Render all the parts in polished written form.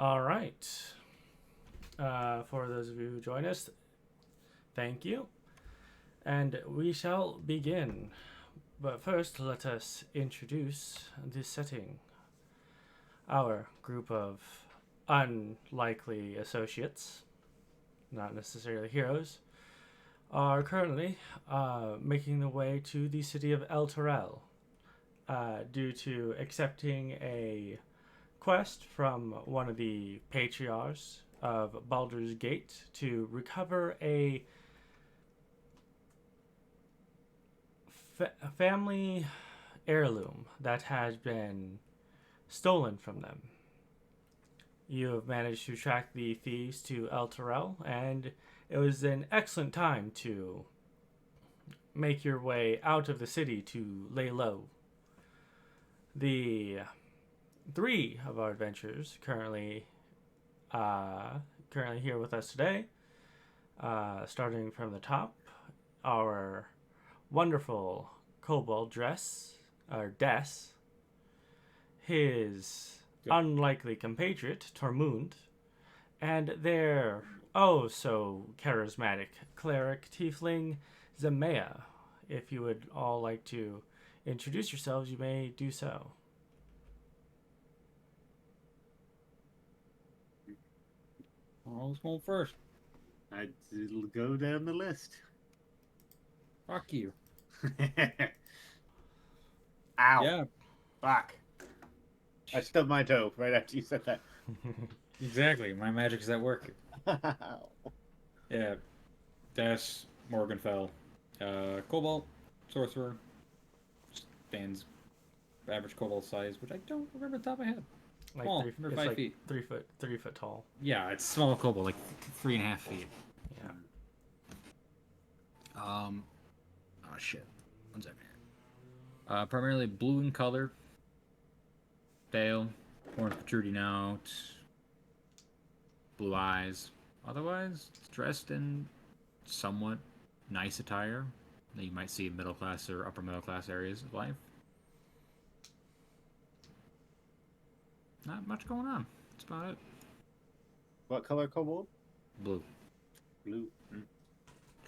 All right. For those of you who join us, thank you. And we shall begin. But first, let us introduce the setting. Our group of unlikely associates, not necessarily heroes, are currently making the way to the city of Elturel due to accepting a quest from one of the patriarchs of Baldur's Gate to recover a family heirloom that has been stolen from them. You have managed to track the thieves to Elturel, and it was an excellent time to make your way out of the city to lay low. The three of our adventurers currently here with us today, starting from the top, our wonderful kobold Des, his unlikely compatriot Tormund, and their oh so charismatic cleric Tiefling Zemaia. If you would all like to introduce yourselves, you may do so. Who's going first? I'd go down the list. Fuck you. Ow. Yeah, Fuck. I stubbed my toe right after you said that. exactly. My magic is at work. Yeah. Dash Morganfell. Kobold Sorcerer. Stands average kobold size, which I don't remember the top of my head. Like Small, three, under it's 5 like feet. 3 foot tall. Yeah, it's small kobold, like 3.5 feet. Yeah. Oh shit. 1 second here. Primarily blue in color. Pale. Horns protruding out. Blue eyes. Otherwise, it's dressed in somewhat nice attire that you might see in middle class or upper middle class areas of life. Not much going on. That's about it. What color kobold? Blue. Blue.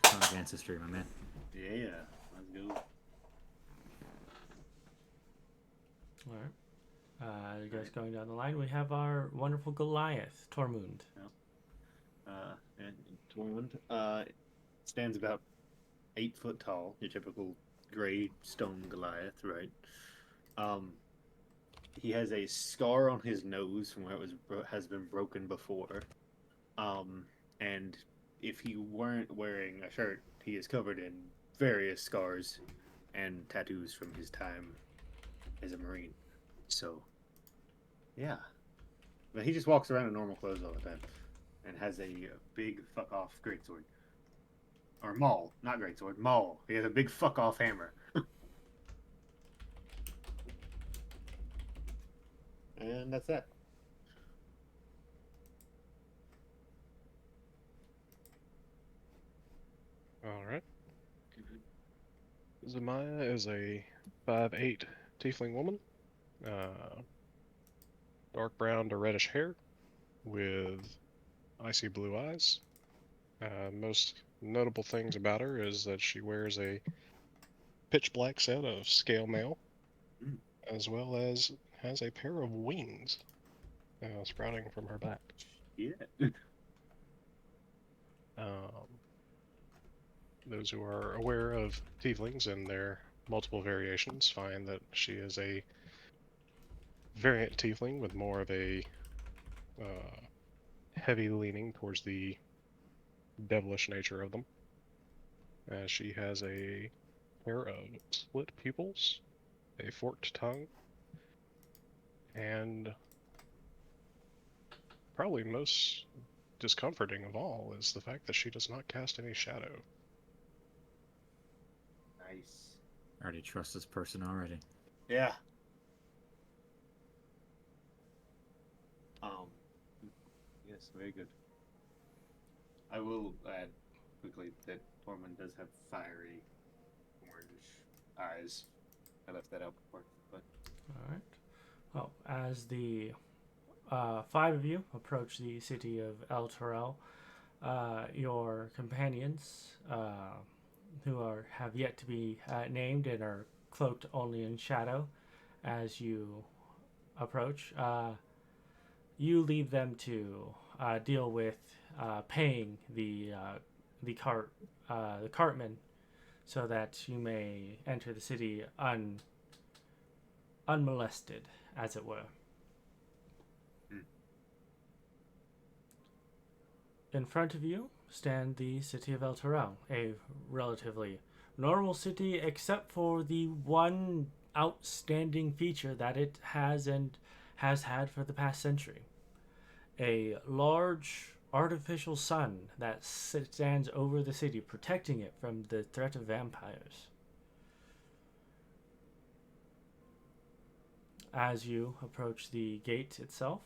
Strong ancestry, my man. Yeah, let's go. All right. You guys going down the line? We have our wonderful Goliath, Tormund. And Tormund stands about 8 foot tall. Your typical gray stone Goliath, right? He has a scar on his nose from where it has been broken before. And if he weren't wearing a shirt, he is covered in various scars and tattoos from his time as a Marine. So, yeah. But he just walks around in normal clothes all the time and has a big fuck off greatsword. Or maul, not greatsword, maul. He has a big fuck off hammer. And that's that. Alright. Zemaia is a 5'8" tiefling woman. Dark brown to reddish hair with icy blue eyes. Most notable things about her is that she wears a pitch black set of scale mail, as well as has a pair of wings sprouting from her back. Yeah. Those who are aware of tieflings and their multiple variations find that she is a variant tiefling with more of a heavy leaning towards the devilish nature of them. She has a pair of split pupils, a forked tongue, and probably most discomforting of all is the fact that she does not cast any shadow. Nice. I already trust this person already. Yeah. Yes, very good. I will add quickly that Tormund does have fiery orange eyes. I left that out before, but All right. Well, as the 5 of you approach the city of Elturel. Your companions, who have yet to be named and are cloaked only in shadow as you approach, you leave them to deal with paying the cartman, so that you may enter the city unmolested, as it were. In front of you stand the city of Elturel, a relatively normal city, except for the one outstanding feature that it has and has had for the past century. A large artificial sun that stands over the city, protecting it from the threat of vampires. As you approach the gate itself,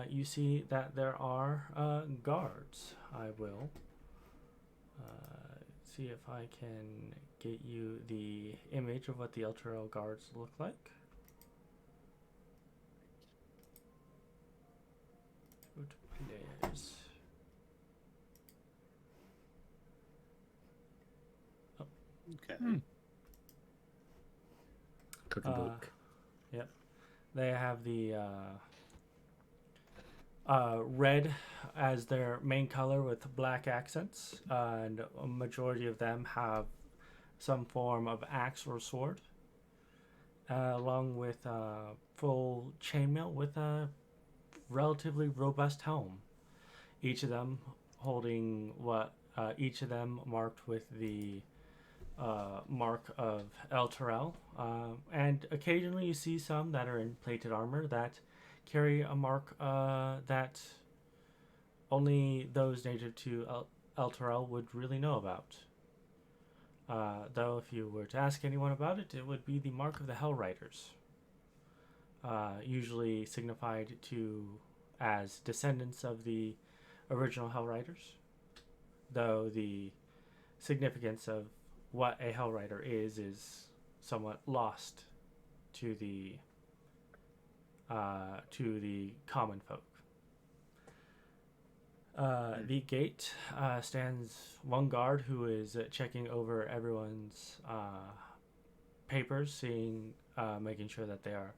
you see that there are guards. I will see if I can get you the image of what the Elturel guards look like. Go to players. Okay. Cooking book. Yep. They have the red as their main color with black accents, and a majority of them have some form of axe or sword, along with full chainmail with a relatively robust helm. Each of them holding each of them marked with the mark of Elturel, and occasionally you see some that are in plated armor that carry a mark that only those native to Elturel would really know about. Though if you were to ask anyone about it, it would be the mark of the Hell Riders, usually signified as descendants of the original Hell Riders, though the significance of what a Hell Rider is somewhat lost to the common folk. The gate stands one guard who is checking over everyone's papers, making sure that they are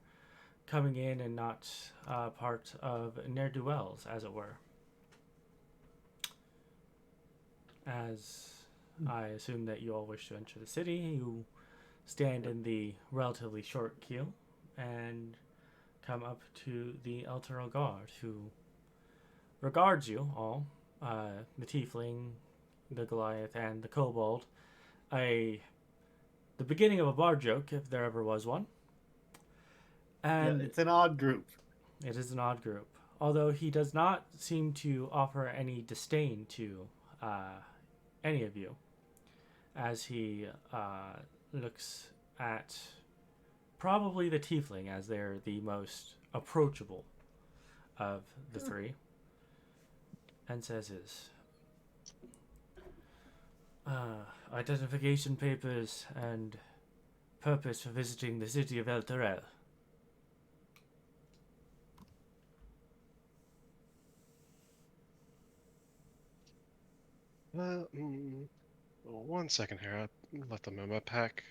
coming in and not part of ne'er-do-wells, as it were. As I assume that you all wish to enter the city, you stand in the relatively short queue and come up to the Elturel guard, who regards you all, the Tiefling, the Goliath, and the Kobold, the beginning of a bar joke, if there ever was one. And yeah, it's an odd group. It is an odd group, although he does not seem to offer any disdain to any of you, as he looks at probably the Tiefling, as they're the most approachable of the three, and says his identification papers and purpose for visiting the city of Elturel. One second here. I'll let them in my pack.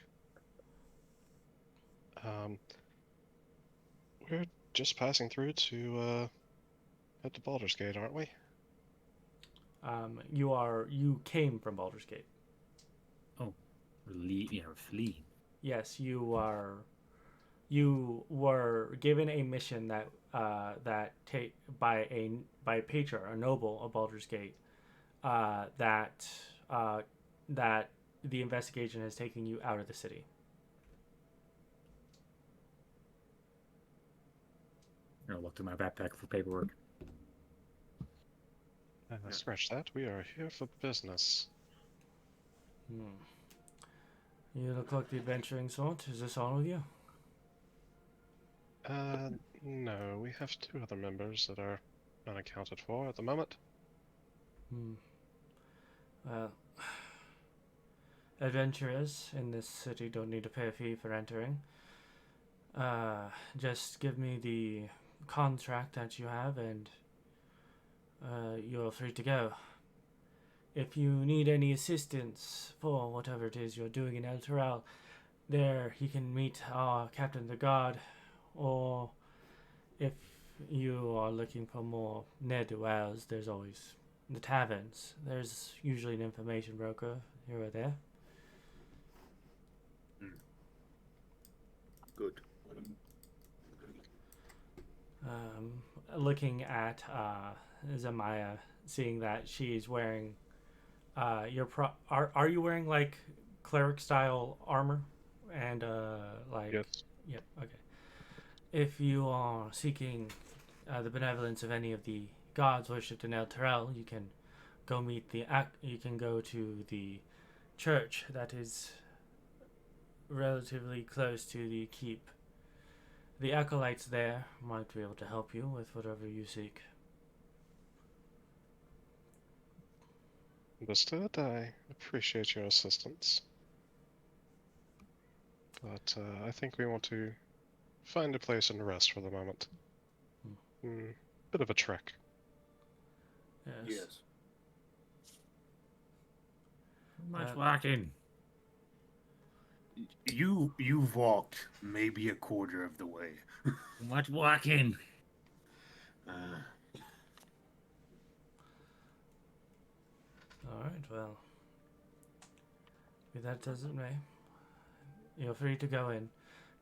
We're just passing through to head to Baldur's Gate, aren't we? You came from Baldur's Gate. Oh, flee. Yes, you were given a mission that by a patron, a noble of Baldur's Gate, that the investigation has taken you out of the city. I'm gonna look through my backpack for paperwork. Scratch that. We are here for business. You look like the adventuring sort. Is this all of you? No. We have 2 other members that are unaccounted for at the moment. Well, adventurers in this city don't need to pay a fee for entering. Just give me the contract that you have, and you're free to go. If you need any assistance for whatever it is you're doing in Elturel, there you can meet our Captain the Guard, or if you are looking for more ne'er-do-wells, there's always the taverns. There's usually an information broker here or there. Good. Looking at Zemaia, seeing that she's wearing are you wearing like cleric style armor and like Yes. Yep. Okay. If you are seeking the benevolence of any of the gods worshipped in Elturel, you can go you can go to the church that is relatively close to the keep. The acolytes there might be able to help you with whatever you seek. Understood. I appreciate your assistance. But I think we want to find a place and rest for the moment. Bit of a trek. Yes. Much walking. You've walked maybe a quarter of the way. Much walking. Alright, well. Be that as it may. You're free to go in.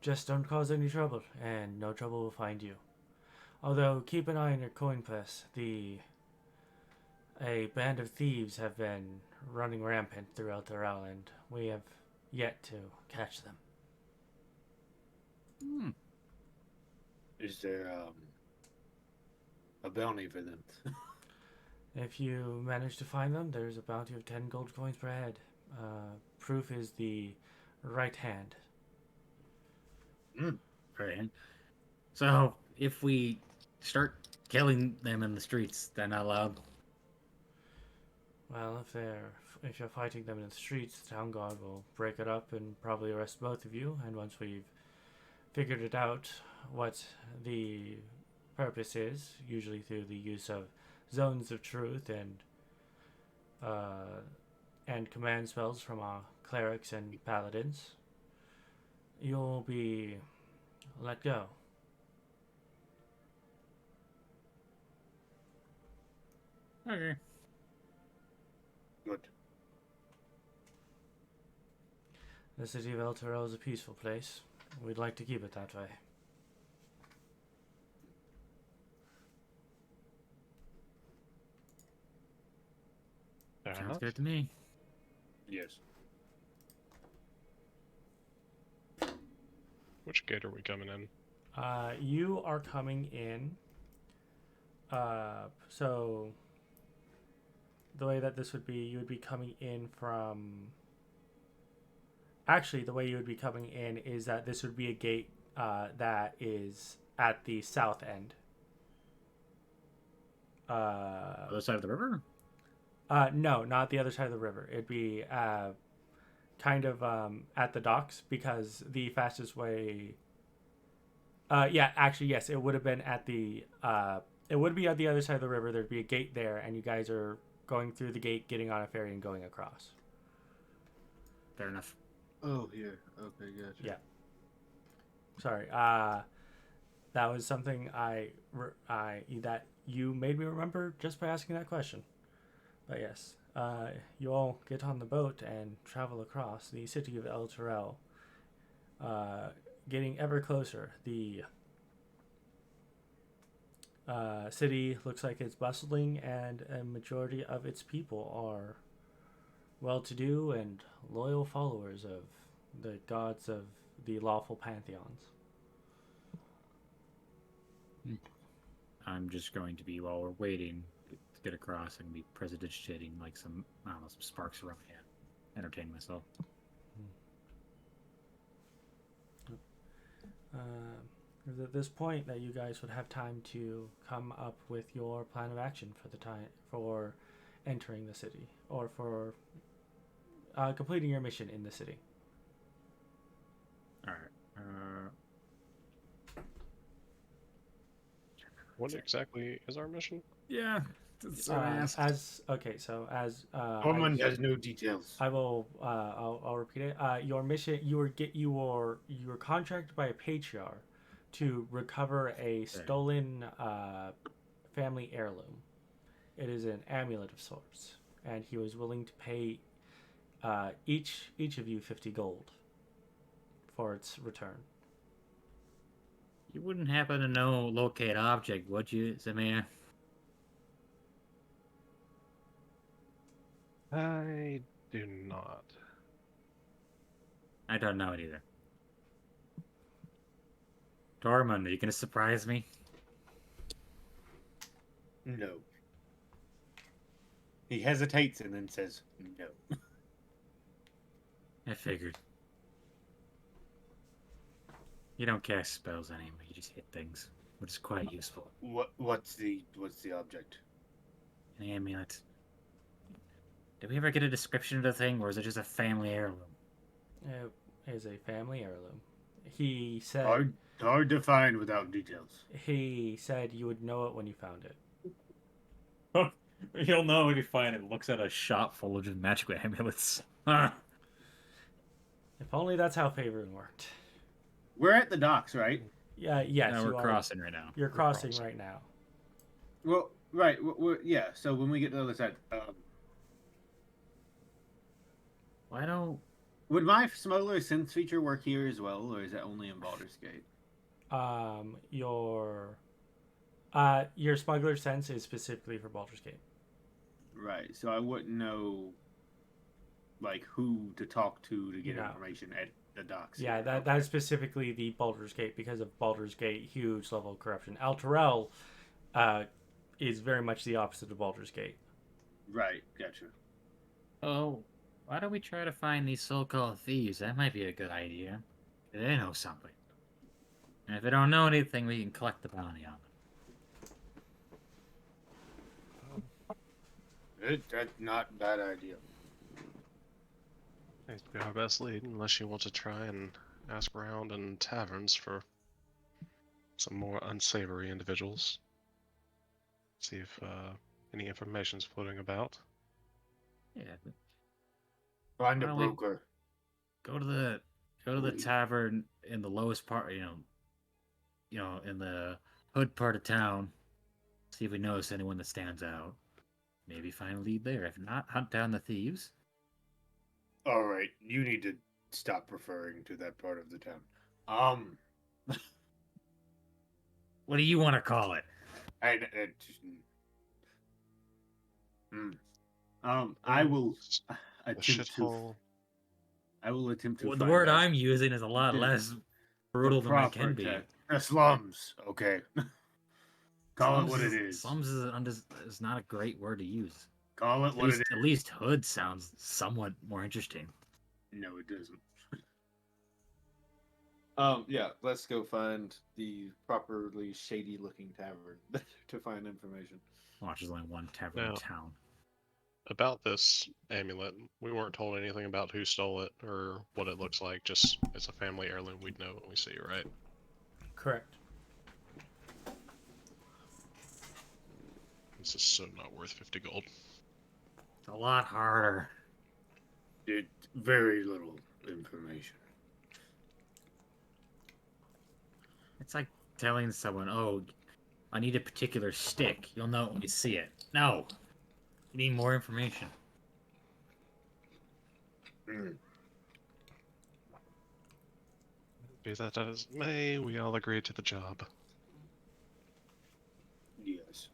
Just don't cause any trouble, and no trouble will find you. Although, keep an eye on your coin purse. A band of thieves have been running rampant throughout the realm, and we have yet to catch them. Is there a bounty for them? If you manage to find them, there's a bounty of 10 gold coins per head. Proof is the right hand. Right. So, if we start killing them in the streets, they're not allowed? Well, if you're fighting them in the streets, the town guard will break it up and probably arrest both of you. And once we've figured it out, what the purpose is, usually through the use of zones of truth and command spells from our clerics and paladins, you'll be let go. Okay. Good. The city of Elturel is a peaceful place. We'd like to keep it that way. Sounds good to me. Yes. Which gate are we coming in? You are coming in. So the way that this would be, you would be coming in from. Actually, the way you would be coming in is that this would be a gate that is at the south end. Other side of the river? No, not the other side of the river. It'd be kind of at the docks, because the fastest way. Yeah, actually, yes, it would have been at the. It would be at the other side of the river. There'd be a gate there, and you guys are going through the gate, getting on a ferry, and going across. Fair enough. Oh, here. Okay, gotcha. Yeah. Sorry. That was something that you made me remember just by asking that question. But yes, you all get on the boat and travel across the city of Elturel, getting ever closer. The city looks like it's bustling, and a majority of its people are well-to-do and loyal followers of the gods of the lawful pantheons. I'm just going to be, while we're waiting to get across, I'm going to be presidentiating like some, I don't know, some sparks around my hand, entertaining myself. It was at this point that you guys would have time to come up with your plan of action for the time for entering the city, or for completing your mission in the city. Alright. What exactly is our mission? Yeah. That's what I asked. Tormund has no details. I will. I'll repeat it. Your mission. You were contracted by a patriarch to recover a stolen family heirloom. It is an amulet of sorts, and he was willing to pay each of you 50 gold for its return. You wouldn't happen to know locate object, would you, Zemaia? I do not. I don't know it either. Tormund, are you gonna surprise me? No. He hesitates and then says no. I figured. You don't cast spells anymore, you just hit things, which is quite useful. What's the object? An amulet. Did we ever get a description of the thing, or is it just a family heirloom? It is a family heirloom. He said. Hard to find without details. He said you would know it when you found it. You'll know when you find it. Looks at a shop full of just magical amulets. If only that's how favoring worked. We're at the docks, right? Yeah. Yes. No, we're crossing right now. You're crossing right now. Well, right. Yeah. So when we get to the other side, Why don't... would my smuggler sense feature work here as well, or is that only in Baldur's Gate? Your smuggler sense is specifically for Baldur's Gate. Right. So I wouldn't know, like, who to talk to get information at the docks. Yeah, that is specifically the Baldur's Gate because of Baldur's Gate huge level of corruption. Elturel is very much the opposite of Baldur's Gate. Right. Gotcha. Oh, why don't we try to find these so-called thieves? That might be a good idea. They know something. And if they don't know anything, we can collect the bounty on them. That's not a bad idea. Needs to be our best lead, unless you want to try and ask around in taverns for some more unsavory individuals. See if any information's floating about. Yeah. Find a Why don't we broker. Go to the tavern in the lowest part, in the hood part of town. See if we notice anyone that stands out. Maybe find a lead there. If not, hunt down the thieves. All right, you need to stop referring to that part of the town. What do you want to call it? I will The attempt to. shithole. I will attempt to. Well, the find word out I'm using is a lot less brutal than it can be. The slums, okay. Call it what it is. Slums is not a great word to use. Call it what it is. At least hood sounds somewhat more interesting. No, it doesn't. Yeah, let's go find the properly shady-looking tavern to find information. Watch, there's only one tavern in town. About this amulet, we weren't told anything about who stole it or what it looks like. Just it's a family heirloom. We'd know when we see it, right? Correct. This is so not worth 50 gold. It's a lot harder. It's very little information. It's like telling someone, "Oh, I need a particular stick. You'll know it when you see it." No, you need more information. Be that as it may, we all agreed to the job. Yes.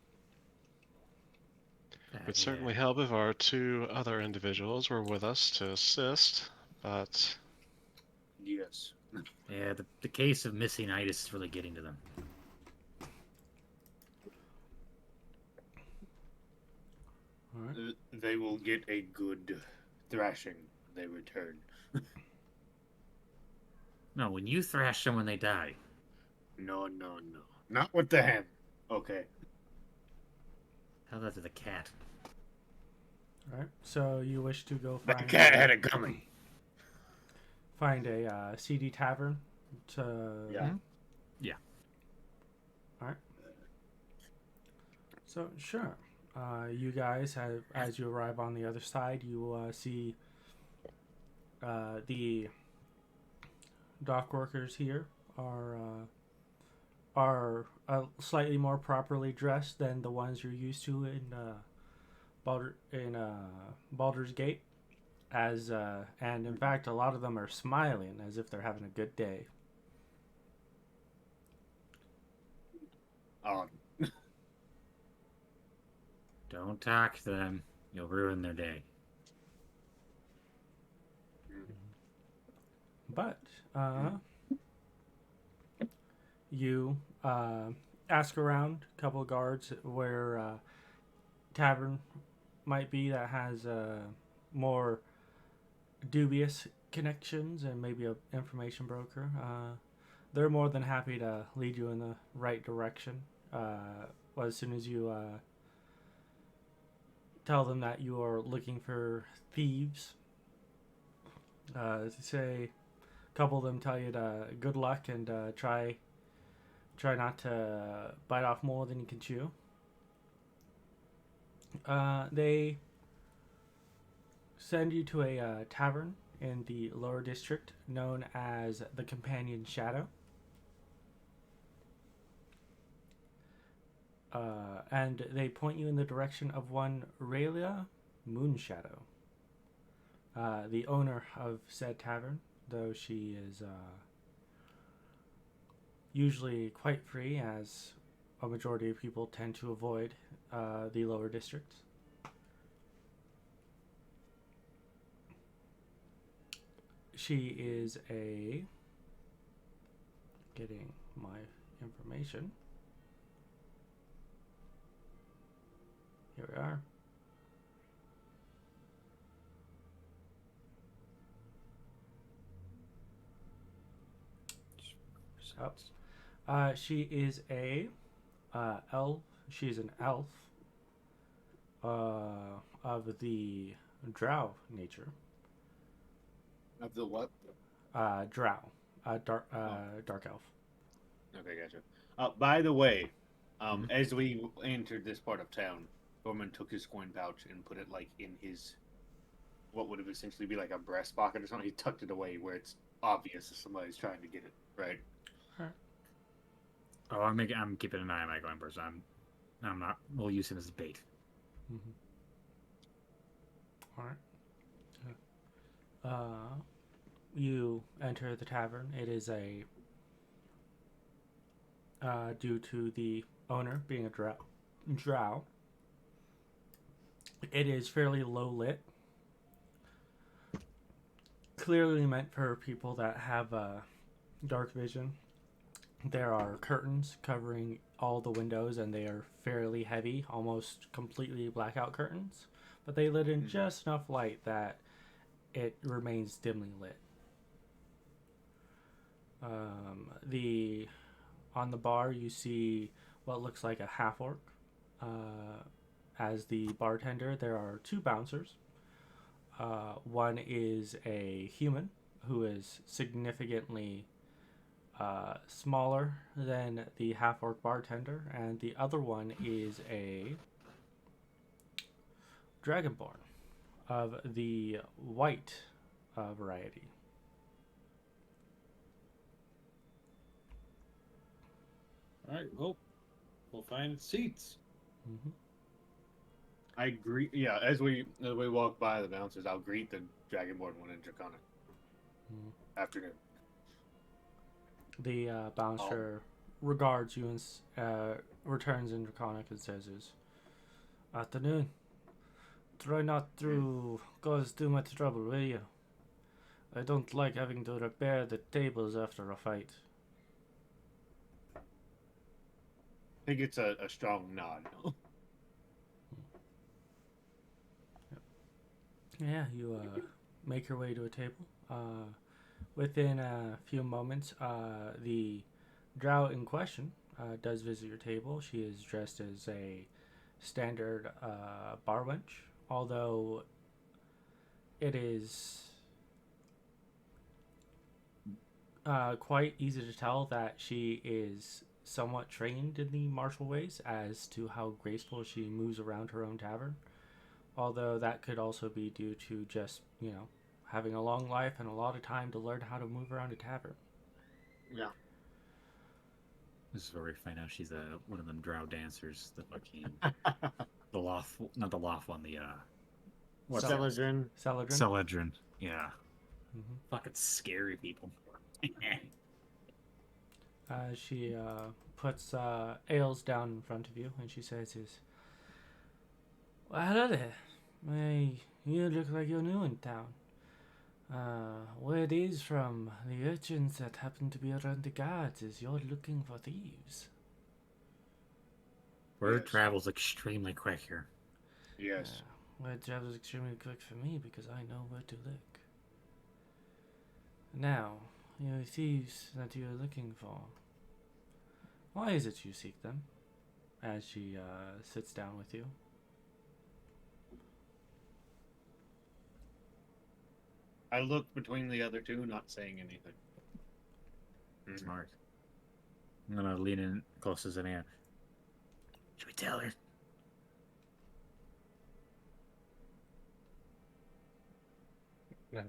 It would certainly help if our two other individuals were with us to assist, but... Yes. Yeah, the case of missing itis is really getting to them. All right. They will get a good thrashing when they return. No, when you thrash them when they die. No. Not with the hand. Okay. Tell that to the cat. All right. So you wish to go find... That cat had a gummy. Find a seedy tavern to... Yeah. Yeah. All right. So, sure. You guys have, as you arrive on the other side, you see the dock workers here are slightly more properly dressed than the ones you're used to in Baldur's Gate. And in fact, a lot of them are smiling as if they're having a good day. Oh, Don't talk to them. You'll ruin their day. But you ask around a couple of guards where tavern might be that has more dubious connections and maybe a information broker. They're more than happy to lead you in the right direction. As soon as you tell them that you are looking for thieves, say a couple of them tell you to good luck and try not to bite off more than you can chew. They send you to a tavern in the lower district known as the Companion Shadow. And they point you in the direction of one Aurelia Moonshadow, the owner of said tavern, though she is usually quite free, as a majority of people tend to avoid the lower districts. She is getting my information. Here we are. So, she is a elf. She's an elf of the drow nature. Of the what? Drow. Dark elf. okay, gotcha. By the way, as we entered this part of town, Tormund took his coin pouch and put it like in his, what would have essentially be like a breast pocket or something. He tucked it away where it's obvious if somebody's trying to get it, right? Oh, I'm keeping an eye on my going person. I'm not. We'll use him as bait. Mm-hmm. All right. You enter the tavern. It is due to the owner being a drow. It is fairly low lit. Clearly meant for people that have dark vision. There are curtains covering all the windows, and they are fairly heavy, almost completely blackout curtains. But they let in just enough light that it remains dimly lit. On the bar, you see what looks like a half orc. As the bartender, there are two bouncers. One is a human who is significantly smaller than the half orc bartender, and the other one is a dragonborn of the white variety. All right, well, we'll find seats. Mm-hmm. I agree. Yeah, as we walk by the bouncers, I'll greet the dragonborn one in Draconic. Afternoon. The bouncer regards you and returns in Draconic and says, "Afternoon. Try not to cause too much trouble, will you? I don't like having to repair the tables after a fight." I think it's a strong nod. Yeah, you make your way to a table. Within a few moments, the drow in question does visit your table. She is dressed as a standard bar wench, although it is quite easy to tell that she is somewhat trained in the martial ways as to how graceful she moves around her own tavern. Although that could also be due to just, having a long life and a lot of time to learn how to move around a tavern. Yeah. This is where we find out she's one of them drow dancers. The fucking the loth, not the loth one. The what's that? Celadrin. Celadrin? Celadrin. Yeah. Mm-hmm. Fucking scary people. She puts ales down in front of you, and she says, "Well, hello there. Hey, you look like you're new in town. Word is from the urchins that happen to be around the guards is you're looking for thieves." Word Yes. travels extremely quick here. Yes. Word travels extremely quick for me because I know where to look. Now, you thieves that you're looking for. Why is it you seek them? As she sits down with you. I look between the other two, not saying anything. Smart. I'm gonna lean in close as I am. Should we tell her? No.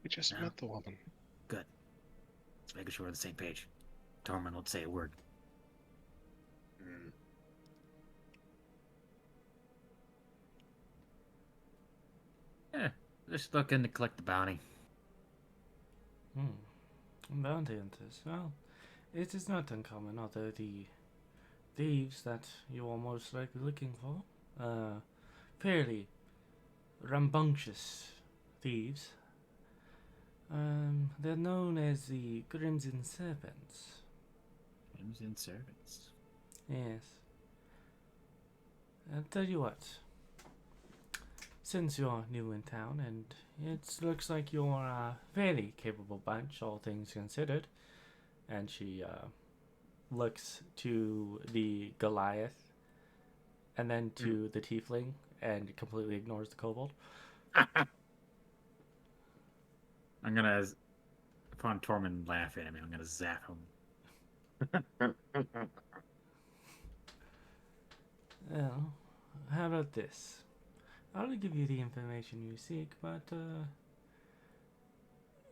We just No. met the woman. Let's make sure we're on the same page. Tormund won't say a word. Mm. Yeah, just looking to collect the bounty. Bounty hunters. Well, it is not uncommon, although the thieves that you are most likely looking for, fairly rambunctious thieves. They're known as the Crimson Serpents. Crimson Servants. Yes. I'll tell you what. Since you're new in town, and it looks like you're a fairly capable bunch, all things considered, and she looks to the Goliath, and then to the Tiefling, and completely ignores the Kobold. I'm gonna, upon Tormund laughing at me, I'm gonna zap him. Well, how about this? I'll give you the information you seek, but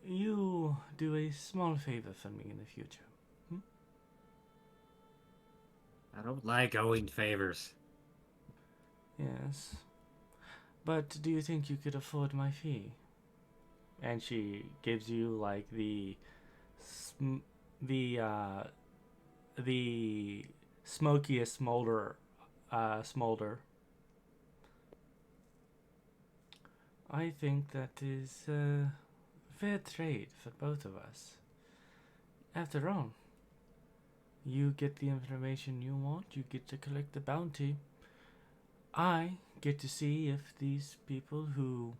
you do a small favor for me in the future. I don't like owing favors. Yes. But do you think you could afford my fee? And she gives you like the smokiest smolder. I think that is fair trade for both of us. After all, you get the information you want, you get to collect the bounty. I get to see if these people who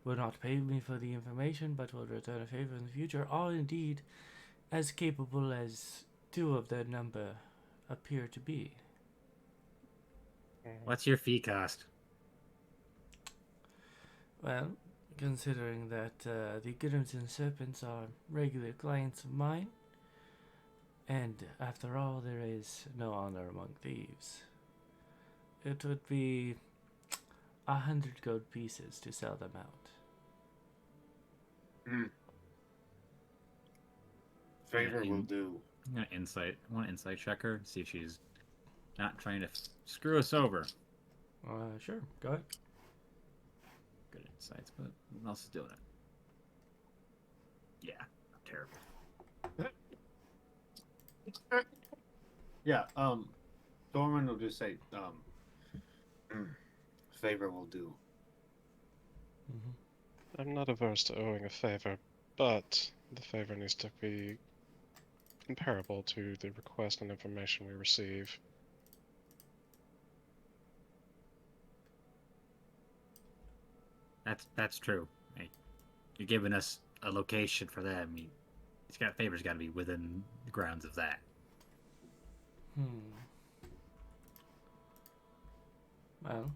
will not pay me for the information but will return a favor in the future are indeed as capable as two of their number appear to be. What's your fee cost? Well, considering that the Crimson Serpents are regular clients of mine, and after all, there is no honor among thieves, it would be 100 gold pieces to sell them out. Favor Yeah, will do. I'm gonna I want to insight check her, see if she's not trying to screw us over. Sure, go ahead. Good insights, but what else is doing it? Yeah, terrible. Yeah, Tormund will just say, favor will do. Mm-hmm. I'm not averse to owing a favor, but the favor needs to be comparable to the request and information we receive. That's true. Hey, you're giving us a location for them. Favor's got to be within the grounds of that. Well,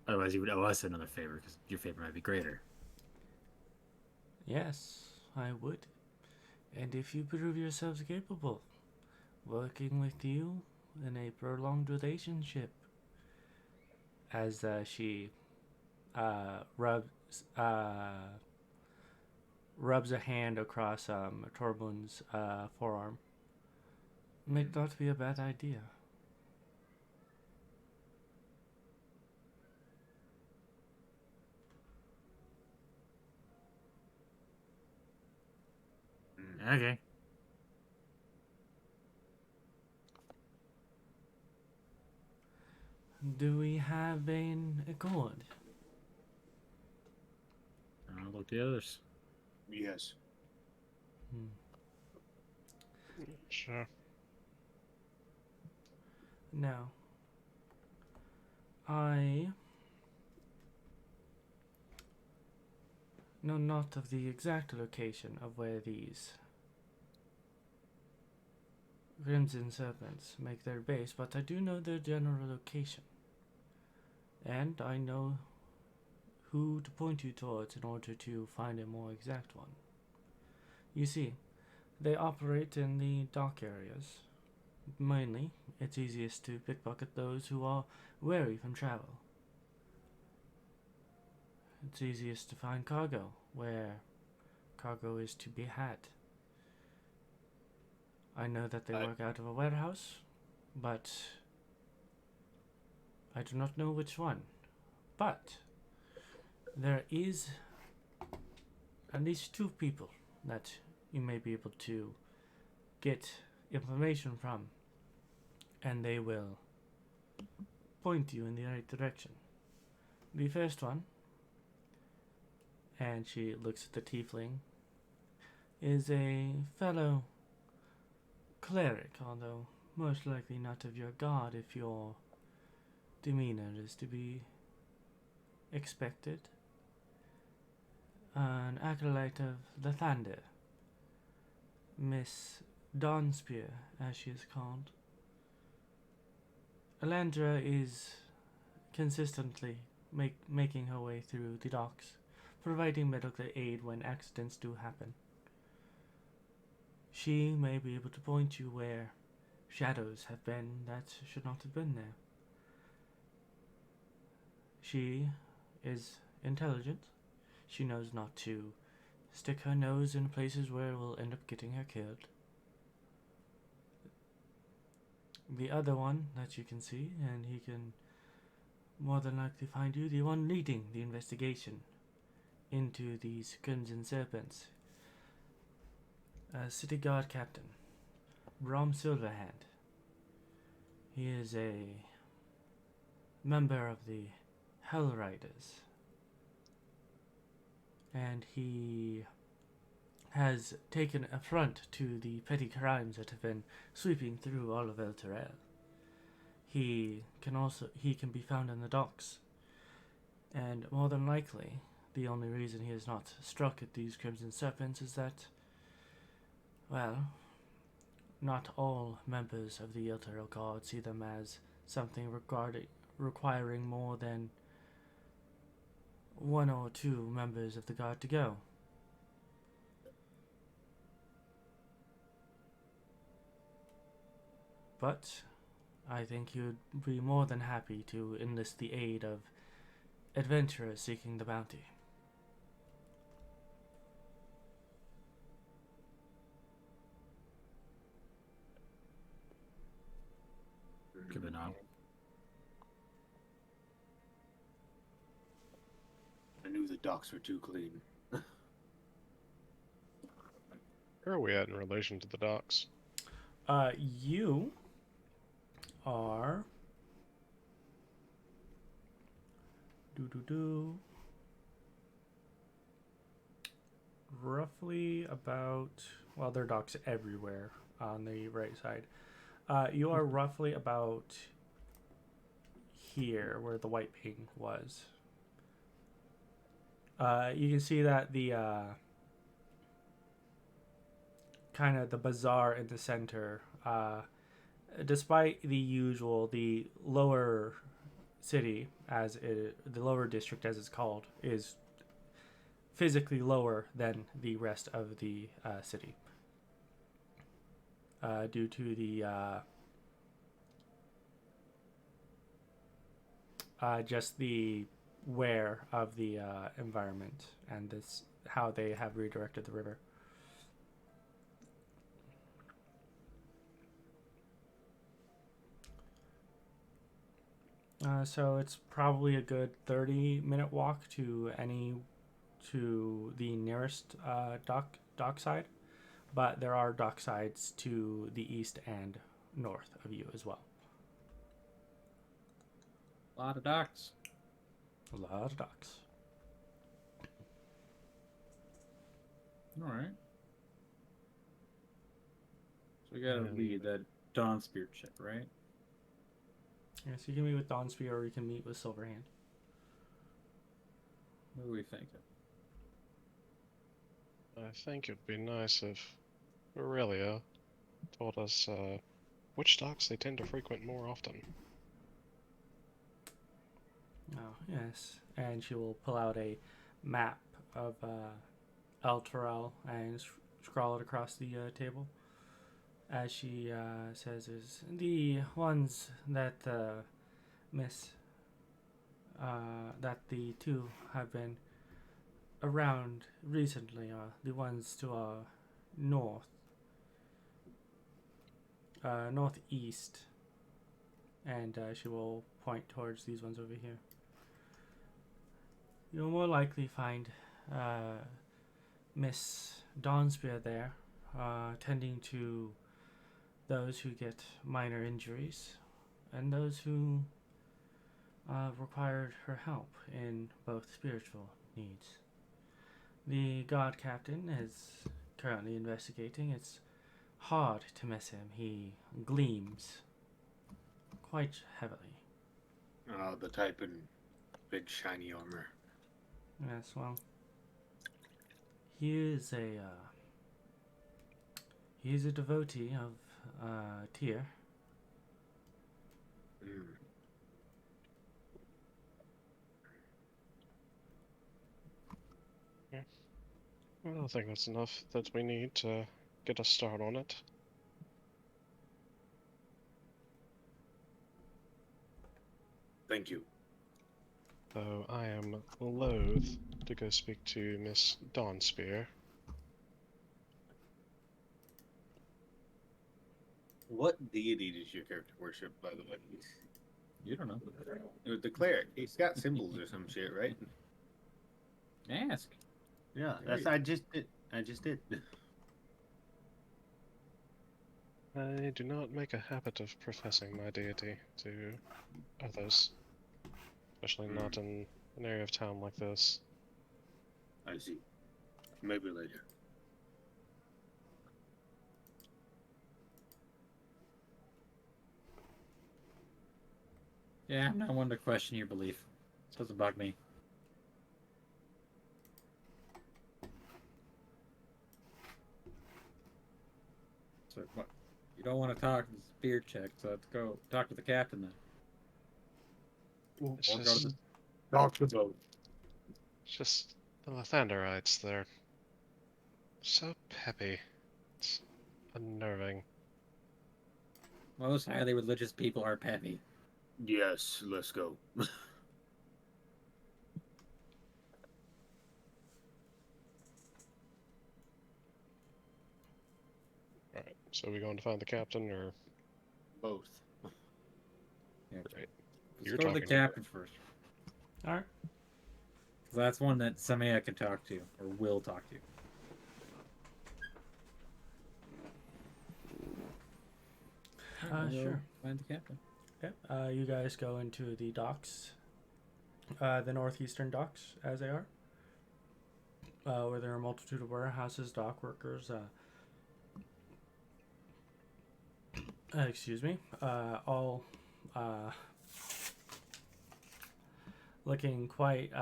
Otherwise, you would owe us another favor because your favor might be greater. yes, I would. And if you prove yourselves capable, working with you in a prolonged relationship, as she rubs a hand across Tormund's forearm, may not be a bad idea. Okay. Do we have an accord? I'll look the others. Yes. Sure. Now, I know not of the exact location of where these Crimson Serpents make their base, but I do know their general location. And I know who to point you towards in order to find a more exact one. You see, they operate in the dock areas. Mainly, it's easiest to pickpocket those who are wary from travel. It's easiest to find cargo, where cargo is to be had. I know that they work out of a warehouse, but I do not know which one. But there is at least 2 people that you may be able to get information from, and they will point you in the right direction. The first one, and she looks at the tiefling, is a fellow cleric, although most likely not of your god if your demeanor is to be expected. An acolyte of the Thunder, Miss Dawnspear, as she is called. Alandra is consistently making her way through the docks, providing medical aid when accidents do happen. She may be able to point you where shadows have been that should not have been there. She is intelligent. She knows not to stick her nose in places where it will end up getting her killed. The other one that you can see, and he can more than likely find you, the one leading the investigation into these Crimson Serpents. City Guard Captain, Brom Silverhand. He is a member of the Hell Riders, and he has taken affront to the petty crimes that have been sweeping through all of Elturel. He can be found in the docks, and more than likely, the only reason he has not struck at these Crimson Serpents is that, well, not all members of the Elturel Guard see them as something requiring more than 1 or 2 members of the Guard to go. But I think he would be more than happy to enlist the aid of adventurers seeking the bounty. Give it up. I knew the docks were too clean. Where are we at in relation to the docks? You are roughly about, well, there are docks everywhere on the right side. You are roughly about here where the white ping was. You can see that the kind of the bazaar in the center, despite the lower city, the lower district as it's called, is physically lower than the rest of the city. due to the just the wear of the environment and this how they have redirected the river. So it's probably a good 30-minute walk to the nearest dock side, but there are dock sides to the east and north of you as well. A lot of docks. A lot of docks. All right. So we gotta lead that Dawn Spirit ship, right? Yes, you can meet with Dawnspear or you can meet with Silverhand. What are we thinking? I think it'd be nice if Aurelia told us which docks they tend to frequent more often. Oh, yes. And she will pull out a map of Elturel and scrawl it across the table. As she says, is the ones that that the two have been around recently are the ones to our northeast, and she will point towards these ones over here. You'll more likely find Miss Dawnspear there, tending to those who get minor injuries and those who required her help in both spiritual needs. The guard captain is currently investigating. It's hard to miss him. He gleams quite heavily. Oh, the type in big shiny armor. Yes, well, he is a devotee of Tyr. Mm. Well, I think that's enough that we need to get a start on it. Thank you. Though I am loath to go speak to Miss Dawnspear. What deity does your character worship, by the way? You don't know. The cleric. He's got symbols or some shit, right? Ask. Yeah, I just did. I do not make a habit of professing my deity to others, especially not in an area of town like this. I see. Maybe later. Yeah, I'm not one to question your belief. It doesn't bug me. So what? You don't want to talk to the spear check, so let's go talk to the captain then. It's Or go to the Talk to both. just the Lathanderites, they're so peppy. It's unnerving. most highly religious people are peppy. Yes, let's go. Alright, so are we going to find the captain, or...? Both. Yeah, Right. let's You're go to the talking captain first. Alright. So that's one that Zemaia can talk to, or will talk to. Sure. Find the captain. Okay. You guys go into the docks, the northeastern docks, as they are, where there are a multitude of warehouses, dock workers, all looking quite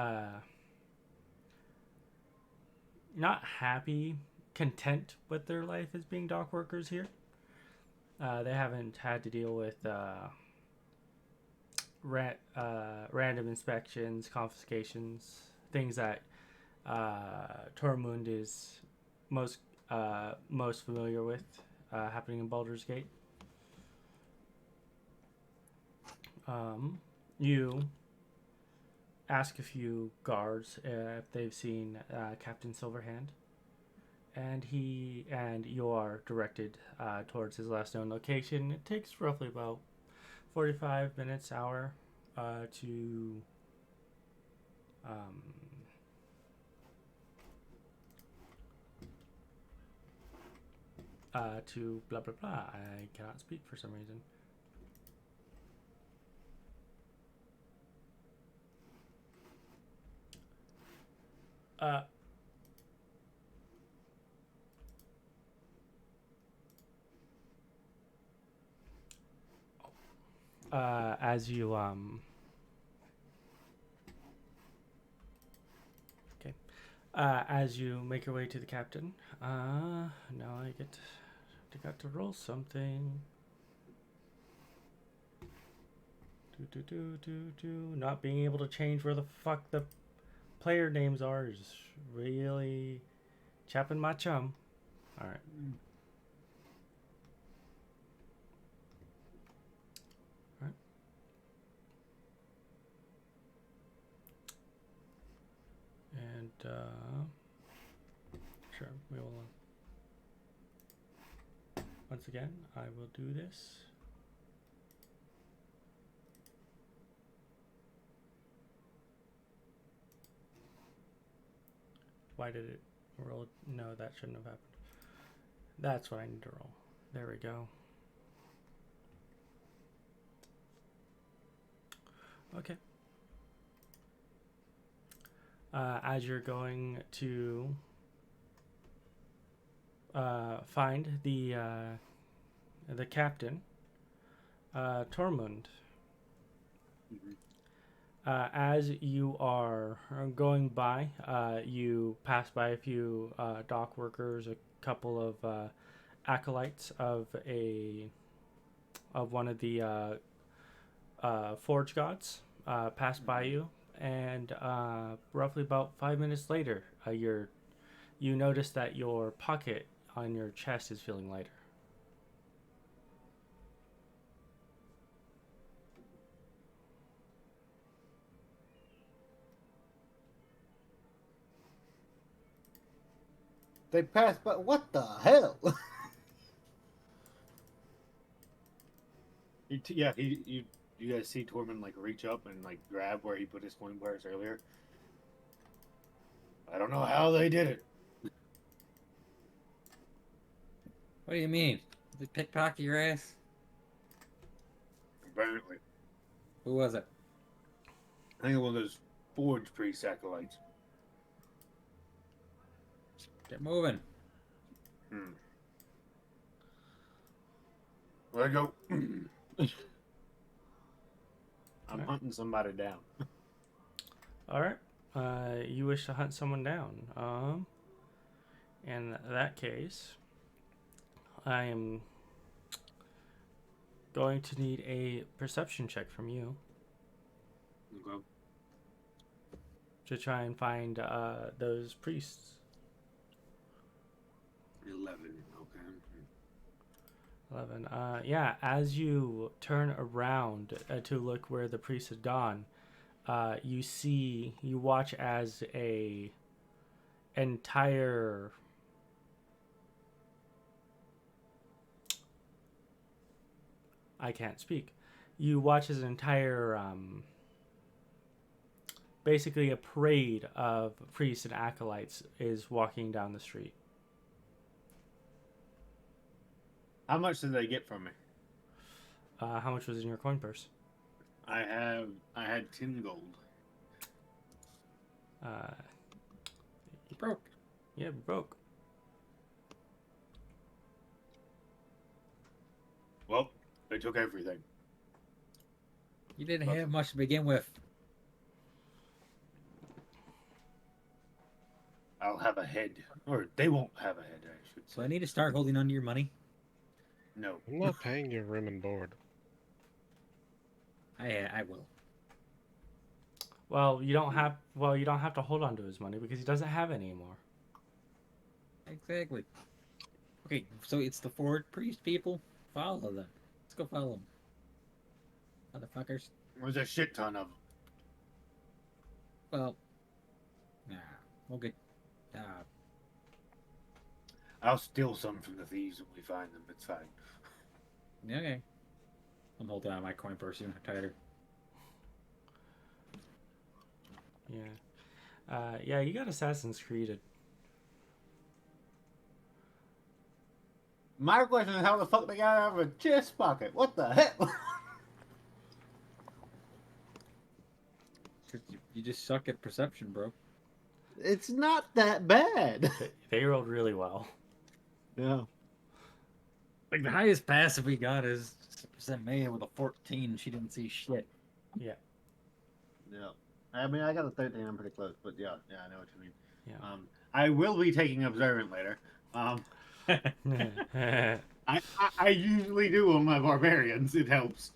not happy, content with their life as being dock workers here. They haven't had to deal with random inspections, confiscations, things that Tormund is most familiar with happening in Baldur's Gate. You ask a few guards if they've seen Captain Silverhand, and you are directed towards his last known location. It takes roughly about 45 minutes, hour to blah blah blah. I cannot speak for some reason. As you as you make your way to the captain, now I got to roll something. Not being able to change where the fuck the player names are is really chapping my chum. All right. All right. And sure, we will. Once again, I will do this. Why did it roll? No, that shouldn't have happened. That's what I need to roll. There we go. Okay. As you're going to find the captain, Tormund. As you are going by, you pass by a few dock workers, a couple of acolytes of one of the forge gods pass by you, and roughly about 5 minutes later, you notice that your pocket on your chest is feeling lighter. They passed by. What the hell? You guys see Tormund like reach up and like grab where he put his coin bars earlier. I don't know how they did it. What do you mean? Did they pickpocket your ass? Apparently, Who was it? I think one of those forge priest acolytes. Get moving. Where'd I go? I'm hunting somebody down. All right. You wish to hunt someone down. In that case, I am going to need a perception check from you Okay. to try and find those priests. 11. Okay. 11. Yeah, as you turn around to look where the priest had gone, you watch as a entire I can't speak. You watch as an entire basically a parade of priests and acolytes is walking down the street. How much did they get from me? How much was in your coin purse? I had 10 gold. Broke. Yeah, broke. Well, they took everything. You didn't have much to begin with. I'll have a head. Or they won't have a head, I should say. So I need to start holding on to your money. No. I'm not paying you room and board. I will. Well, you don't have to hold on to his money because he doesn't have any anymore. Exactly. Okay, so it's the Ford priest people? Follow them. Let's go follow them. Motherfuckers. There's a shit ton of them. Well, nah. We'll get. I'll steal some from the thieves when we find them. It's fine. Okay. I'm holding on my coin purse even tighter. Yeah. Yeah, you got Assassin's Creed. My question is how the fuck they got out of a chest pocket? What the hell? You just suck at perception, bro. It's not that bad. They rolled really well. Yeah. Like, the highest passive we got is Zemaia with a 14. She didn't see shit. Yeah. Yeah. I mean, I got a 13. I'm pretty close, but yeah, I know what you mean. Yeah. I will be taking observant later. I usually do on my barbarians. It helps.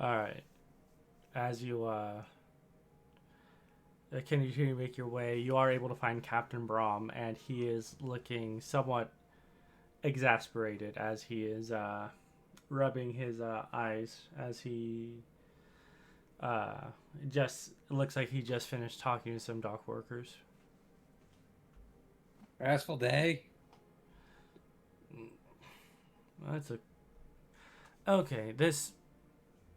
All right. As you continue to make your way, you are able to find Captain Brom, and he is looking somewhat exasperated as he is rubbing his eyes as he just looks like he just finished talking to some dock workers. Stressful day. That's a okay. This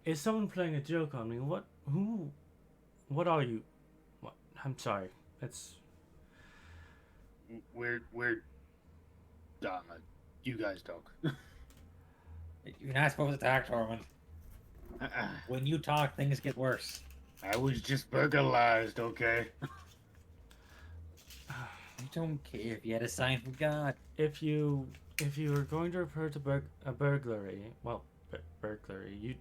is someone playing a joke on me. What? Who? What are you? What? I'm sorry. It's We're you guys talk. You're not supposed to talk, Tormund. When you talk, things get worse. I was just burglarized, okay? I don't care if you had a sign from God. if you were going to refer to a burglary, well, burglary, you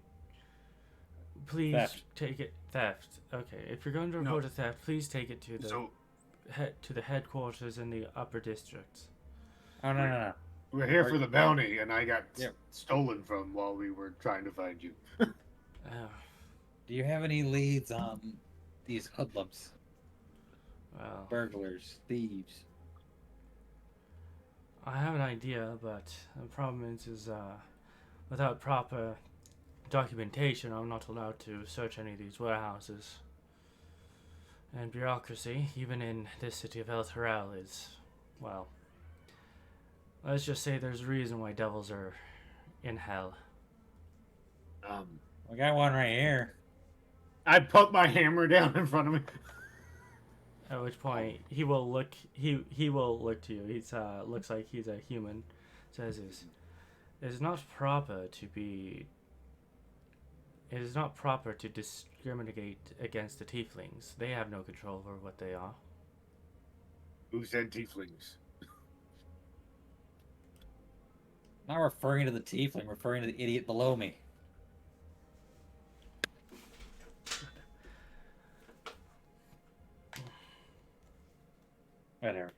please Theft. take it theft. Okay, if you're going to report a theft, please take it to the headquarters in the upper districts. Oh, no. We're here for the bounty, and I got Yep. stolen from while we were trying to find you. Do you have any leads on these hoodlums? Well, Burglars, thieves. I have an idea, but the problem is without proper documentation, I'm not allowed to search any of these warehouses. And bureaucracy, even in this city of Elturel, is, well, let's just say there's a reason why devils are in hell. We got one right here. I put my hammer down in front of me. At which point he will look. He will look to you. He's looks like he's a human. Says it is not proper to be. It is not proper to discriminate against the tieflings. They have no control over what they are. Who said tieflings? Not referring to the tiefling, referring to the idiot below me. Whatever.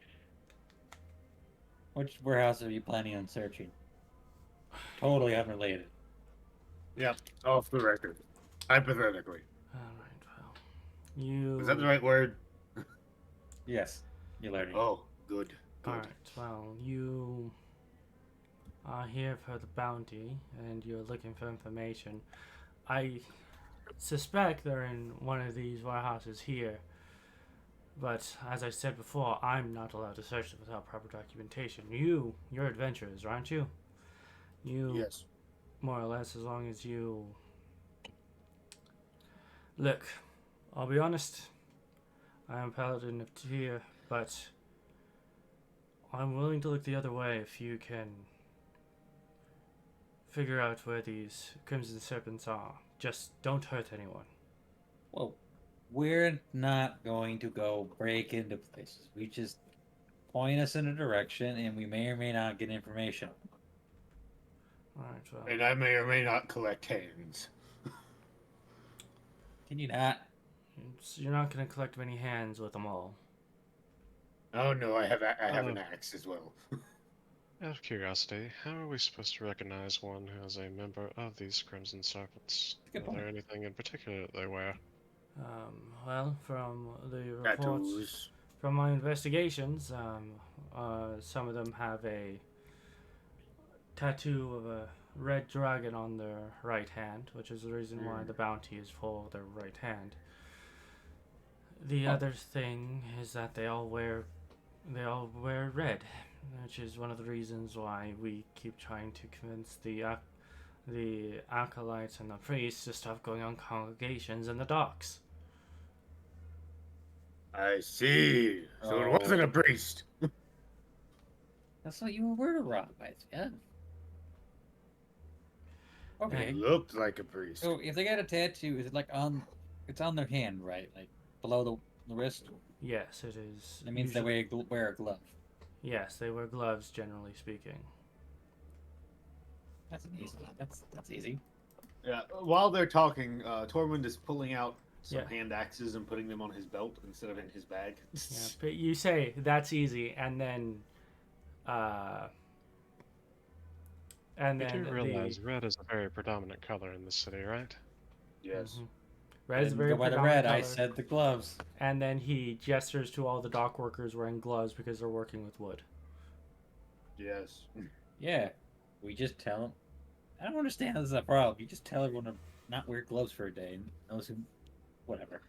Which warehouse are you planning on searching? Totally unrelated. Yep, off the record. Hypothetically. Alright, well. You. Is that the right word? Yes, you learned. Oh, good. Alright, well, you are here for the bounty, and you're looking for information. I suspect they're in one of these warehouses here, but as I said before, I'm not allowed to search them without proper documentation. You're adventurers, aren't you? Yes. More or less, as long as you... Look, I'll be honest, I am Paladin of Tyr, but I'm willing to look the other way if you can figure out where these Crimson Serpents are. Just don't hurt anyone. Well, we're not going to go break into places. We just point us in a direction, and we may or may not get information. Alright, well... And I may or may not collect hands. Can you not? You're not going to collect many hands with them all. Oh no, I have an axe as well. Out of curiosity, how are we supposed to recognize one who is a member of these Crimson Serpents? Good Is there point. anything in particular that they wear? Well, from the reports... Tattoos. From my investigations, Some of them have a tattoo of a red dragon on their right hand, which is the reason why the bounty is for their right hand. The other thing is that they all wear red, which is one of the reasons why we keep trying to convince the acolytes and the priests to stop going on congregations in the docks. I see. So it wasn't a priest. That's what you were wrong with, yeah. Okay. It looked like a priest. So if they got a tattoo, is it like it's on their hand, right? Like below the wrist? Yes, it is. That means they wear a glove. Yes, they wear gloves, generally speaking. That's easy. That's easy. Yeah. While they're talking, Tormund is pulling out some Yeah. hand axes and putting them on his belt instead of in his bag. Yeah, but you say that's easy, and then You do realize red is a very predominant color in this city, right? Yes. Red is Didn't very go by the predominant red. I color. said the gloves. And then he gestures to all the dock workers wearing gloves because they're working with wood. Yes. Yeah. We just tell them. I don't understand this is a problem. You just tell everyone to not wear gloves for a day and those who, whatever.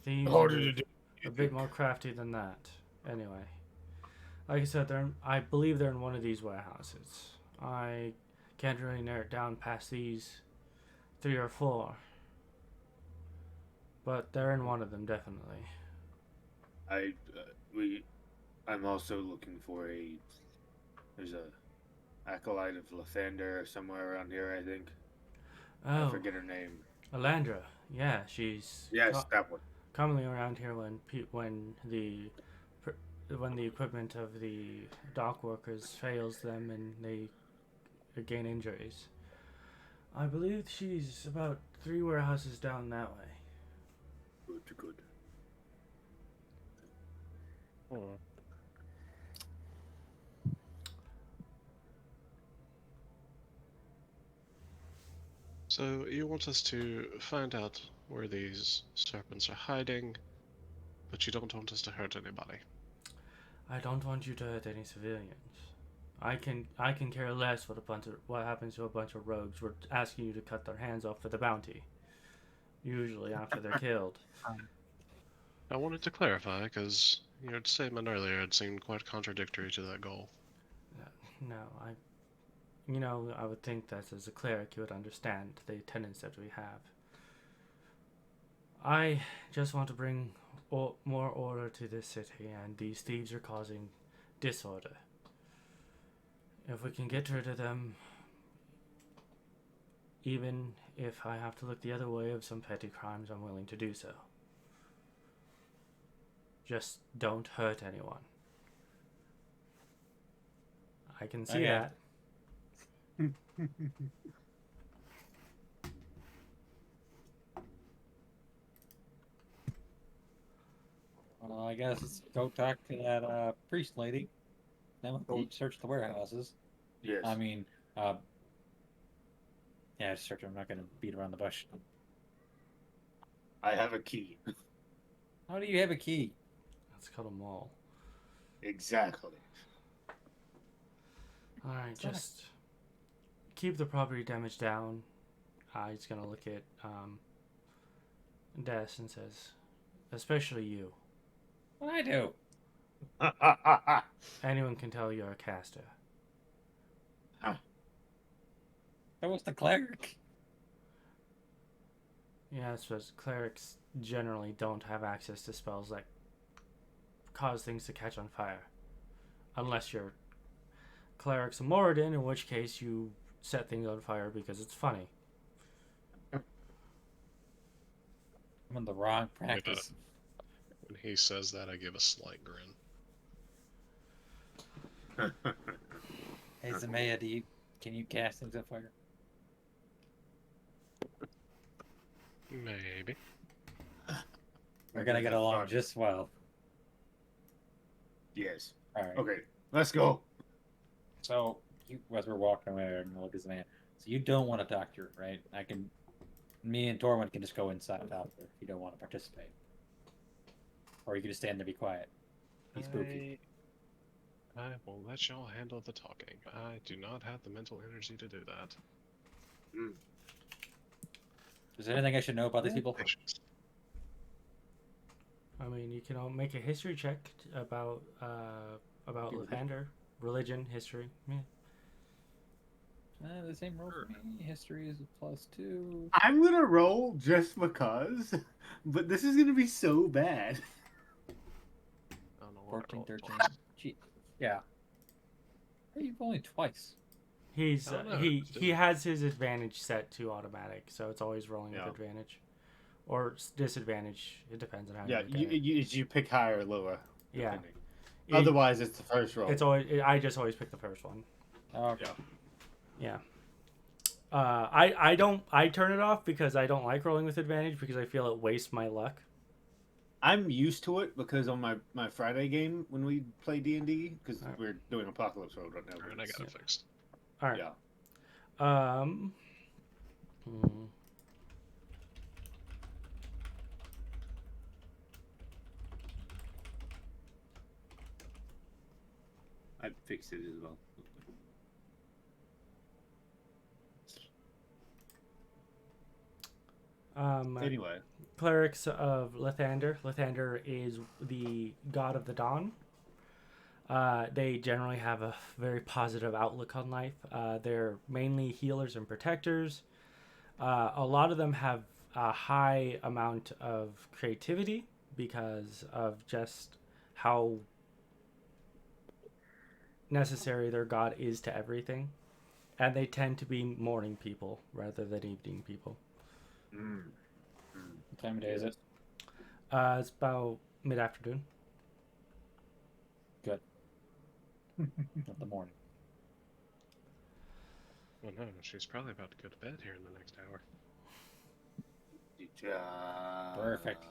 Thieves Harder are to do. a bit more crafty than that. Anyway, like I said, I believe they're in one of these warehouses. I can't really narrow it down past these 3 or 4, but they're in one of them definitely. I'm also looking for there's a acolyte of Lathander somewhere around here, I think. I Oh, forget her name. Alandra. Yeah, she's Yes, that one. commonly around here when the equipment of the dock workers fails them and they gain injuries. I believe she's about 3 warehouses down that way. Good. Hmm. So you want us to find out where these serpents are hiding, but you don't want us to hurt anybody. I don't want you to hurt any civilians. I can care less what happens to a bunch of rogues. We're asking you to cut their hands off for the bounty. Usually after they're killed. I wanted to clarify, because your statement earlier had seemed quite contradictory to that goal. No, I would think that as a cleric you would understand the tenets that we have. I just want to bring more order to this city, and these thieves are causing disorder. If we can get rid of them, even if I have to look the other way of some petty crimes, I'm willing to do so. Just don't hurt anyone. I can see that. Well, I guess let's go talk to that priest lady. Then we'll search the warehouses. Yes. I mean, yeah, search. I'm not gonna beat around the bush. I have a key. How do you have a key? Let's cut them all. Exactly. Alright, just keep the property damage down. He's gonna look at Des and says, especially you. What I do? Anyone can tell you're a caster. That was the cleric. Yeah, I suppose clerics generally don't have access to spells that cause things to catch on fire. Unless you're clerics of Moradin, in which case you set things on fire because it's funny. I'm in the wrong practice. When he says that, I give a slight grin. Hey, Zemaia, can you cast things on fire? Maybe. We're gonna get along just well. Yes. All right. Okay, let's go. So, as we're walking away, I'm gonna look at Zemaia. So you don't want to talk to her, right? Me and Tormund can just go inside and talk to her if you don't want to participate. Or you can just stand there and be quiet. Be spooky. I will let y'all handle the talking. I do not have the mental energy to do that. Is there anything I should know about these people? Patience. I mean, you can all make a history check about Lathander, religion, history. Yeah. The same roll for me. History is a +2. I'm gonna roll just because, but this is gonna be so bad. I don't know what I 14, rolled. 13. Gee, yeah. You've only twice. He's Oh, no, he has his advantage set to automatic, so it's always rolling Yeah. with advantage or disadvantage. It depends on how Yeah, you look at it. you pick higher or lower. Yeah. depending. It- Otherwise, it's the first roll. It's always I just always pick the first one. Okay. Yeah. Yeah. I turn it off because I don't like rolling with advantage because I feel it wastes my luck. I'm used to it because on my Friday game when we play D&D, because Alright. we're doing Apocalypse Road right now. Alright, I got it fixed. All right. Yeah. Hmm. I fixed it as well. Anyway, Clerics of Lathander. Lathander is the god of the dawn. They generally have a very positive outlook on life. They're mainly healers and protectors. A lot of them have a high amount of creativity because of just how necessary their god is to everything. And they tend to be morning people rather than evening people. What time of day is it? It's about mid-afternoon. Good. Not the morning. Well, no, she's probably about to go to bed here in the next hour. Perfect.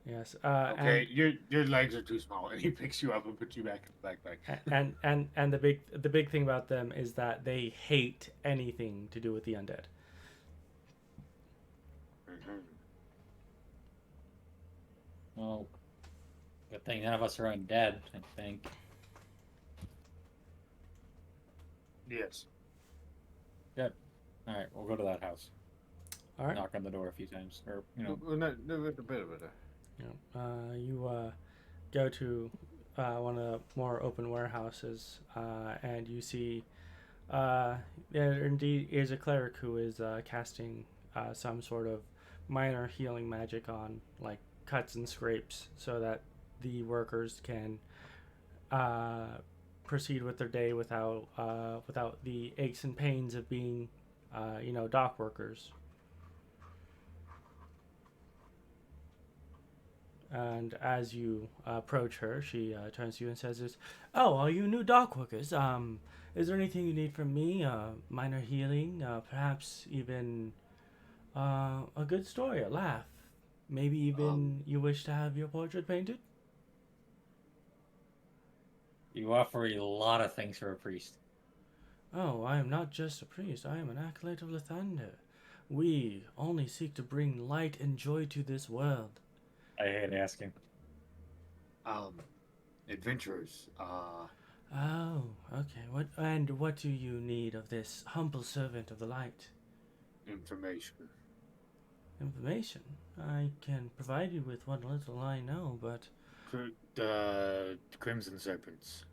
Yes. Okay, your legs are too small, and he picks you up and puts you back in the backpack. And the big thing about them is that they hate anything to do with the undead. Well, good thing none of us are undead, I think. Yes. Good. All right, we'll go to that house. All right. Knock on the door a few times, or you know. Well, not a bit of it. You go to one of the more open warehouses, and you see there indeed is a cleric who is casting some sort of minor healing magic on like cuts and scrapes, so that the workers can proceed with their day without the aches and pains of being dock workers. And as you approach her, she turns to you and says, "Oh, are you new dock workers? Is there anything you need from me? Minor healing, perhaps even a good story, a laugh. Maybe even you wish to have your portrait painted?" You offer a lot of things for a priest. "Oh, I am not just a priest. I am an acolyte of Lathander. We only seek to bring light and joy to this world." I hate asking. Adventurers. Oh, okay. What do you need of this humble servant of the light? Information. Information. I can provide you with what little I know, but The Crimson Serpents.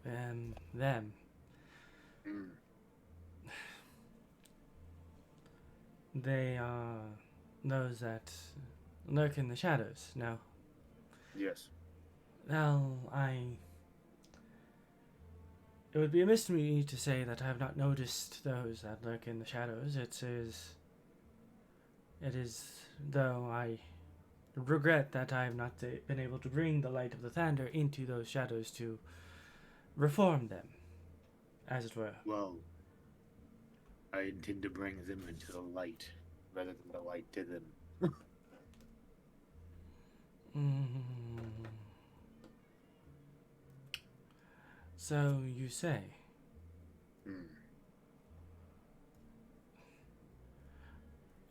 them. They are those that lurk in the shadows. No. Yes. Well, it would be amiss to me to say that I have not noticed those that lurk in the shadows. It is, though I regret that I have not been able to bring the light of the thunder into those shadows to reform them, as it were. Well, I intend to bring them into the light rather than the light to them. So you say.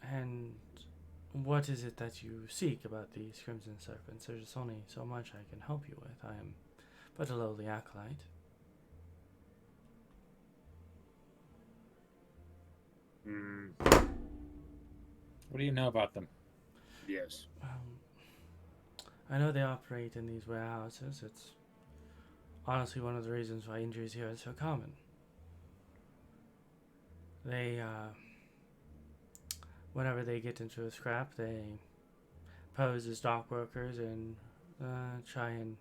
And what is it that you seek about these Crimson Serpents? There's only so much I can help you with. I am but a lowly acolyte. What do you know about them? Yes. I know they operate in these warehouses. It's honestly one of the reasons why injuries here are so common. They, whenever they get into a scrap, they pose as dock workers and try and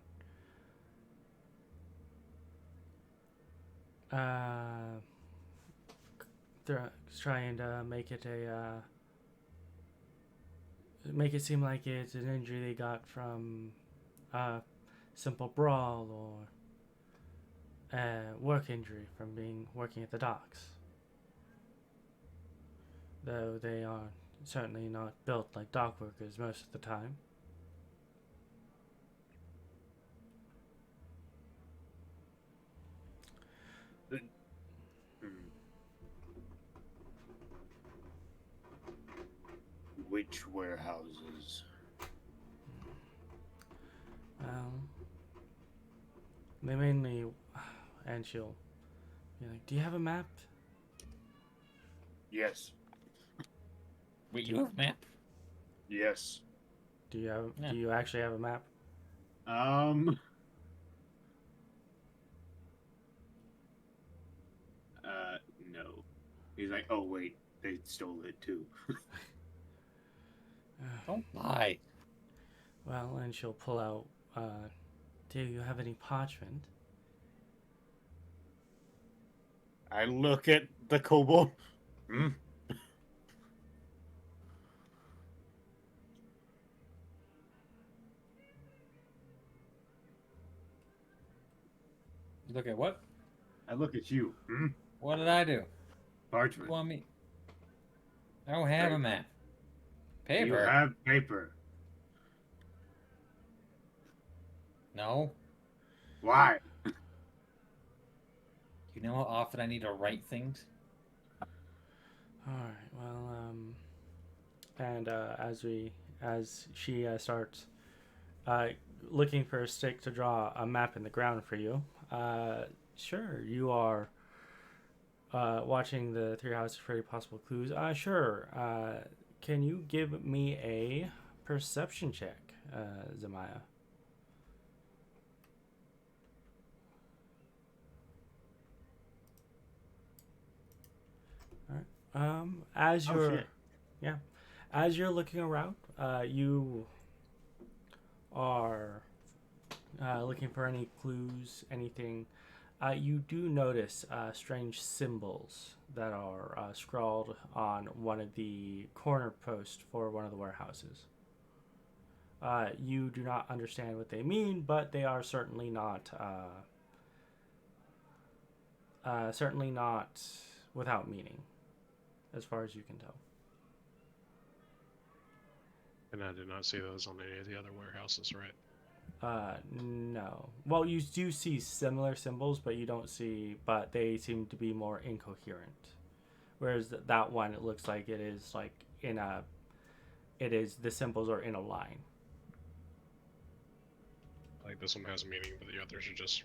make it seem like it's an injury they got from a simple brawl or a work injury from working at the docks. Though they are certainly not built like dock workers most of the time. Which warehouses? They mainly, and she'll be like, "Do you have a map?" Yes. Wait, you have a map? Yes. Do you have? Yeah. Do you actually have a map? No. He's like, oh wait, they stole it too. Don't lie. Well, and she'll pull out. Do you have any parchment? I look at the kobold. You look at what? I look at you. What did I do? Parchment. You want me? I don't have a map. Paper? You have paper. No. Why? You know how often I need to write things? Alright, well, and as she starts looking for a stick to draw a map in the ground for you, sure, you are watching the three houses for any possible clues. Sure, can you give me a perception check, Zemaia? As you're, as you're looking around, you are looking for any clues, anything. You do notice strange symbols that are scrawled on one of the corner posts for one of the warehouses. You do not understand what they mean, but they are certainly not without meaning, as far as you can tell. And I did not see those on any of the other warehouses, right? No. Well, you do see similar symbols, but they seem to be more incoherent. Whereas that one, it looks like it is like the symbols are in a line. Like this one has a meaning, but the others are just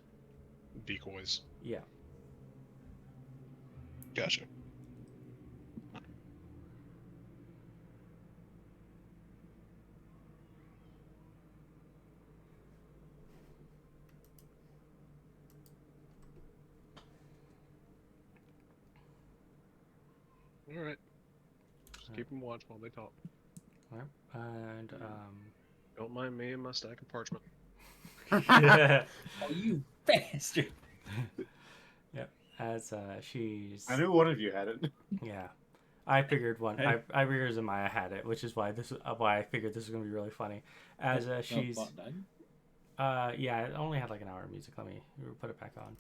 decoys. Yeah. Gotcha. All right. Just keep them watch while they talk. Right. And Don't mind me and my stack of parchment. yeah. Oh, you bastard! Yep. As she's. I knew one of you had it. Yeah. I figured one. Hey. I figured Zemaia had it, which is why I figured this was gonna be really funny. As she's. Yeah, it only had like an hour of music. Let me put it back on.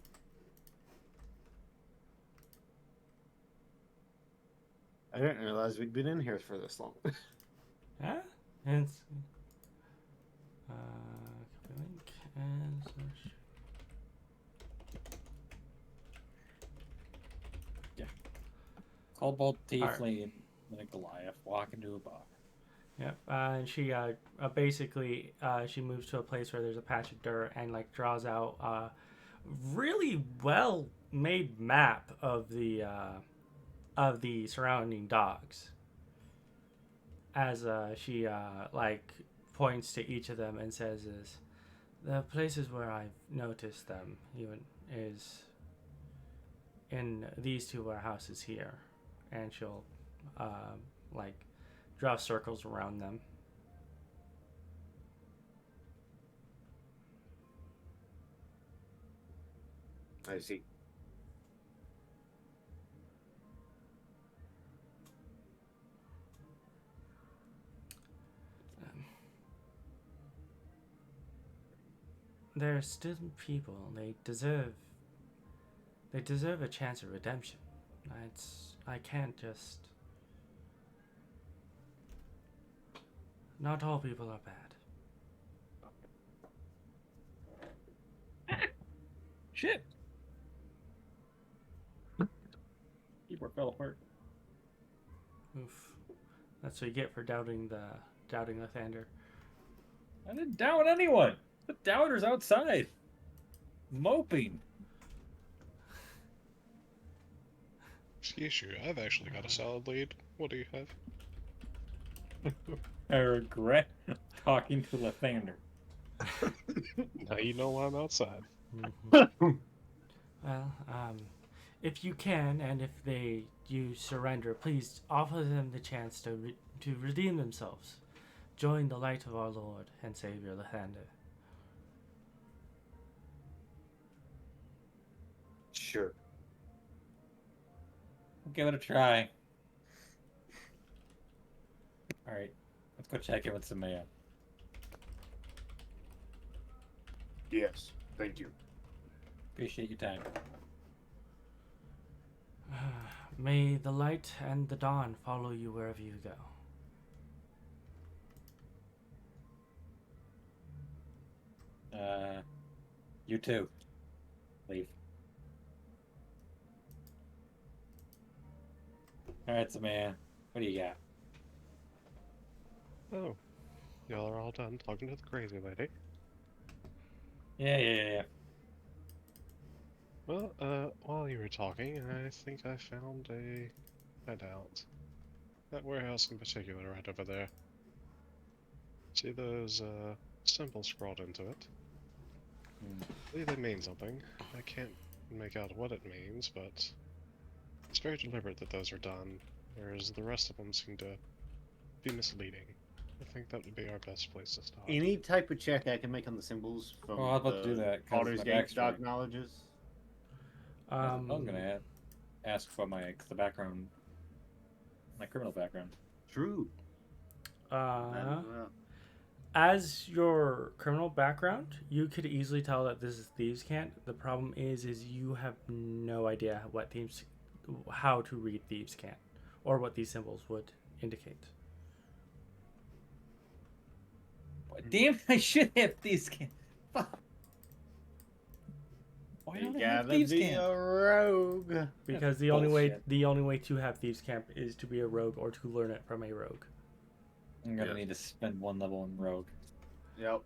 I didn't realize we'd been in here for this long. Yeah. And it's, copy link and search. Kobold Tiefling and a Goliath walk into a bar. Yep. And she basically she moves to a place where there's a patch of dirt and like draws out a really well made map of the surrounding dogs. As she like points to each of them and says, "Is the places where I've noticed them even is in these two warehouses here," and she'll like draw circles around them. I see. They're still people. They deserve a chance of redemption. I can't just. Not all people are bad. Shit. Keyboard fell apart. Oof. That's what you get for doubting the Lathander. I didn't doubt anyone. The doubter's outside, moping. Excuse you, I've actually got a solid lead. What do you have? I regret talking to Lathander. Now you know why I'm outside. Well, if you can, and if you surrender, please offer them the chance to redeem themselves. Join the light of our Lord and Savior Lathander. Sure. We'll give it a try. All right, let's go check in with Zemaia. Yes. Thank you. Appreciate your time. May the light and the dawn follow you wherever you go. You too. Leave. All right, Zemaia. What do you got? Oh, y'all are all done talking to the crazy lady. Yeah. Well, while you were talking, I think I found a hideout. That warehouse in particular, right over there. See those symbols scrawled into it? I believe they mean something. I can't make out what it means, but it's very deliberate that those are done, whereas the rest of them seem to be misleading. I think that would be our best place to stop. Any type of check I can make on the symbols from Oh, I was about to do that, 'cause Baldur's my Gate backstory. doc knowledges? I was gonna ask for the background, my criminal background. True. As your criminal background, you could easily tell that this is thieves' cant. The problem is you have no idea how to read thieves' cant, or what these symbols would indicate. Damn, I should have thieves' cant. Fuck. Why You don't I have gotta thieves' be cant? a rogue. Because That's the only bullshit. way to have thieves' camp is to be a rogue or to learn it from a rogue. I'm gonna Yeah. need to spend one level in Rogue. Yep.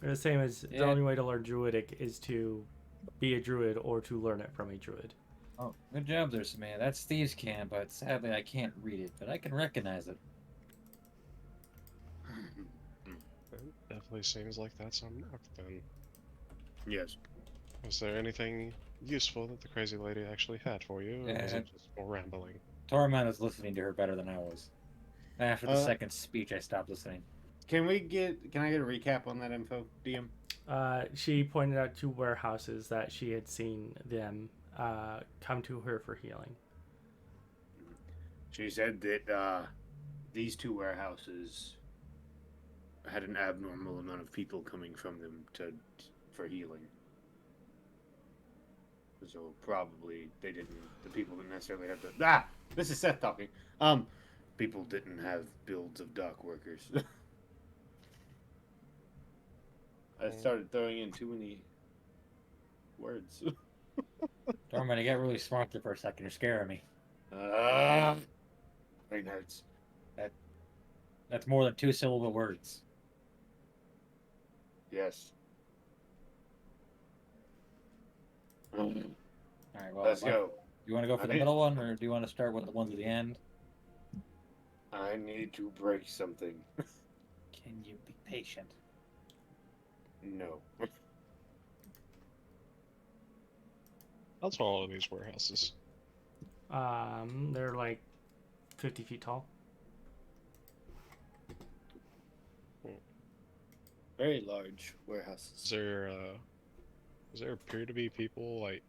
The same as the Yeah. only way to learn druidic is to be a druid or to learn it from a druid. Oh, good job there, man. That's thieves' cant, but sadly I can't read it, but I can recognize it. It definitely seems like that's unlocked then. Yes. Was there anything useful that the crazy lady actually had for you, or was Yeah. it just more rambling? Tormund was listening to her better than I was. After the Uh, second speech, I stopped listening. Can I get a recap on that info, DM? She pointed out two warehouses that she had seen them come to her for healing. She said that these two warehouses had an abnormal amount of people coming from them for healing. So probably the people didn't necessarily have to. This is Seth talking. People didn't have builds of dock workers. I started throwing in too many words. Tormund, you got really smart there for a second. You're scaring me. Brain hurts. That's more than 2-syllable words. Yes. All right, well, Let's go. You want to go for I the need- middle one, or do you want to start with the ones at the end? I need to break something. Can you be patient? No. How tall are these warehouses? They're like 50 feet tall. Very large warehouses. Does there appear to be people like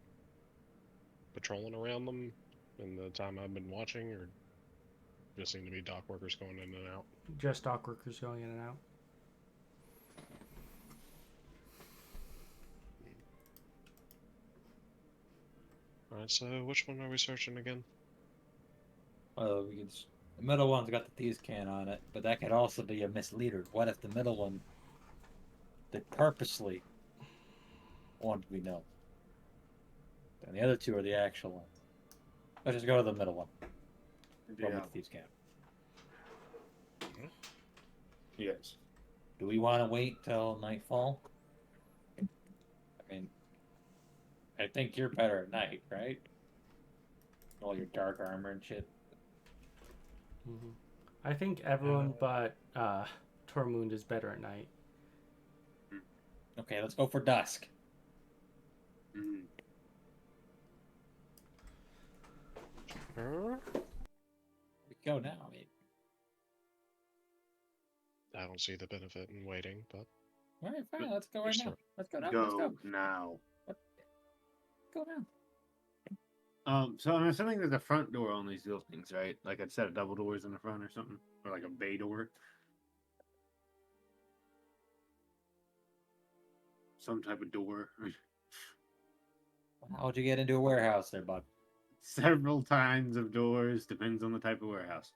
patrolling around them in the time I've been watching, or just seem to be dock workers going in and out? Just dock workers going in and out. Alright, so which one are we searching again? Well, the middle one's got the thieves can on it, but that could also be a misleader. What if the middle one, they purposely wanted to be known? And the other two are the actual ones. Let's just go to the middle one. One Yeah. with the thieves can. Yes. Do we want to wait till nightfall? I mean, I think you're better at night, right? All your dark armor and shit. Hmm. I think everyone but Tormund is better at night. Okay, let's go for dusk. Mm. We go now. I mean, I don't see the benefit in waiting, but all right, fine. Let's go right now. Let's go now. Let's Go go. now. Go now. So I'm assuming there's a front door on these buildings, right? Like a set of double doors in the front or something, or like a bay door. Some type of door. How'd you get into a warehouse there, bud? Several kinds of doors, depends on the type of warehouse.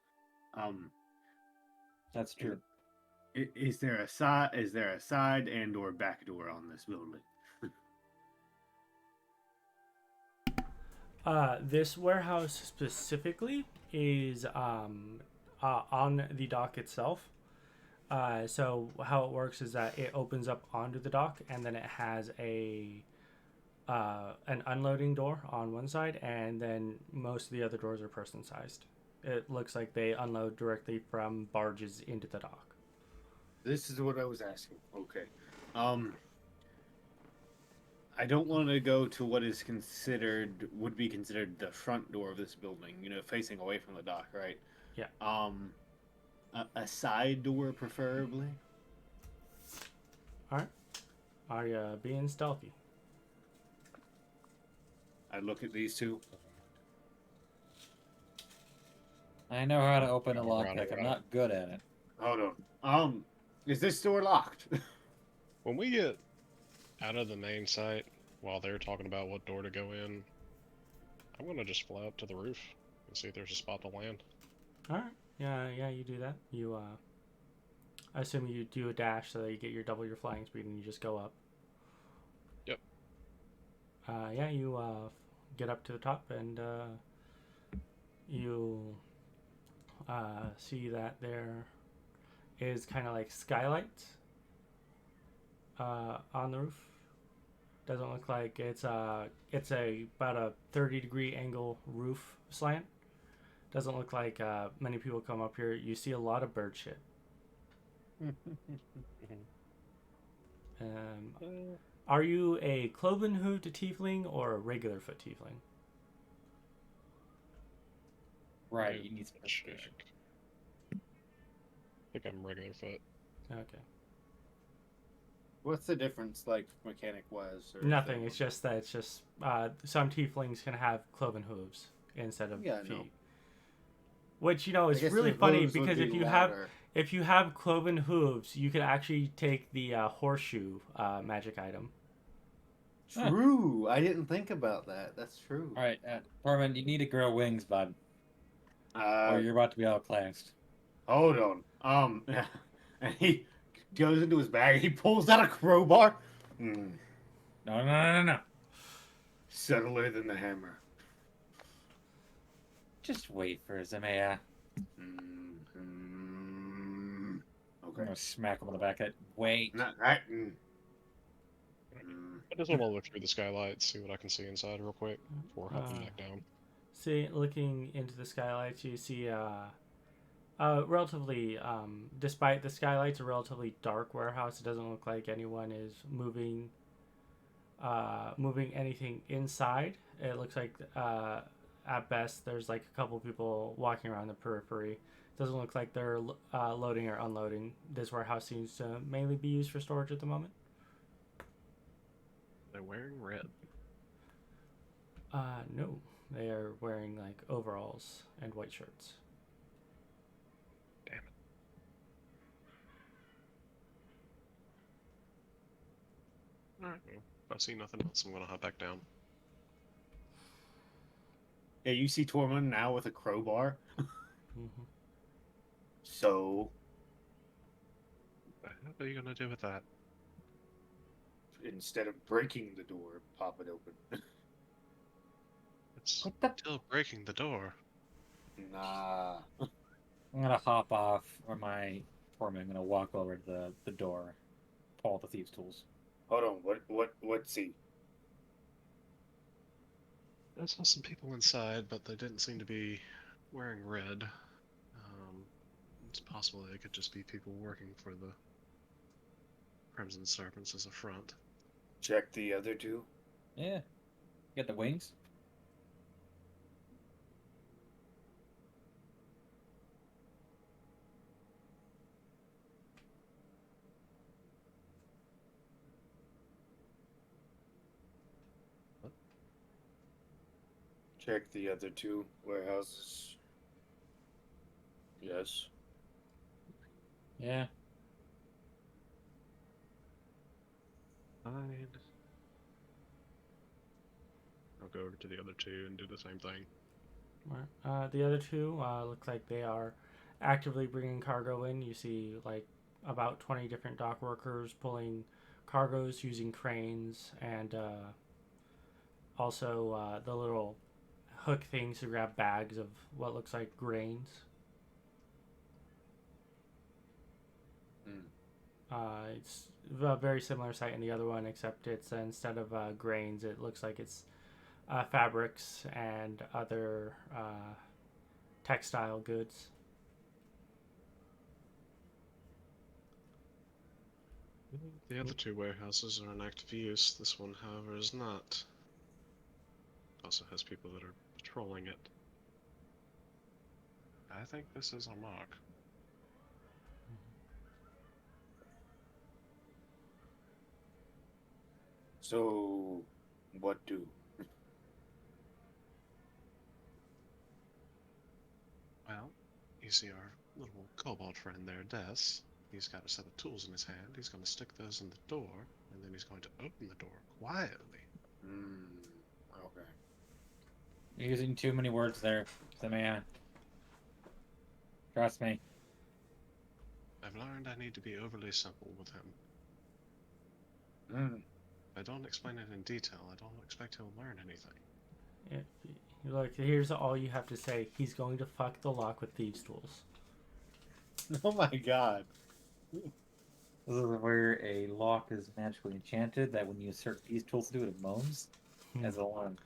That's true. Is there a side and or back door on this building? This warehouse specifically is on the dock itself. So how it works is that it opens up onto the dock, and then it has an unloading door on one side, and then most of the other doors are person sized. It looks like they unload directly from barges into the dock. This is what I was asking. Okay. I don't want to go to what would be considered the front door of this building, facing away from the dock, right? Yeah. A side door preferably. All right. Are you being stealthy? I look at these two. I know how to open a Go around lockpick. it, I'm not good at it. Hold on. Is this door locked? when we get out of the main site, while they're talking about what door to go in, I'm gonna just fly up to the roof and see if there's a spot to land. All right. Yeah, you do that. You I assume you do a dash so that you get double your flying speed and you just go up. Yep. Yeah, you get up to the top and you see that there is kind of like skylights on the roof. Doesn't look like it's about a 30-degree angle roof slant. Doesn't look like many people come up here. You see a lot of bird shit. Are you a cloven hooved tiefling or a regular foot tiefling? Right, you need specification. I think I'm regular foot. Okay. What's the difference, like mechanic wise? Nothing. It's just that some tieflings can have cloven hooves instead of Yeah, I feet. know. Which is I guess really the funny hooves would because be if you have cloven hooves, you can actually take the horseshoe magic item. True. I didn't think about that. That's true. All right, Tormund, you need to grow wings, bud, or you're about to be outclassed. Hold on. And he goes into his bag. He pulls out a crowbar. No. Subtler than the hammer. Just wait for Zemaia. Mm-hmm. I'm Okay. gonna smack him on the back of it. Wait. Not that. I just want to look through the skylight, see what I can see inside real quick before hopping Uh, back down. See, looking into the skylights, you see relatively, despite the skylights, a relatively dark warehouse. It doesn't look like anyone is moving anything inside. It looks like at best there's like a couple people walking around the periphery. Doesn't look like they're loading or unloading. This warehouse seems to mainly be used for storage at the moment. They're wearing red. No, they are wearing like overalls and white shirts. Damn it. Alright, well, if I see nothing else, I'm gonna hop back down. Yeah, you see Tormund now with a crowbar. Mm-hmm. So What the hell are you gonna do with that? instead of breaking the door, pop it open. It's What the? still breaking the door. Nah. I'm gonna hop off or my Tormund. I'm gonna walk over to the door, pull out the thieves' tools. Hold on. What's he? I saw some people inside, but they didn't seem to be wearing red. It's possible they could just be people working for the Crimson Serpents as a front. Check the other two. Yeah. Get the wings. Check the other two warehouses. Yes. Yeah. Fine. I'll go over to the other two and do the same thing. Right. The other two look like they are actively bringing cargo in. You see like about 20 different dock workers pulling cargoes using cranes and also the little hook things to grab bags of what looks like grains. It's a very similar site in the other one, except it's instead of grains, it looks like it's fabrics and other textile goods. The other two warehouses are in active use. This one, however, is not. Also has people that are patrolling it. I think this is a mock. So, what do? Well, you see our little kobold friend there, Des. He's got a set of tools in his hand. He's going to stick those in the door, and then he's going to open the door quietly. Okay. You're using too many words there, Zemaia. Trust me. I've learned I need to be overly simple with him. If I don't explain it in detail, I don't expect he'll learn anything. Yeah, look, here's all you have to say. He's going to fuck the lock with thieves' tools. Oh my god. This is where a lock is magically enchanted that when you insert these tools to it moans as a alarm.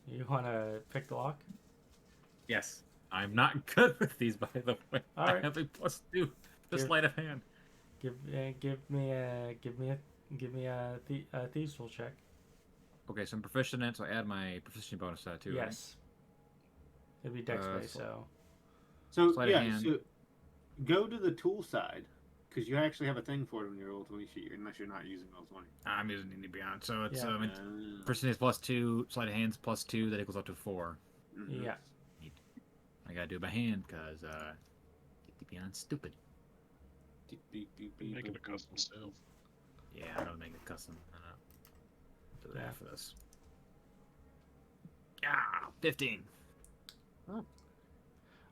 You want to pick the lock? Yes. I'm not good with these, by the way. All I right. have a +2 to sleight of hand. Give me a thieves' tool check. Okay, so I'm proficient in it, so I add my proficiency bonus to that too. Yes. It'd be dex based, so. So Sleight of yeah, hand. so go to the tool side because you actually have a thing for it on your roll-20 sheet, unless you're not using roll-20. I'm using it to be honest. So it's Yeah. proficiency is +2, sleight of hands +2, that equals up to 4. Yeah. I gotta do it by hand because get to be on stupid. Make it a custom stealth. Yeah, I don't make it custom. Do that Yeah. for this. Yeah, 15. All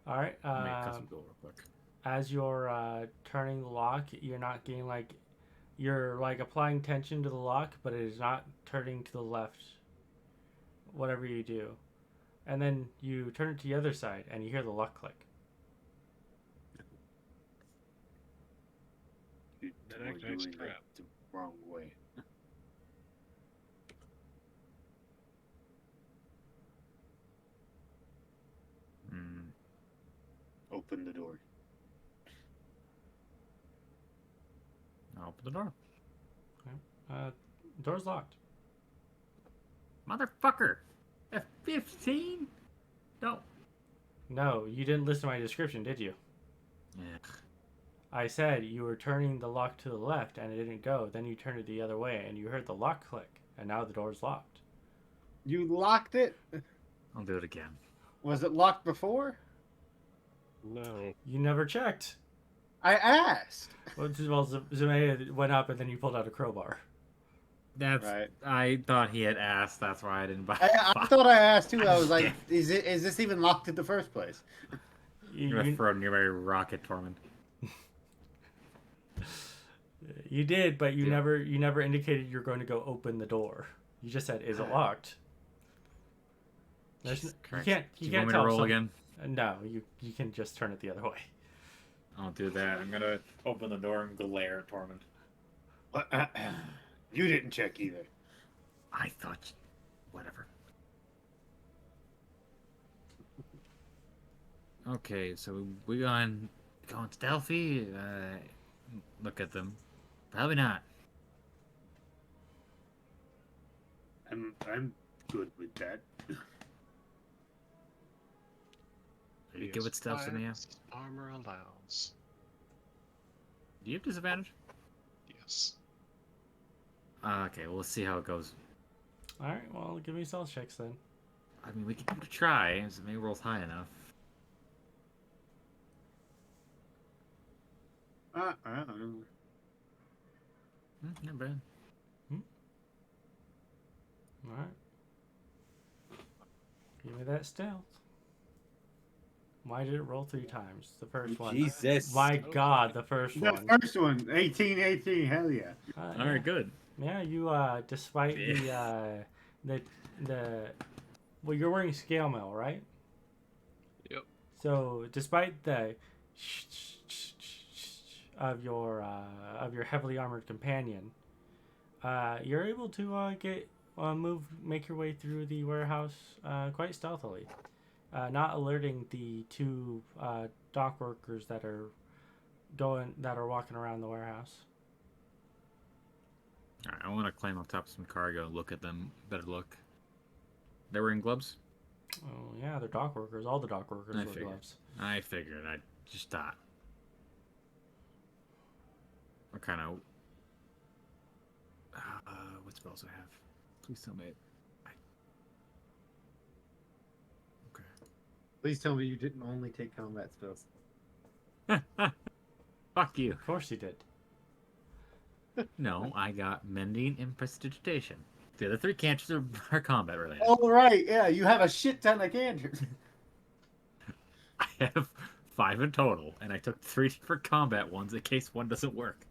right. I'll make a custom goal real quick. As you're turning the lock, you're not getting like, you're like applying tension to the lock, but it is not turning to the left. Whatever you do, and then you turn it to the other side, and you hear the lock click. That We're activates doing trap. it the wrong way. Hmm. Open the door. I'll open the door. Door's locked. Motherfucker! F-15? No. No, you didn't listen to my description, did you? Yeah. I said you were turning the lock to the left, and it didn't go. Then you turned it the other way, and you heard the lock click, and now the door's locked. You locked it? I'll do it again. Was it locked before? No. You never checked. I asked. Well, Zemaia went up, and then you pulled out a crowbar. That's. Right. I thought he had asked. That's why I didn't buy. I thought I asked too. I was like, is this even locked in the first place? You're gonna throw a nearby rocket, Tormund. You did, but you Yeah. never indicated you're going to go open the door. You just said, "Is it locked?" Jesus You Christ. can't. Do You you can't want me tell to roll some- again? No, you can just turn it the other way. I'll do that. I'm gonna open the door and glare at Tormund. You didn't check either. I thought. Whatever. Okay, so we going stealthy. Look at them. Probably not. I'm good with that. Are you good with stealth, Zemaia? Armor allows. Do you have disadvantage? Yes. Okay, well, let's see how it goes. All right. Well, give me stealth checks then. I mean, we can give it a try. So maybe rolls high enough. I don't know. Not bad. All right. Give me that stealth. Why did it roll 3 times? The first one. Jesus. My God, the first The one. first one, 18, hell yeah. All Yeah. right, good. Yeah, you despite the well, you're wearing scale mail, right? Yep. So despite the of your heavily armored companion, you're able to make your way through the warehouse quite stealthily, not alerting the 2 dock workers that are walking around the warehouse. All right, I want to climb on top of some cargo and look at them. Better look. They're wearing gloves? Oh yeah, they're dock workers. All the dock workers I wear figured. gloves. I figured. I just thought. What kind of... what spells do I have? Please tell me it. Okay. Please tell me you didn't only take combat spells. Fuck you. Of course you did. No, I got mending and prestidigitation. The other 3 cantrips are combat related. Oh, right, yeah, you have a shit ton of cantrips. I have 5 in total, and I took 3 for combat ones in case one doesn't work.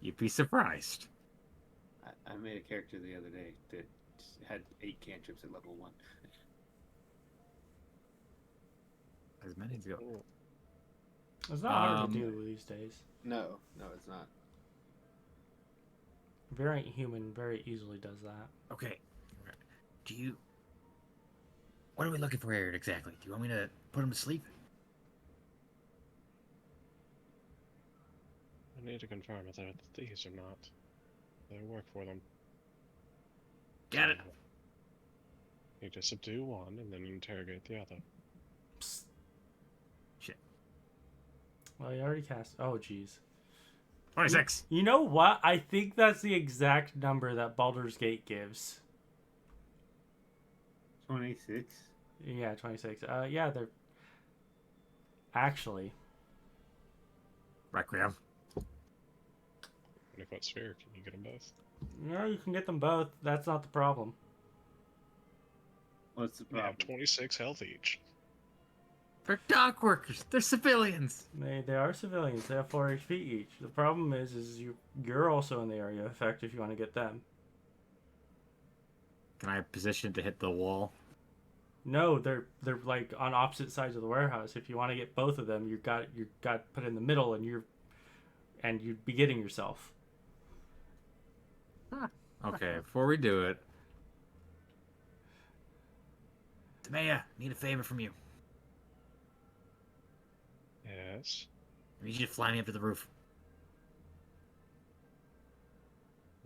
You'd be surprised. I made a character the other day that had 8 cantrips at level 1. As many as go. Oh, It's not hard to do these days. No, it's not. Variant human very easily does that. Okay. Do you... What are we looking for here exactly? Do you want me to put him to sleep? I need to confirm if they're thieves or not. They work for them. Got it. Need to subdue one and then interrogate the other. Psst. Shit. Well, you already cast. Oh, jeez. 26. You know what? I think that's the exact number that Baldur's Gate gives. 26. Yeah, 26. Yeah, they're actually. Requiem. 20-foot sphere. Can you get them both? No, you can get them both. That's not the problem. What's the They have problem? 26 health each. They're dock workers. They're civilians. They are civilians. They have 4 HP each. The problem is you're also in the area of effect if you want to get them. Can I position to hit the wall? No, they're like on opposite sides of the warehouse. If you want to get both of them, you got put in the middle, and you'd be getting yourself. Okay, before we do it, Zemaia, need a favor from you. Yes. I need you to fly me up to the roof.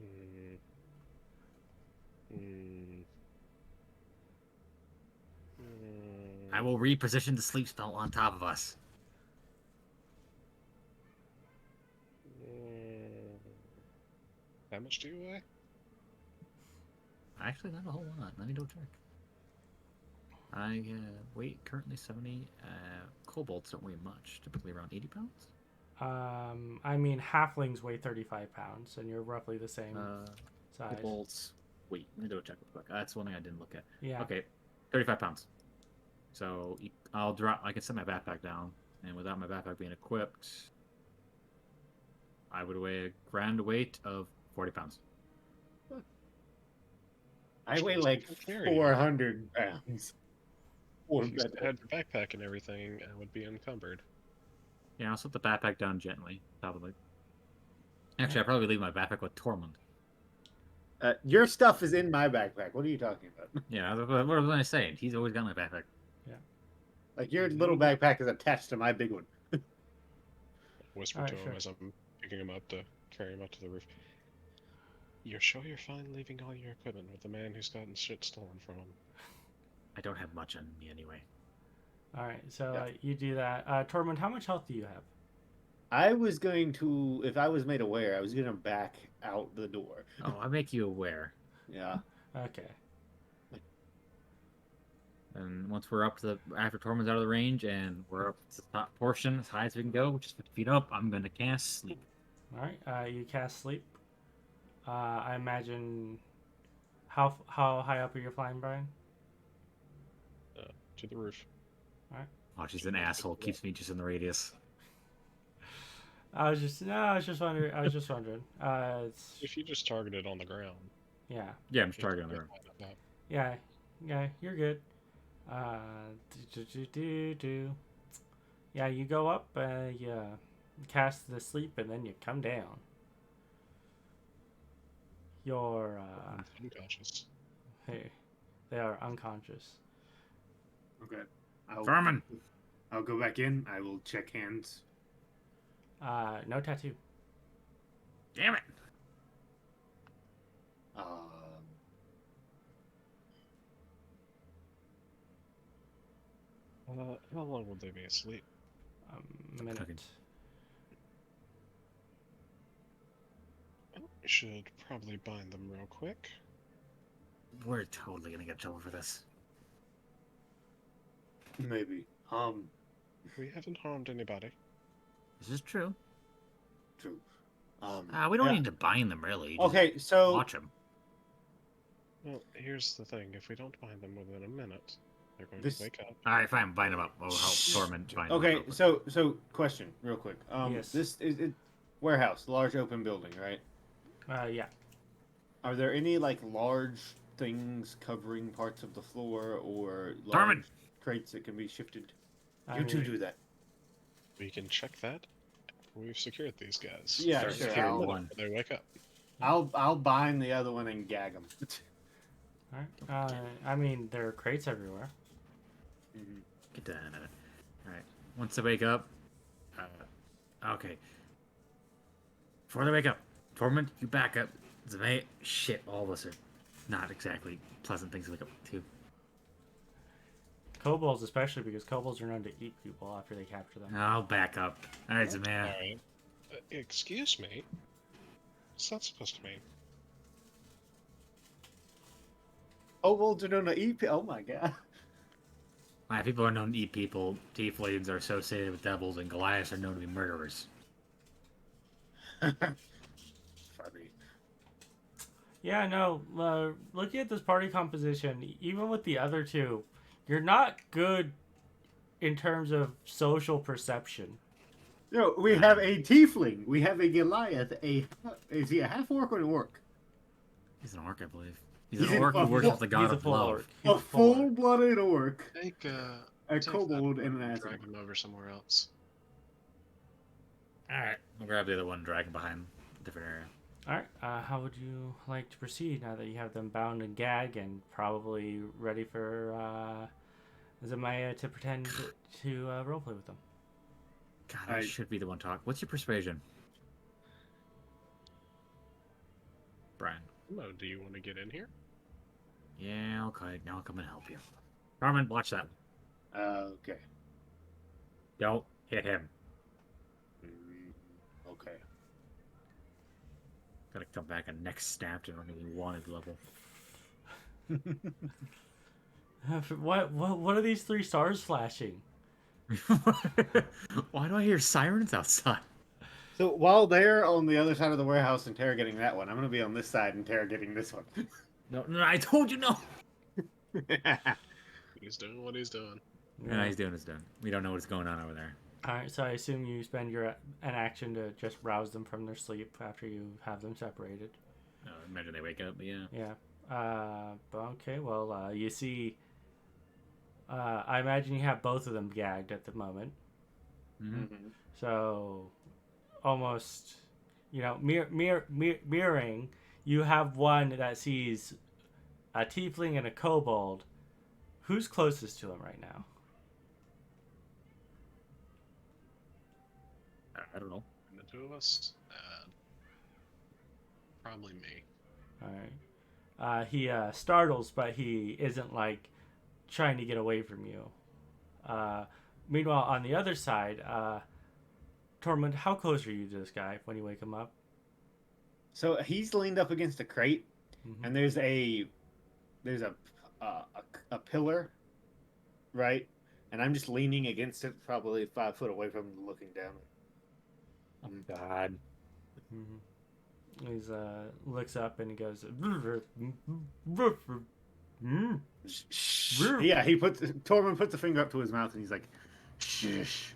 Mm. Mm. I will reposition the sleep spell on top of us. How much do you weigh? Actually, not a whole lot. Let me double check. I weight currently 70. Kobolds don't weigh much. Typically around 80 pounds. I mean, halflings weigh 35 pounds, and you're roughly the same size. Kobolds. Wait, let me double check real quick. That's one thing I didn't look at. Yeah. Okay, 35 pounds. So I'll drop. I can set my backpack down, and without my backpack being equipped, I would weigh a grand weight of 40 pounds. I weigh like Carry. 400 pounds. If you still had your backpack and everything, I would be encumbered. Yeah, I'll set the backpack down gently, probably. Actually, I'll probably leave my backpack with Tormund. Your stuff is in my backpack. What are you talking about? Yeah, what was I saying? He's always got my backpack. Like your little backpack is attached to my big one. Whisper Alright, to him sure. as I'm picking him up to carry him up to the roof. You're sure you're fine leaving all your equipment with the man who's gotten shit stolen from him? I don't have much on me anyway. All right, so Yeah. you do that. Tormund, how much health do you have? I was going to, if I was made aware, I was going to back out the door. Oh, I'll make you aware. Yeah. Okay. And once we're up to after Tormund's out of the range and we're up to the top portion, as high as we can go, which is 50 feet up, I'm going to cast Sleep. All right, you cast sleep. I imagine. How high up are you flying, Brian? To the roof. Oh, she's an asshole. Keeps me just in the radius. I was just wondering. It's, If you just target it on the ground. yeah, Yeah, I'm just targeting her. yeah, you're good. Yeah, you go up, you cast the sleep, and then you come down. You're Unconscious. they are unconscious. Okay. Vermin! I'll go back in. I will check hands. No tattoo. Damn it! How long would they be asleep? A minute. Okay. We should probably bind them real quick. We're totally gonna get in trouble for this. Maybe. We haven't harmed anybody. This is true. True. We don't yeah. need to bind them, really. Just Okay, so watch them. Well, here's the thing. If we don't bind them within a minute, they're going This- to wake up. All right, fine. Bind them up. We'll help Tormund bind them okay, up. so question, real quick. Yes. This is it, warehouse, large open building, right? Yeah. Are there any like large things covering parts of the floor or large Tormund! crates that can be shifted? I You two mean, do that. We can check that. We've secured these guys. Yeah, Start sure. securing I'll, one. They wake up. I'll bind the other one and gag them. All right. I mean, there are crates everywhere. Get that. All right. Once they wake up. Okay. Before they wake up, Tormund, you back up. Zemaia, shit, all of us are not exactly pleasant things to wake up to. Kobolds, especially because kobolds are known to eat people after they capture them. I'll back up. All right, Zemaia. Alright. Excuse me? What's that supposed to mean? Oh, well, they're known to eat. Oh my god. My people are known to eat people. Tieflings are associated with devils, and Goliaths are known to be murderers. Funny. Yeah, no. Looking at this party composition, even with the other two, you're not good in terms of social perception. No, we have a tiefling. We have a Goliath. Is he a half orc or an orc? He's an orc, I believe. He's an He's orc who a worships the He's god a of full love. orc. He's A full orc. full-blooded orc. Take A take kobold that and one an drag Aasimar. him over somewhere else. Alright, we'll grab the other one, drag him behind a different area. Alright, how would you like to proceed now that you have them bound and gagged and probably ready for Zemaia to pretend to roleplay with them? God, I should be the one talking. What's your persuasion? Brian. Hello, do you want to get in here? Yeah, okay. Now I'll come and help you. Tormund, watch that. Okay. Don't hit him. Okay. Gotta come back and neck snapped and only wanted level. What are these 3 stars flashing? Why do I hear sirens outside? So while they're on the other side of the warehouse interrogating that one, I'm going to be on this side interrogating this one. No, I told you no. He's doing what he's doing. No, he's doing his done. We don't know what's going on over there. Alright, so I assume you spend an action to just rouse them from their sleep after you have them separated. Imagine they wake up, but yeah. Yeah. Okay, well, you see... I imagine you have both of them gagged at the moment. Mm-hmm. So, almost, mirroring, you have one that sees a tiefling and a kobold. Who's closest to him right now? I don't know. And the 2 of us? Probably me. Alright. He startles, but he isn't, like, trying to get away from you. Meanwhile, on the other side, Tormund, how close are you to this guy when you wake him up? So he's leaned up against a crate, and there's a pillar, right? And I'm just leaning against it, probably 5 foot away from him, looking down. Oh God. He's looks up and he goes. Yeah, Tormund puts a finger up to his mouth and he's like, "Shush."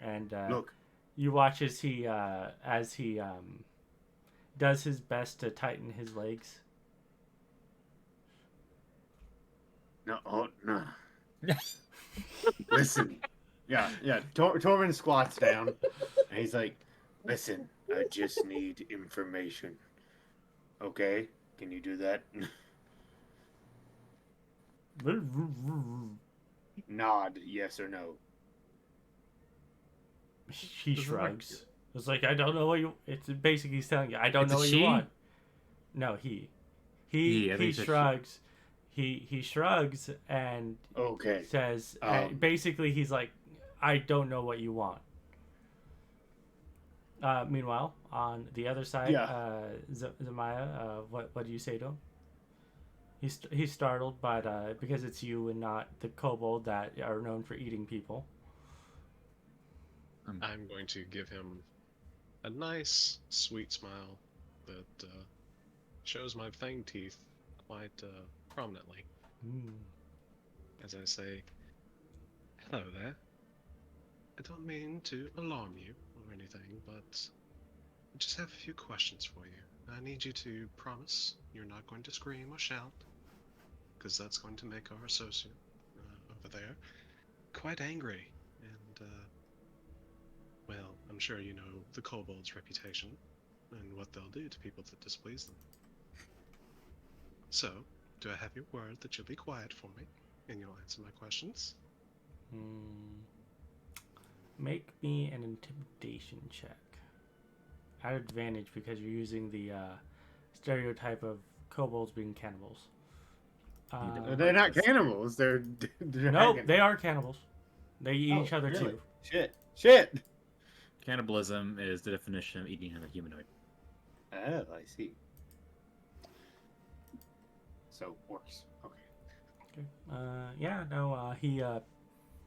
And Look, you watch as he does his best to tighten his legs. no. Listen, yeah. Tormund squats down and he's like, "Listen, I just need information. Okay, can you do that?" Nod, yes or no. He shrugs. It's like, I don't know what you. It's basically he's telling you, I don't know what you want. No, he shrugs. He shrugs and Okay. says, basically he's like, I don't know what you want. Meanwhile, on the other side, Zemaia, what do you say to him? He's startled, but because it's you and not the kobold that are known for eating people. I'm going to give him a nice, sweet smile that shows my fang teeth quite prominently. As I say, "Hello there. I don't mean to alarm you or anything, but I just have a few questions for you. I need you to promise you're not going to scream or shout, because that's going to make our associate over there quite angry. And, well, I'm sure you know the kobold's reputation and what they'll do to people that displease them. So, do I have your word that you'll be quiet for me and you'll answer my questions?" Make me an intimidation check. At advantage because you're using the stereotype of kobolds being cannibals. They're not cannibals. They're no, they are cannibals. They eat each other really? too. Shit. Cannibalism is the definition of eating a humanoid. Oh, I see. So orcs. Okay.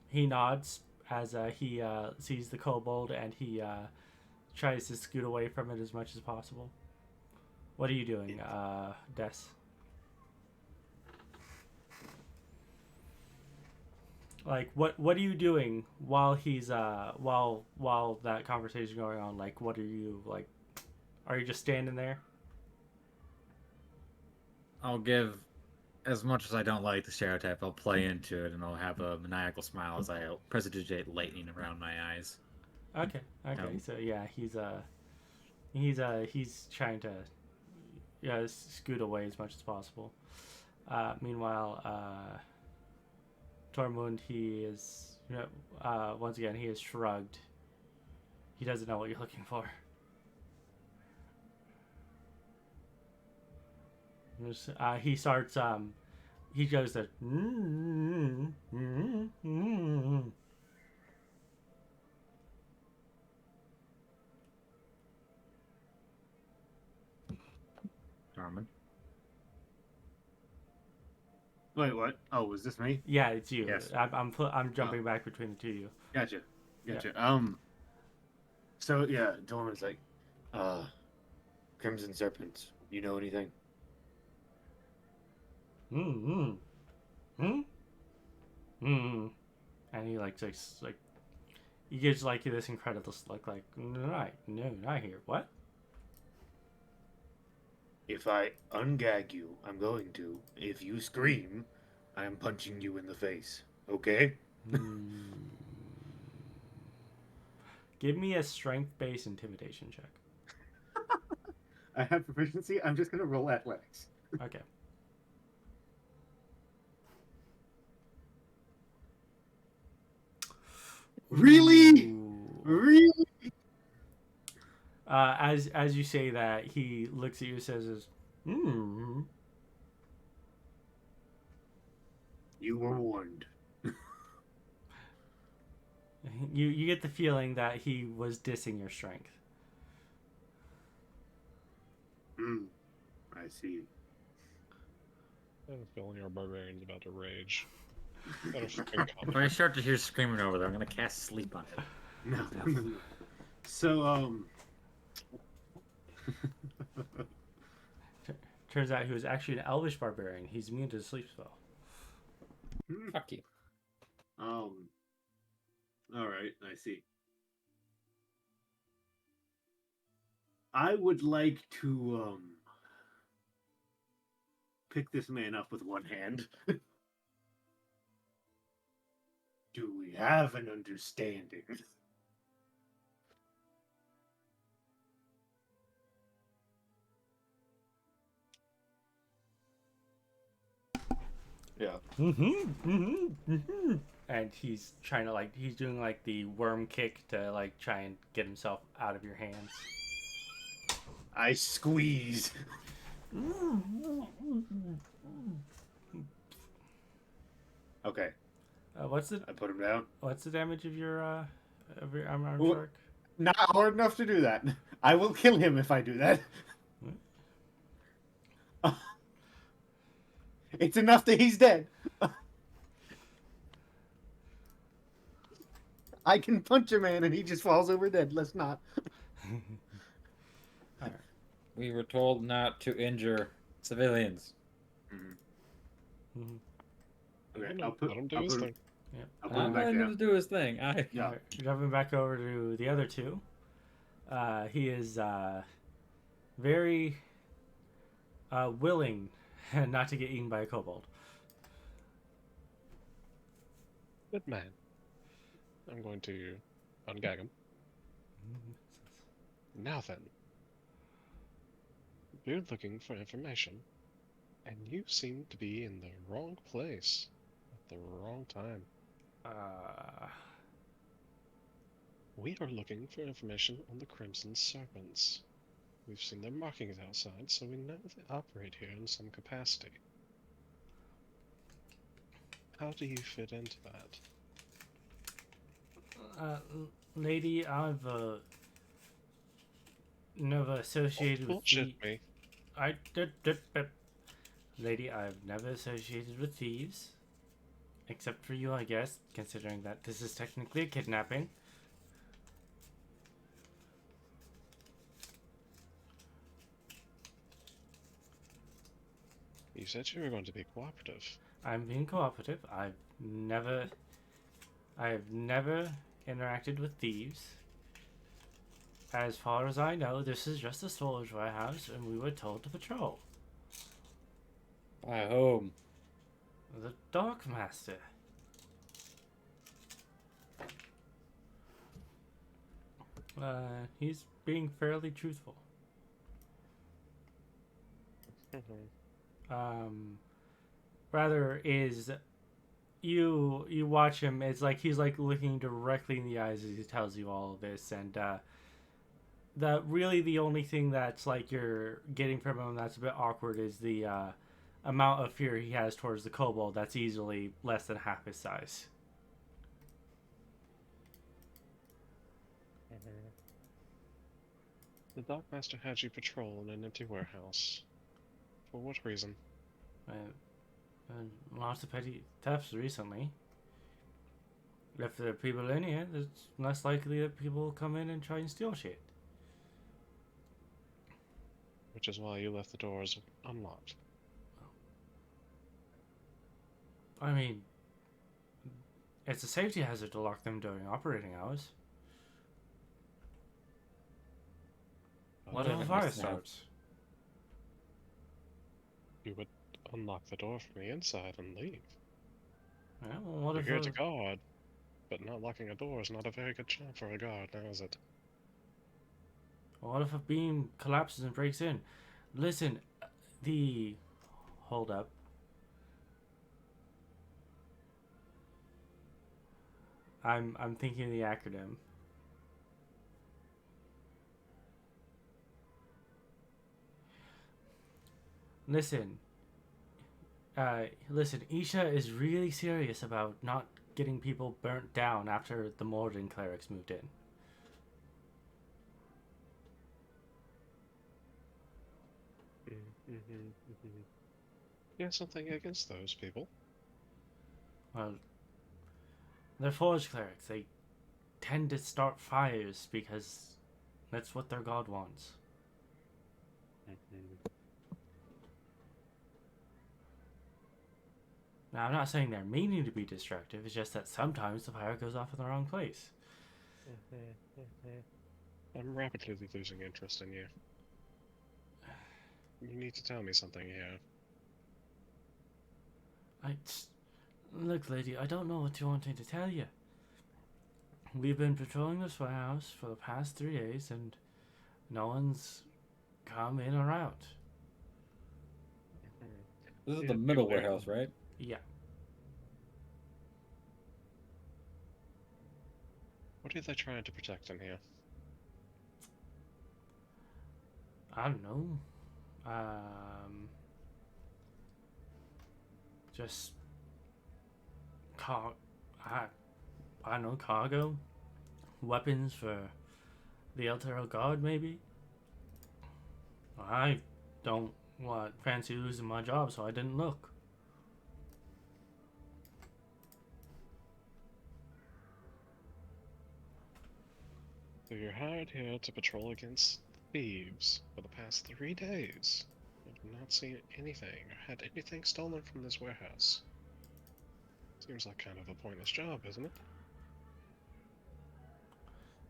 He nods as he sees the kobold and he tries to scoot away from it as much as possible. What are you doing, Des? Like, what are you doing while he's while that conversation going on? Like, what are you like? Are you just standing there? I'll give, as much as I don't like the stereotype, I'll play into it and I'll have a maniacal smile as I prestidigitate lightning around my eyes. Okay. So yeah, he's trying to scoot away as much as possible. Meanwhile, Tormund, he is once again he is shrugged. He doesn't know what you're looking for. He starts. He goes to. Tormund. Wait, what? Oh, was this me? Yeah, it's you. Yes. I'm jumping back between the two of you. Gotcha. Yeah. So yeah, Dorman's like, Crimson Serpents. You know anything? And he takes he gives this incredible look right, no, not here. What? If I ungag you, I'm going to. If you scream, I am punching you in the face. Okay? Give me a strength-based intimidation check. I have proficiency. I'm just gonna roll athletics. Okay. Really? Ooh. Really? As you say that, he looks at you and says, You were warned. You get the feeling that he was dissing your strength. I see. I have a feeling your barbarian's about to rage. Got a freaking When I start to hear screaming over there, I'm gonna cast sleep on it. No. So, Turns out he was actually an elvish barbarian. He's immune to the sleep spell. Fuck you. All right, I see. I would like to pick this man up with one hand. Do we have an understanding? Yeah. And he's trying to he's doing the worm kick to try and get himself out of your hands. I squeeze. Okay. I put him down. What's the damage of your armor Well, shark? Not hard enough to do that. I will kill him if I do that. It's enough that he's dead. I can punch a man and he just falls over dead. Let's not. We were told not to injure civilians. Okay, let him do his thing. Yeah. I'll put him I'm back letting him down. do his thing. Yeah. Alright, jumping back over to the other two. He is very willing not to get eaten by a kobold. Good man. I'm going to ungag him. Now then. You're looking for information, and you seem to be in the wrong place at the wrong time. We are looking for information on the Crimson Serpents. We've seen their markings outside, so we know they operate here in some capacity. How do you fit into that? Lady, I've never associated with Bullshit me. Lady, I've never associated with thieves. Except for you, I guess, considering that this is technically a kidnapping. You said you were going to be cooperative. I'm being cooperative. I've never interacted with thieves. As far as I know, this is just a storage warehouse, and we were told to patrol. By whom? The Dark Master. He's being fairly truthful. Rather is you watch him. It's like he's like looking directly in the eyes as he tells you all of this, and that really the only thing that's like you're getting from him that's a bit awkward is the amount of fear he has towards the kobold. That's easily less than half his size. The Dark Master had you patrol in an empty warehouse. For what reason? Lots of petty thefts recently. If there are people in here, it's less likely that people will come in and try and steal shit. Which is why you left the doors unlocked. I mean, it's a safety hazard to lock them during operating hours. What if a fire starts? You would unlock the door from the inside and leave. Yeah, well, what You're if here to guard, but not locking a door is not a very good job for a guard, now is it? what if a beam collapses and breaks in? Listen, hold up. I'm thinking of the acronym. Listen, Isha is really serious about not getting people burnt down after the Morden clerics moved in. You have something against those people? Well, they're forge clerics. They tend to start fires because that's what their god wants. Now, I'm not saying they're meaning to be destructive, it's just that sometimes the fire goes off in the wrong place. I'm rapidly losing interest in you. You need to tell me something here. Look, lady, I don't know what you want me to tell you. We've been patrolling this warehouse for the past 3 days, and no one's come in or out. This is the middle warehouse, right? Yeah. What are they trying to protect in here? I don't know. Just I don't know, cargo, weapons for the Elturel guard, maybe. I don't fancy losing my job, so I didn't look. So you're hired here to patrol against thieves for the past 3 days. I've not seen anything or had anything stolen from this warehouse. Seems like kind of a pointless job, isn't it?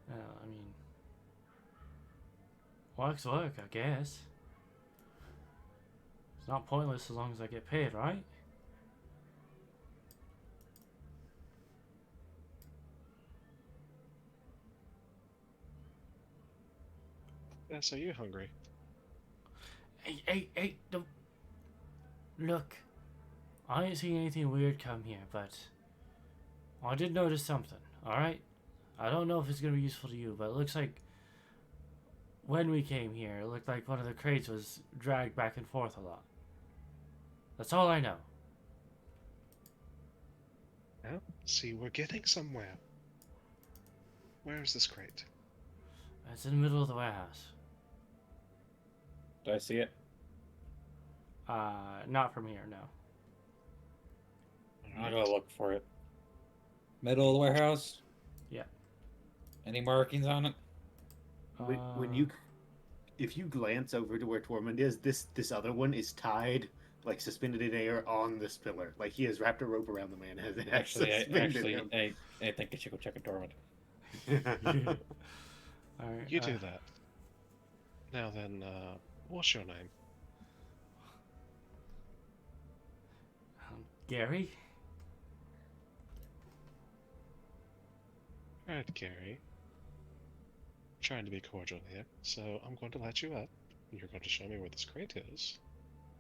I mean, work's work, I guess. It's not pointless as long as I get paid, right? Yeah, so you hungry? Hey, don't... Look, I ain't seen anything weird come here, but I did notice something, alright? I don't know if it's going to be useful to you, but it looks like when we came here, it looked like one of the crates was dragged back and forth a lot. That's all I know. Well, see, we're getting somewhere. Where is this crate? It's in the middle of the warehouse. Do I see it? Not from here, no. I'll go look for it. Middle of the warehouse? Yeah. Any markings on it? If you glance over to where Tormund is, this other one is tied, like suspended in air on this pillar. Like he has wrapped a rope around the man. Has I think I should go check a Tormund. All right, You do that. Now then, what's your name? Gary? Right, Gary. Trying to be cordial here, so I'm going to let you up. You're going to show me where this crate is,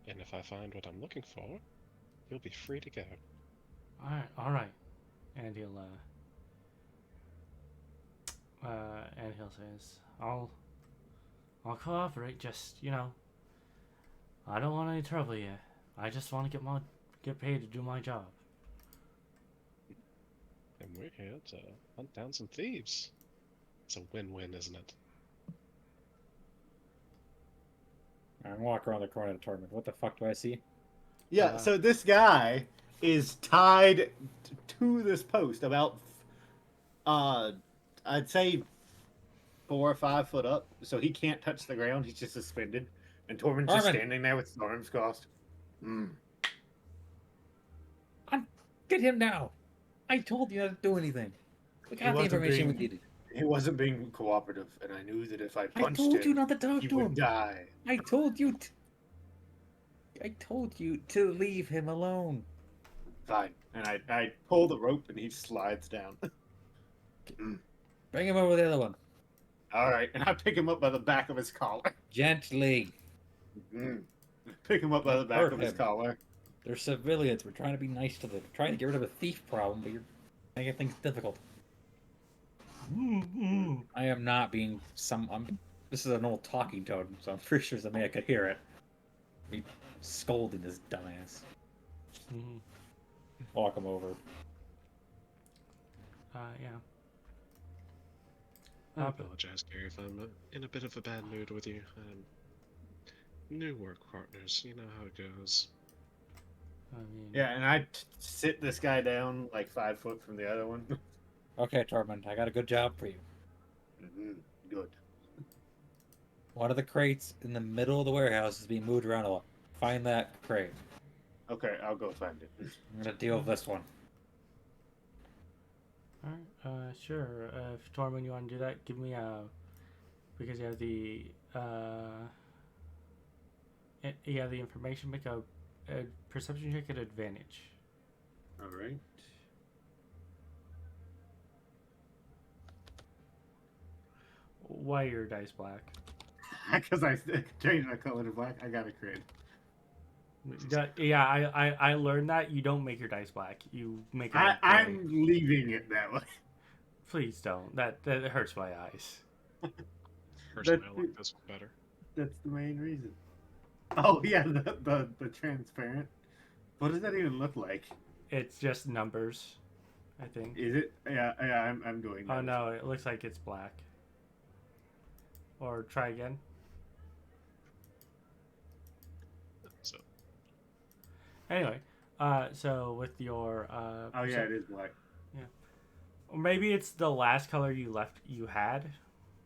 and if I find what I'm looking for, you'll be free to go. Alright. And he'll says, I'll cooperate, just, I don't want any trouble here. I just want to get paid to do my job. And we're here to hunt down some thieves. It's a win-win, isn't it? I'm walking around the corner to Tormund. What the fuck do I see? Yeah, so this guy is tied to this post about, I'd say 4 or 5 foot up, so he can't touch the ground. He's just suspended, and Tormund's just standing there with his arms crossed. Get him now! I told you not to do anything. We got the information we needed. He wasn't being cooperative, and I knew that if I punched him, I told you not to talk he to would him. die. I told you to leave him alone. Fine. And I pull the rope, and he slides down. Bring him over the other one. All right, and I pick him up by the back of his collar. Gently. Pick him up by the back Hurt of his him. collar. They're civilians. We're trying to be nice to them. We're trying to get rid of a thief problem, but you're making things difficult. I am not being this is an old talking toad, so I'm pretty sure Zemaia could hear it. Me scolding this dumbass. Walk him over. Yeah. I apologize, Gary, if I'm in a bit of a bad mood with you. New work partners, you know how it goes. Yeah, and I sit this guy down like 5 foot from the other one. Okay, Tormund, I got a good job for you. Good. One of the crates in the middle of the warehouse is being moved around a lot. Find that crate. Okay, I'll go find it. I'm gonna deal with this one. Alright, sure. If Tormund, you want to do that, give me because you have the information, make a perception check at advantage. All right. Why are your dice black? Because I changed my color to black, I got a crit. Yeah, I learned that you don't make your dice black. You make it I'm leaving it that way. Please don't. That hurts my eyes. Personally, I like this one better. That's the main reason. Oh yeah, the transparent. What does that even look like? It's just numbers, I think. Is it? Yeah, I'm doing that. Oh no, it looks like it's black. Or try again. So. Anyway, so with your oh yeah, it is black. Yeah. Or maybe it's the last color you had.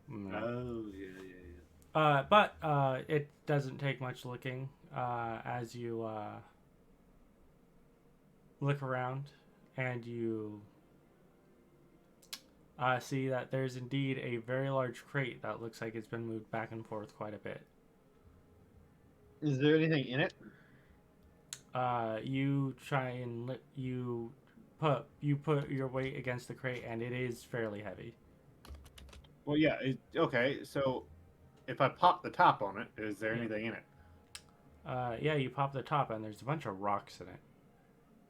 Oh yeah. But it doesn't take much looking as you look around and you see that there's indeed a very large crate that looks like it's been moved back and forth quite a bit. Is there anything in it? You try and you put your weight against the crate, and it is fairly heavy. Well, yeah. Okay, so if I pop the top on it, is there anything in it? Yeah, you pop the top, and there's a bunch of rocks in it.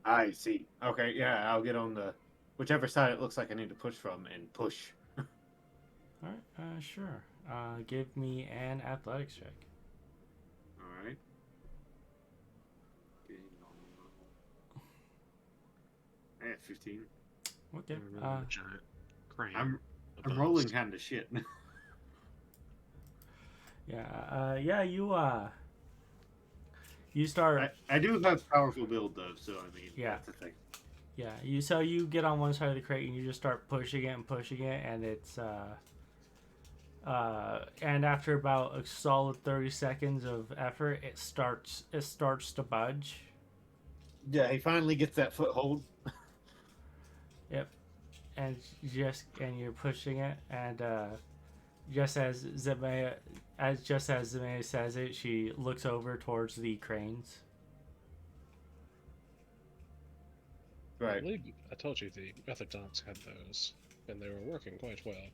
I see. Okay, yeah, I'll get on the whichever side it looks like I need to push from and push. All right, sure. Give me an athletics check. All right. I have 15. Okay. Giant crane. I'm rolling kind of shit. Yeah. You start. I do have powerful build though, so I mean, Yeah. that's the thing. Yeah, you get on one side of the crate and you just start pushing it, and it's and after about a solid 30 seconds of effort, it starts to budge. Yeah, he finally gets that foothold. Yep, and you're pushing it, and just as Zemaia says it, she looks over towards the cranes. I Right. believe I told you the other dogs had those, and they were working quite well.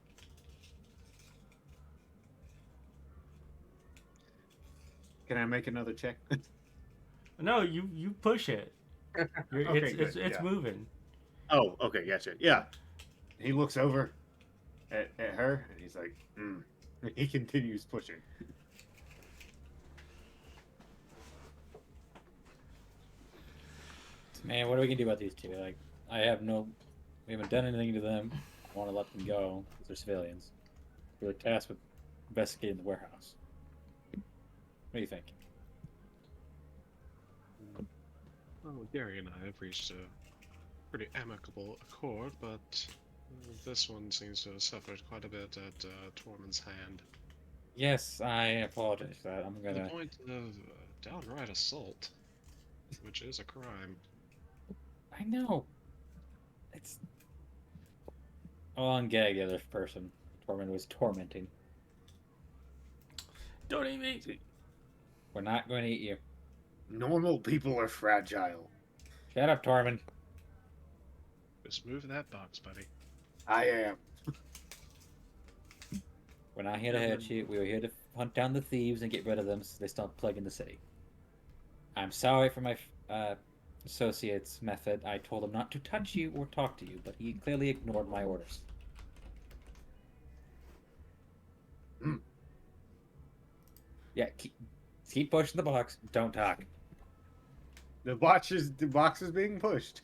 Can I make another check? No, you push it. Okay, good. It's Yeah. moving. Oh, okay, gotcha. Yeah. He looks over at her and he's like, He continues pushing. Man, what are we gonna do about these two? Like, we haven't done anything to them. I want to let them go because they're civilians. We're tasked with investigating the warehouse. What do you think? Well, Gary and I have reached a pretty amicable accord, but this one seems to have suffered quite a bit at Tormund's hand. Yes, I apologize for that. I'm To gonna. the point of downright assault, which is a crime. I know. It's. I'll ungag the other person. Tormund was tormenting. Don't eat me. We're not going to eat you. Normal people are fragile. Shut up, Tormund. Just move that box, buddy. I am. We're not here to hurt you. We were here to hunt down the thieves and get rid of them so they stop plaguing the city. I'm sorry for my associate's method. I told him not to touch you or talk to you, but he clearly ignored my orders. Yeah, keep pushing the box. Don't talk. The box is being pushed.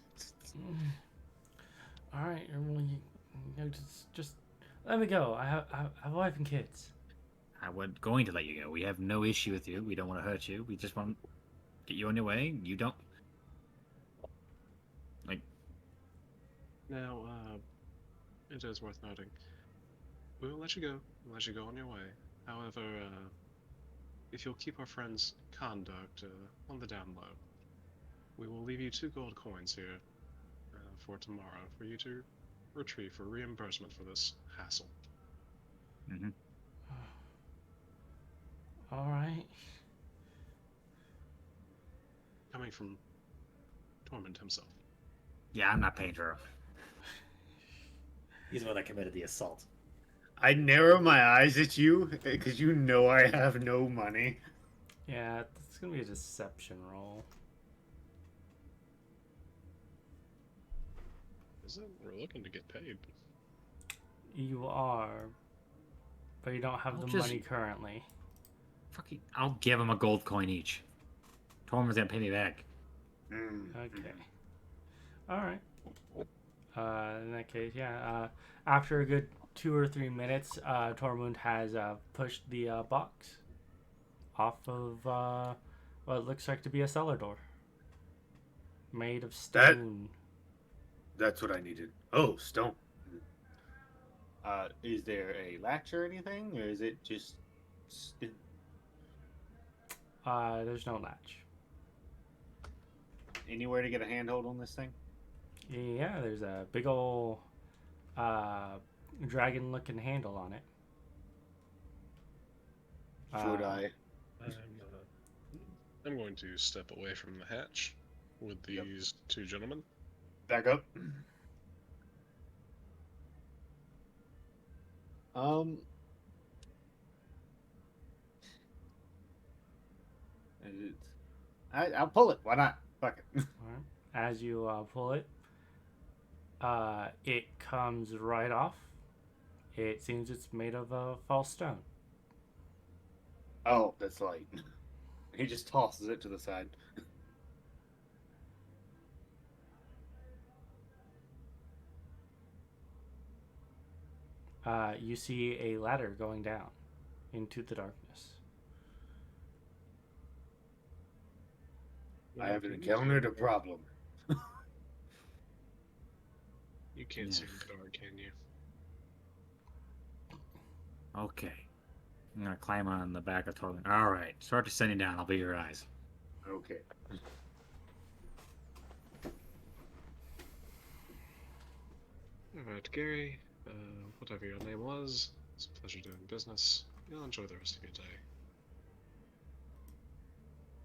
All right, everyone, just let me go. I have a wife and kids. I was going to let you go. We have no issue with you. We don't want to hurt you. We just want to get you on your way. You don't. Like. Now, it is worth noting. We will let you go. We'll let you go on your way. However, if you'll keep our friend's conduct on the down low, we will leave you 2 gold coins here for tomorrow for you to retrieve for reimbursement for this hassle. Mm-hmm. All right. Coming from Tormund himself. Yeah, I'm not paying for her. He's the one that committed the assault. I narrow my eyes at you because you know I have no money. Yeah, it's gonna be a deception roll. We're looking to get paid. You are, but you don't have I'll the just- money currently. Fucking, I'll give them a gold coin each. Tormund's gonna pay me back. Okay. All right. In that case, yeah. After a good 2 or 3 minutes, Tormund has pushed the box off of what looks like to be a cellar door, made of stone. That's what I needed. Oh, stone. Is there a latch or anything, or is it just? There's no latch. Anywhere to get a handhold on this thing? Yeah, there's a big ol' dragon-looking handle on it. Should I? I'm going to step away from the hatch with these 2 gentlemen. Back up. I'll pull it. Why not? Fuck it. Alright. As you pull it, it comes right off. It seems it's made of false stone. Oh, that's light. He just tosses it to the side. You see a ladder going down into the darkness. I have encountered a problem. You can't see the door, can you? Okay. I'm gonna climb on the back of Tormund. Alright, start descending down. I'll be your eyes. Okay. Alright, Gary, whatever your name was, it's a pleasure doing business. You'll enjoy the rest of your day.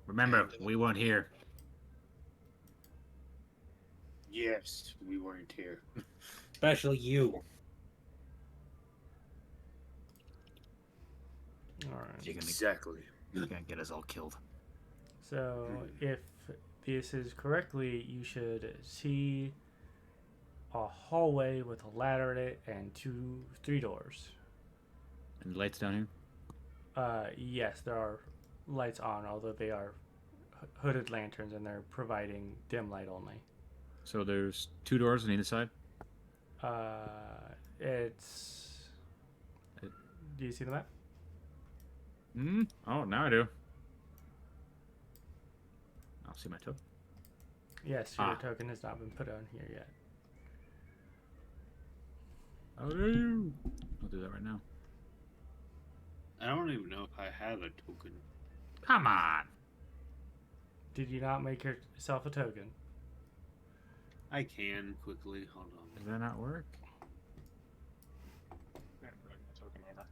Remember, we weren't here. Yes, we weren't here. Especially you. All right. Exactly. You're gonna get us all killed. So if this is correctly, you should see a hallway with a ladder in it and three doors. And the lights down here? Yes, there are lights on, although they are hooded lanterns and they're providing dim light only. So there's 2 doors on either side? It's. Do you see the map? Oh, now I do. I'll see my token. Yes, your token has not been put on here yet. I'll do that right now. I don't even know if I have a token. Come on! Did you not make yourself a token? I can quickly. Hold on. Does that not work? Yeah, drag my token over.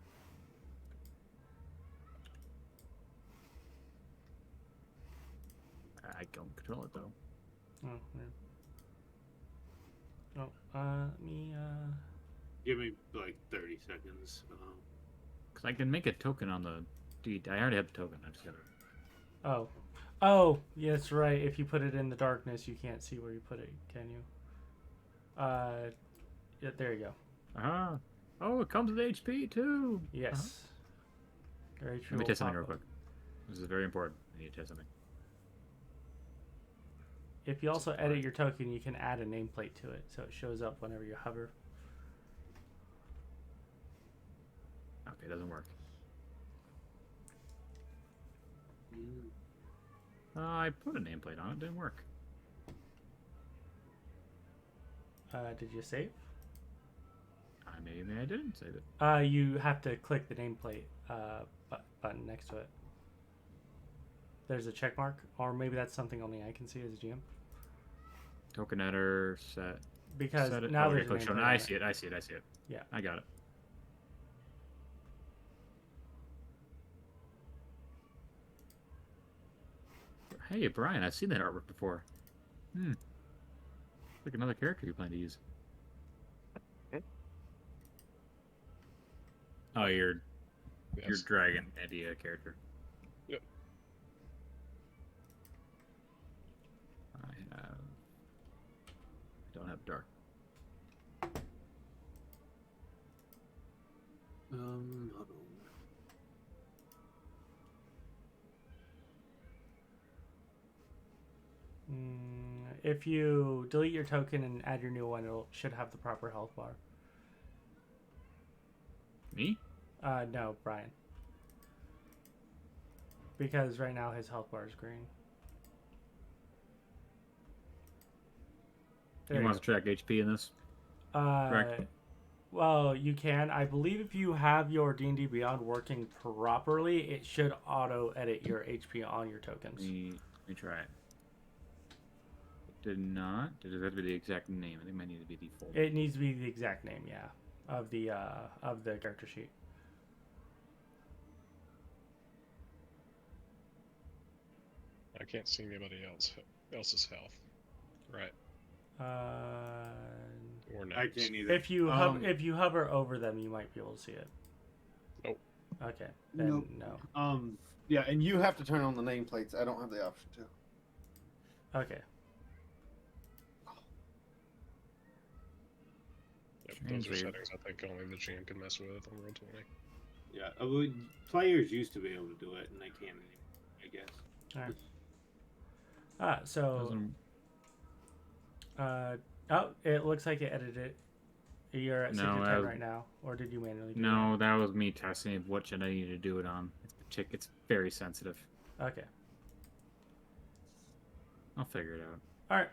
I don't control it though. Oh, yeah. Let me, Give me like 30 seconds. Because I can make a token on the deed. I already have the token. I just gotta. Oh, yeah, that's right. If you put it in the darkness, you can't see where you put it, can you? Yeah, there you go. Oh, it comes with HP too. Yes. Very true. Let me test something real quick. This is very important. I need to test something. If you also edit your token, you can add a nameplate to it, so it shows up whenever you hover. Okay, it doesn't work. I put a nameplate on it. Didn't work. Did you save? Maybe I didn't save it. You have to click the nameplate button next to it. There's a check mark, or maybe that's something only I can see as a GM. Token editor set. Because set it. now Oh, there's a click show. nameplate I on see it. I see it. I see it. Yeah. I got it. Hey, Brian, I've seen that artwork before. Like another character you plan to use. Oh, your Yes. dragon idea character. Yep. I don't have dark. Hold on. If you delete your token and add your new one, it should have the proper health bar. Me? No, Brian. Because right now his health bar is green. You want to track HP in this? Correct. Well, you can. I believe if you have your D&D Beyond working properly, it should auto-edit your HP on your tokens. Let me try it. It did not. Does it have to be the exact name? I think it might need to be default. It needs to be the exact name, yeah, of the character sheet. I can't see anybody else's health. Right. Or names. I can't either. If you hover over them, you might be able to see it. Nope. Okay. Then no. Yeah, and you have to turn on the nameplates. I don't have the option to. Okay. Yep, Change those are weird. settings I think only the GM can mess with on Roll20. Yeah, players used to be able to do it, and they can't anymore, I guess. All right. So. It looks like it edited it. You're at 6 or 10 right now, or did you manually do No, that was me testing what should I need to do it on. It's very sensitive. that? Okay. I'll figure it out. All right.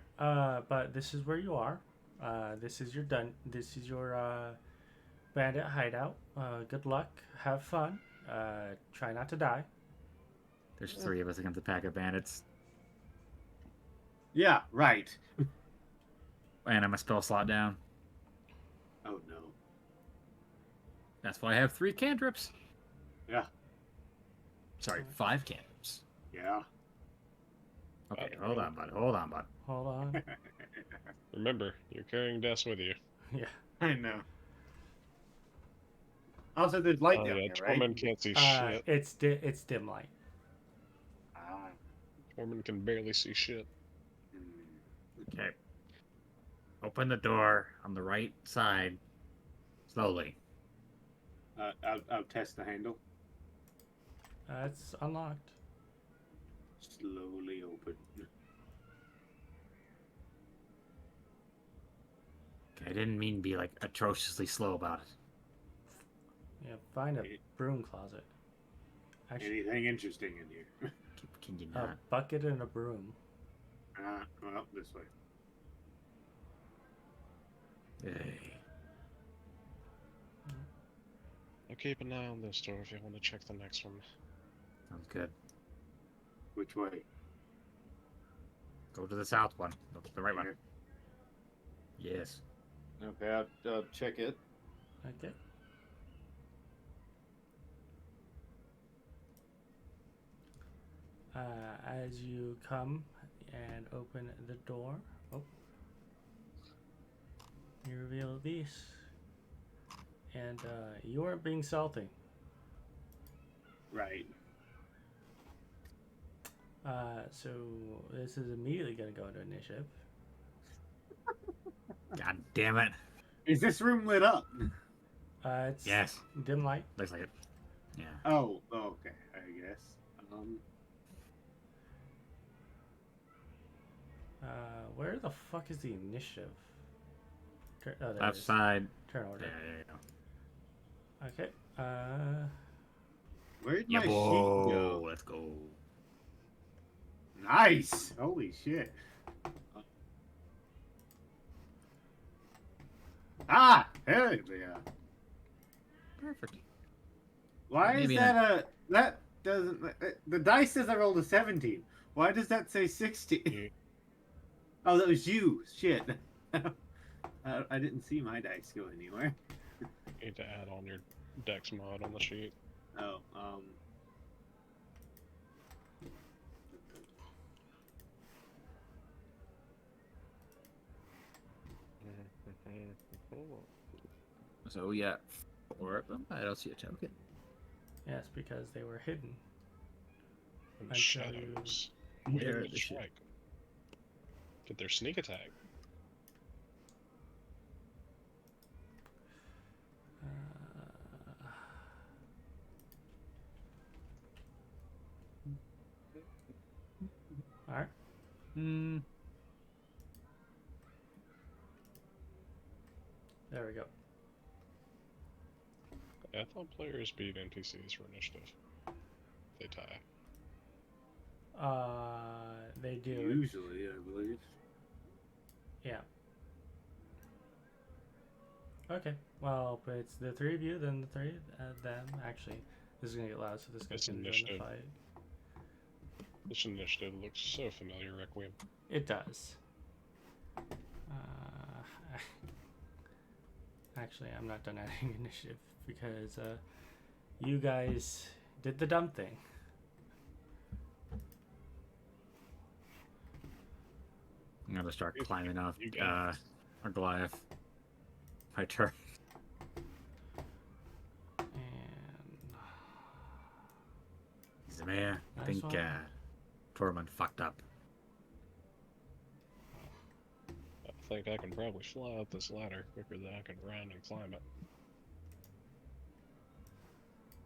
But this is where you are. This is your This is your bandit hideout. Good luck. Have fun. Try not to die. There's 3 of us against a pack of bandits. Yeah, right. And I'm a spell slot down. Oh no. That's why I have 3 cantrips. Yeah. Sorry, 5 cantrips. Yeah. Okay, hold on, bud. Hold on, bud. Hold on. Remember, you're carrying Des with you. Yeah. I know. Also, there's light Oh down yeah, here, right? Tormund can't see shit. It's dim light. Ah. Tormund can barely see shit. Okay. Open the door on the right side. Slowly. I'll test the handle. It's unlocked. Slowly open. Okay, I didn't mean to be like atrociously slow about it. Yeah, find a broom closet. Actually, Anything interesting in here? Can you a not? bucket and a broom. Well, this way. Hey. I'll keep an eye on this door if you want to check the next one. Sounds good. Which way? Go to the south one. Go to the right one. Here. Yes. Okay, I'll check it. Okay. As you come and open the door, you reveal these, and you aren't being salty. Right. So this is immediately going to go into initiative. God damn it. Is this room lit up? It's Yes. dim light. Looks like it. Yeah. Oh, okay. I guess. Where the fuck is the initiative? Oh, there it Left is. side. Turn order. There you go. Okay. Where'd Yeah, my sheet whoa, go? let's go. Nice. Holy shit. Ah, hell yeah. Perfect. Why Maybe is that that doesn't the dice says I rolled a 17. Why does that say 16? You- Oh, that was you. Shit. I didn't see my dice go anywhere. Need to add on your dex mod on the sheet. Oh, So yeah, 4 of them. I don't see a token. Yes, because they were hidden. And Until shadows. There Where they the should- strike? Get their sneak attack. All right. Hmm. There we go. I thought players beat NPCs for initiative. They tie. They do. usually, I believe. Yeah. Okay. Well, if it's the 3 of you, then the 3 of them. Actually, this is gonna get loud, so this guy's It's gonna join the initiative. fight. This initiative looks so familiar, Requiem. It does. Actually, I'm not done adding initiative because you guys did the dumb thing. I'm gonna start You- climbing off you got it. our Goliath. My turn. And Zemaia, I Nice think one. Tormund fucked up. I think I can probably fly up this ladder quicker than I can run and climb it.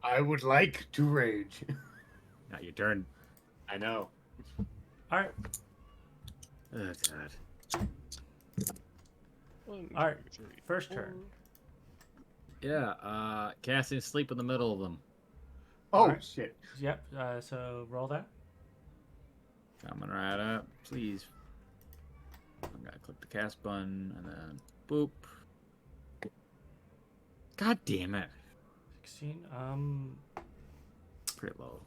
I would like to rage. Not your turn. I know. all right. Oh god. 1, Alright, 2, 3, first 4. turn. Yeah, casting sleep in the middle of them. Oh, Alright. shit. Yep. So roll that. Coming right up, please. I'm gonna click the cast button and then boop. God damn it. 16. Pretty low.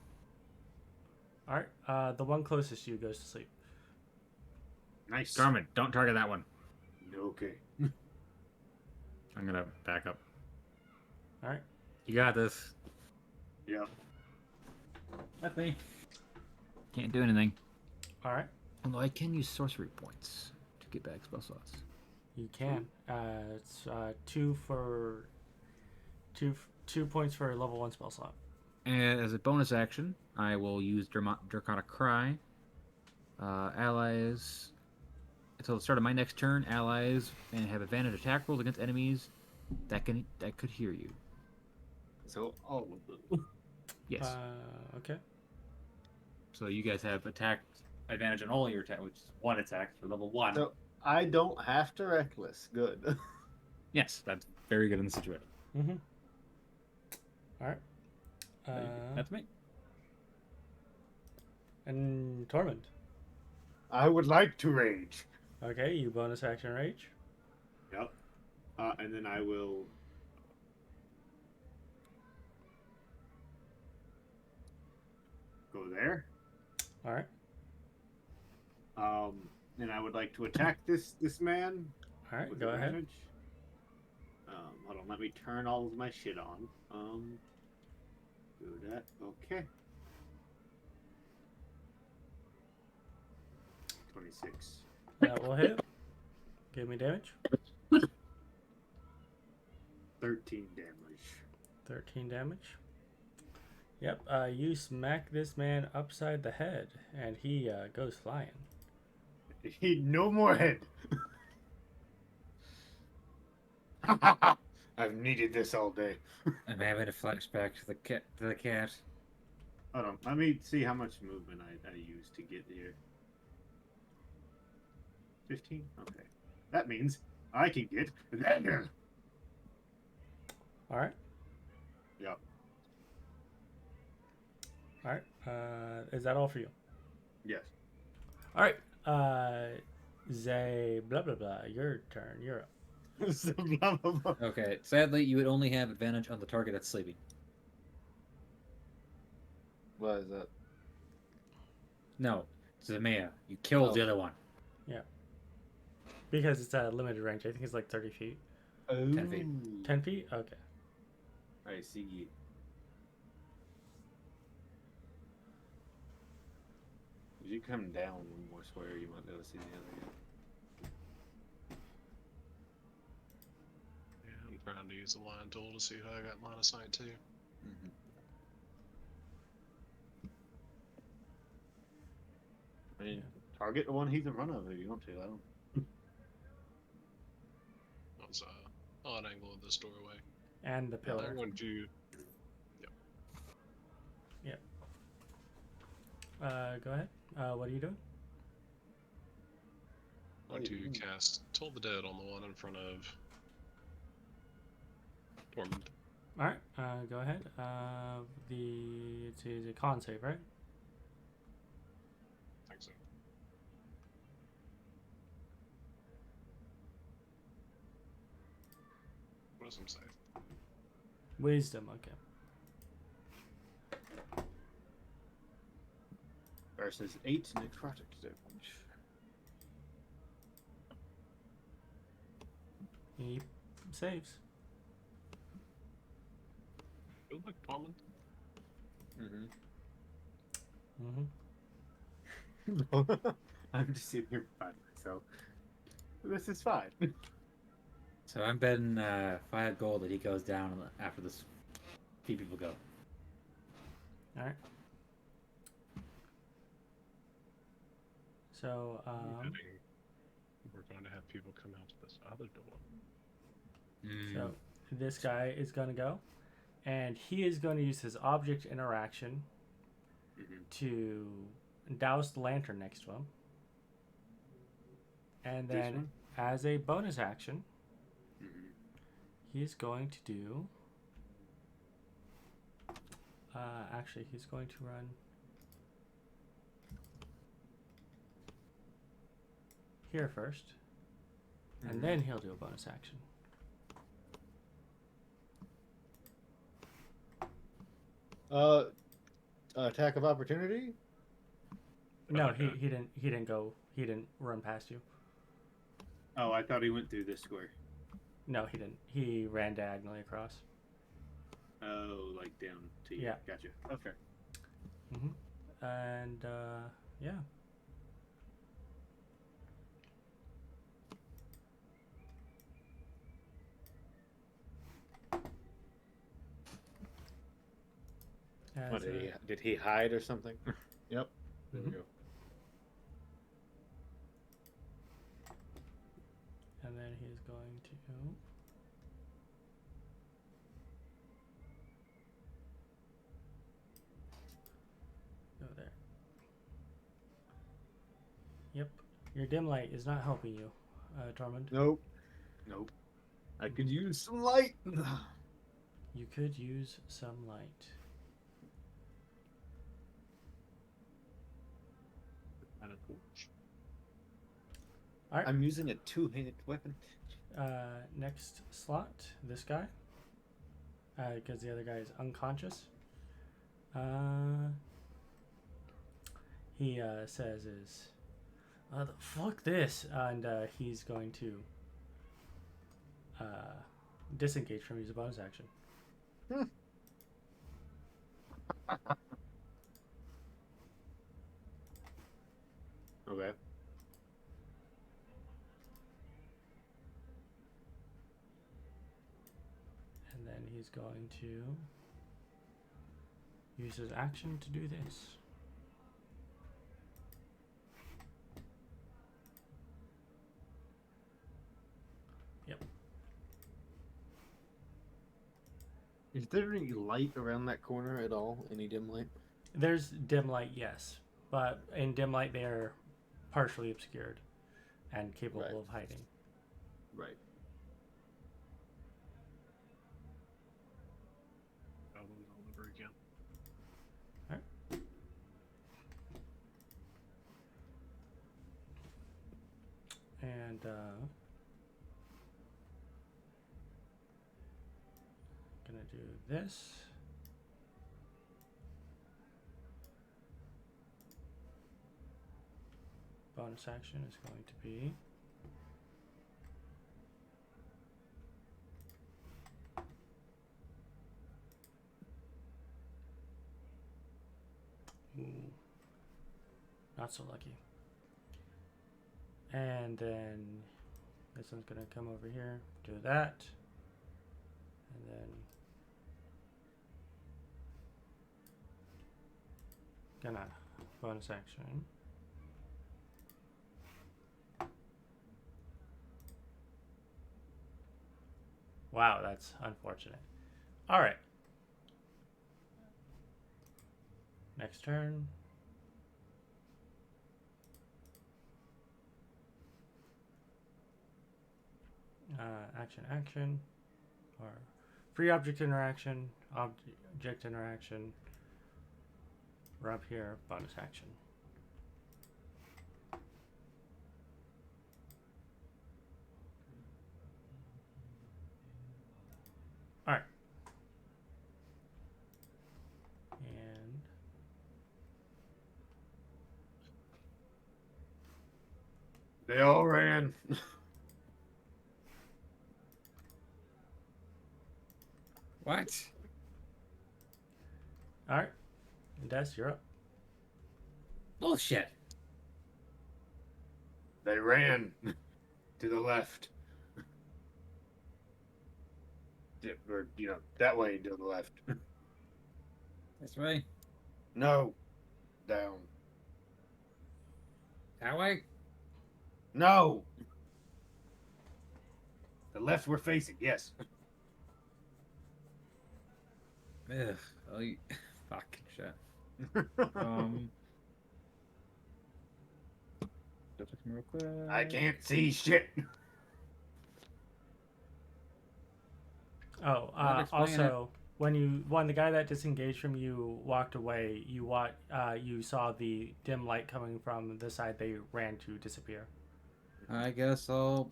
All right. The one closest to you goes to sleep. Nice. Garmin, don't target that one. Okay. I'm gonna back up. All right. You got this. Yeah. That's me. Can't do anything. All right. Although I can use sorcery points to get back spell slots. You can. It's 2 for 2 points for a level 1 spell slot. And as a bonus action, I will use Draconic Cry. Allies. Until the start of my next turn, allies and have advantage attack rolls against enemies that could hear you. So all of them. Yes. Okay. So you guys have attack. Advantage on all your attack, which is 1 attack for level 1. So I don't have to reckless. Good. Yes, that's very good in the situation. Mm-hmm. All right. That's me. And Tormund. I would like to rage. Okay, you bonus action rage. Yep. And then I will. Go there. All right. And I would like to attack this man. All right, with go ahead. advantage. Hold on, let me turn all of my shit on. Do that. Okay. 26. That will hit. Give me damage. 13 damage. 13 damage. Yep, you smack this man upside the head, and he goes flying. No more head. I've needed this all day. I'm having a flashback to the cat. Hold on, let me see how much movement I used to get here. 15? Okay. That means I can get there. All right. Yep. All right. Is that all for you? Yes. All right. Zay, blah, blah, blah. Your turn. You're up. So blah, blah, blah. Okay, sadly, you would only have advantage on the target that's sleeping. Why is that? No, Zemaia. You killed the other one. Because it's a limited range. I think it's like 30 feet. 10 feet. 10 feet? Okay. I see. If you come down one more square, you might be able to see the other guy. Yeah, I'm trying to use the line tool to see how I got line of sight too. Mm-hmm. I mean, target the one he's in front of if you want to. I don't. That was odd angle of this doorway. And the Yeah, pillar. I'm going to. Go ahead. What are you doing? I'm going to cast Toll the Dead on the one in front of Tormund. All right. Go ahead. It's a con save, right? I think so. What does him say? Wisdom. Okay. Versus 8 necrotic damage. He saves. Feel like Tormund? Mm-hmm. I'm just sitting here by myself. This is fine. So I'm betting 5 gold that he goes down after this few people go. All right. So, We're going to have people come out to this other door. so this guy is going to go, and he is going to use his object interaction to douse the lantern next to him. And This then, one? as a bonus action, he's going to do. Actually, he's going to run here first, and then he'll do a bonus action. Attack of opportunity? No, Okay. he didn't run past you. Oh, I thought he went through this square. No, he didn't. He ran diagonally across. Oh, like down to you. Yeah. Gotcha. Okay. And yeah. What, did he hide or something? Yep. There we Mhm. go. And then he's going to go there. Yep. Your dim light is not helping you, Tormund. Nope. Nope. I could use some light. You could use some light. And a torch. I'm using a two-handed weapon. Next slot, this guy. Because the other guy is unconscious. He says is, fuck this, and he's going to disengage from his bonus action. Okay. And then he's going to use his action to do this. Yep. Is there any light around that corner at all? Any dim light? There's dim light, yes. But in dim light, they are partially obscured and capable Right. of hiding. Right. All over again. And gonna do this. Bonus action is going to be not so lucky. And then this one's gonna come over here, do that, and then gonna bonus action. Wow, that's unfortunate. All right. Next turn. Action, or free object interaction, object interaction. We're up here, bonus action. All right. And They all ran. What? all right. Des, you're up. Bullshit. They ran to the left. Or, that way to the left. This way? No. Down. That way? No. The left we're facing, yes. Ugh. Oh, you... Fucking shit. Just looking real quick. I can't see shit. Oh, Unexplained. also, when the guy that disengaged from you walked away, you saw the dim light coming from the side they ran to disappear. I guess I'll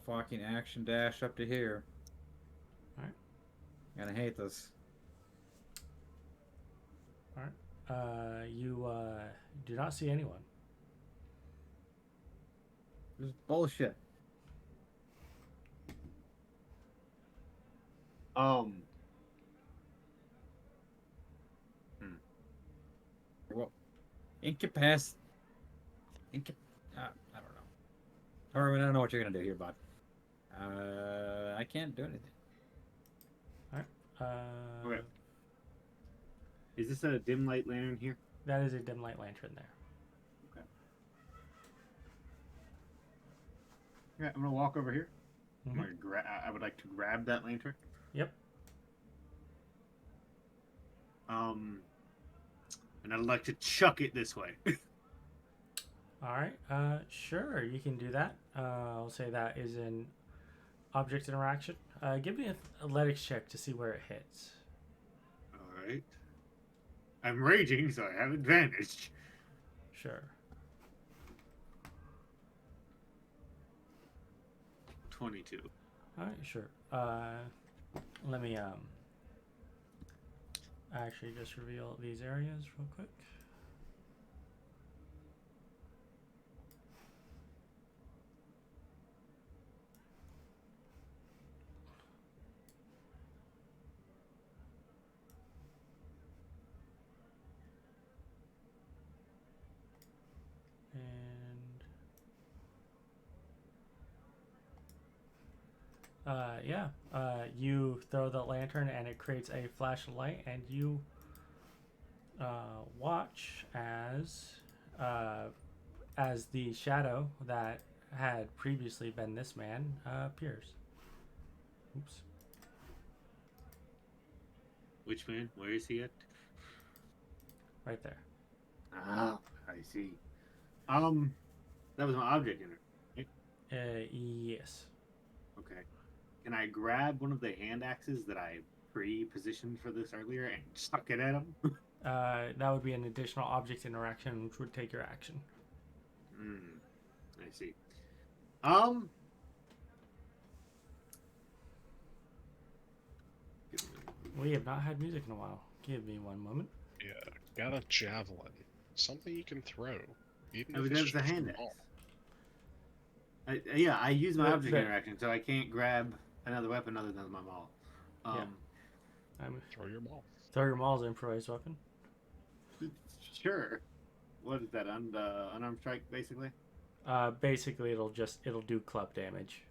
fucking action dash up to here. Alright. Gonna hate this. All right. You do not see anyone. This is bullshit. Well, incapac. I don't know. Tormund, I don't know what you're gonna do here, bud. I can't do anything. All right. Okay. Is this a dim light lantern here? That is a dim light lantern there. Yeah, I'm gonna walk over here. Mhm. I would like to grab that lantern. Yep. And I'd like to chuck it this way. All right. Sure, you can do that. I'll say that is an object interaction. Give me an athletics check to see where it hits. All right. I'm raging, so I have advantage. Sure. 22. All right. Sure. Let me actually just reveal these areas real quick. Yeah, you throw the lantern and it creates a flash of light, and you watch as the shadow that had previously been this man appears. Oops. Which man? Where is he at? Right there. Ah, I see. That was my object in it. Yes. Okay. Can I grab one of the hand axes that I pre-positioned for this earlier and chuck it at him? That would be an additional object interaction, which would take your action. I see. We have not had music in a while. Give me one moment. Yeah, got a javelin. Something you can throw. Even Oh, if that it's was a just hand small. axe. Yeah, I use my But- object but- interaction, so I can't grab another weapon other than my maul. Throw your ball. Throw your maul's improvised weapon. Sure. What is that? Unarmed strike, basically? Basically, it'll do club damage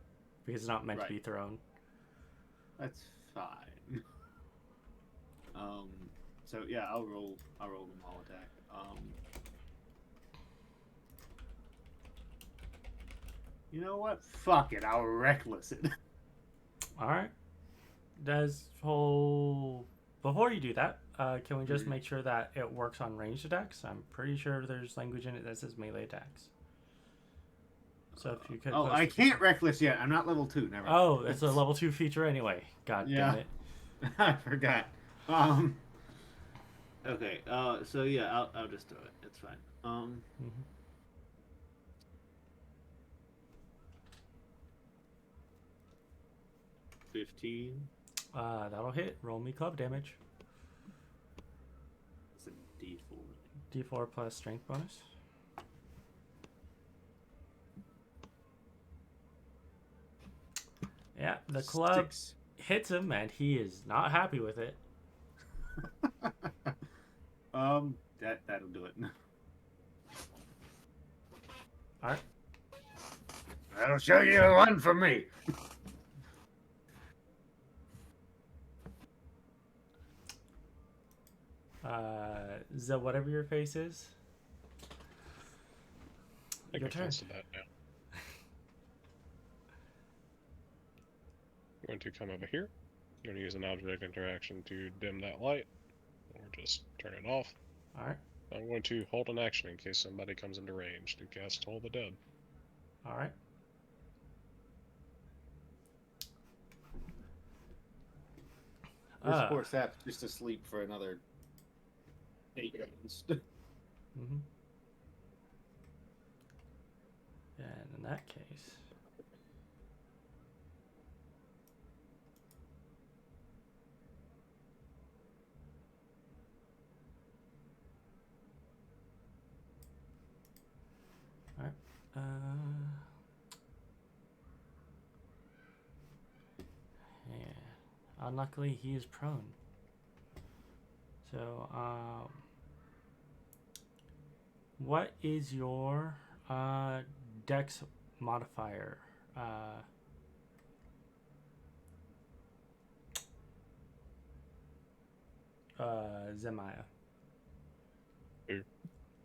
because it's not meant to Right. be thrown. That's fine. So yeah, I'll roll the maul attack. You know what? Fuck it. I'll reckless it. All right. Before you do that, can we just make sure that it works on ranged attacks? I'm pretty sure there's language in it that says melee attacks. So if you could. Oh, I can't reckless yet. I'm not level 2. Never. Oh, it's a level 2 feature anyway. God Yeah. damn it. I forgot. Okay. So yeah, I'll just do it. It's fine. Mhm. 15. That'll hit. Roll me club damage. It's a D4. D4 plus strength bonus. Yeah, the club 6. hits him, and he is not happy with it. That'll do it. All right. That'll show you one for me. Whatever your face is. I Your think turn. close to that now. I'm going to come over here. I'm going to use an object interaction to dim that light, or just turn it off. All right. I'm going to hold an action in case somebody comes into range to cast Toll the Dead. All right. This poor sap's just asleep for another 8 rounds. Mm-hmm. And in that case, all right. Yeah. Unluckily, he is prone. So, what is your dex modifier? Zemaia.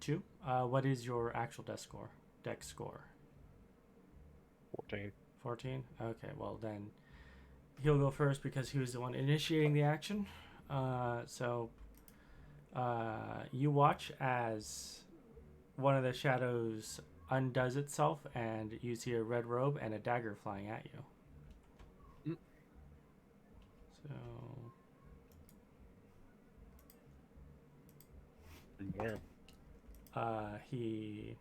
2. What is your actual dex score? 14. 14? Okay, well then he'll go first because he was the one initiating the action. You watch as one of the shadows undoes itself and you see a red robe and a dagger flying at you. Mm. So From where? he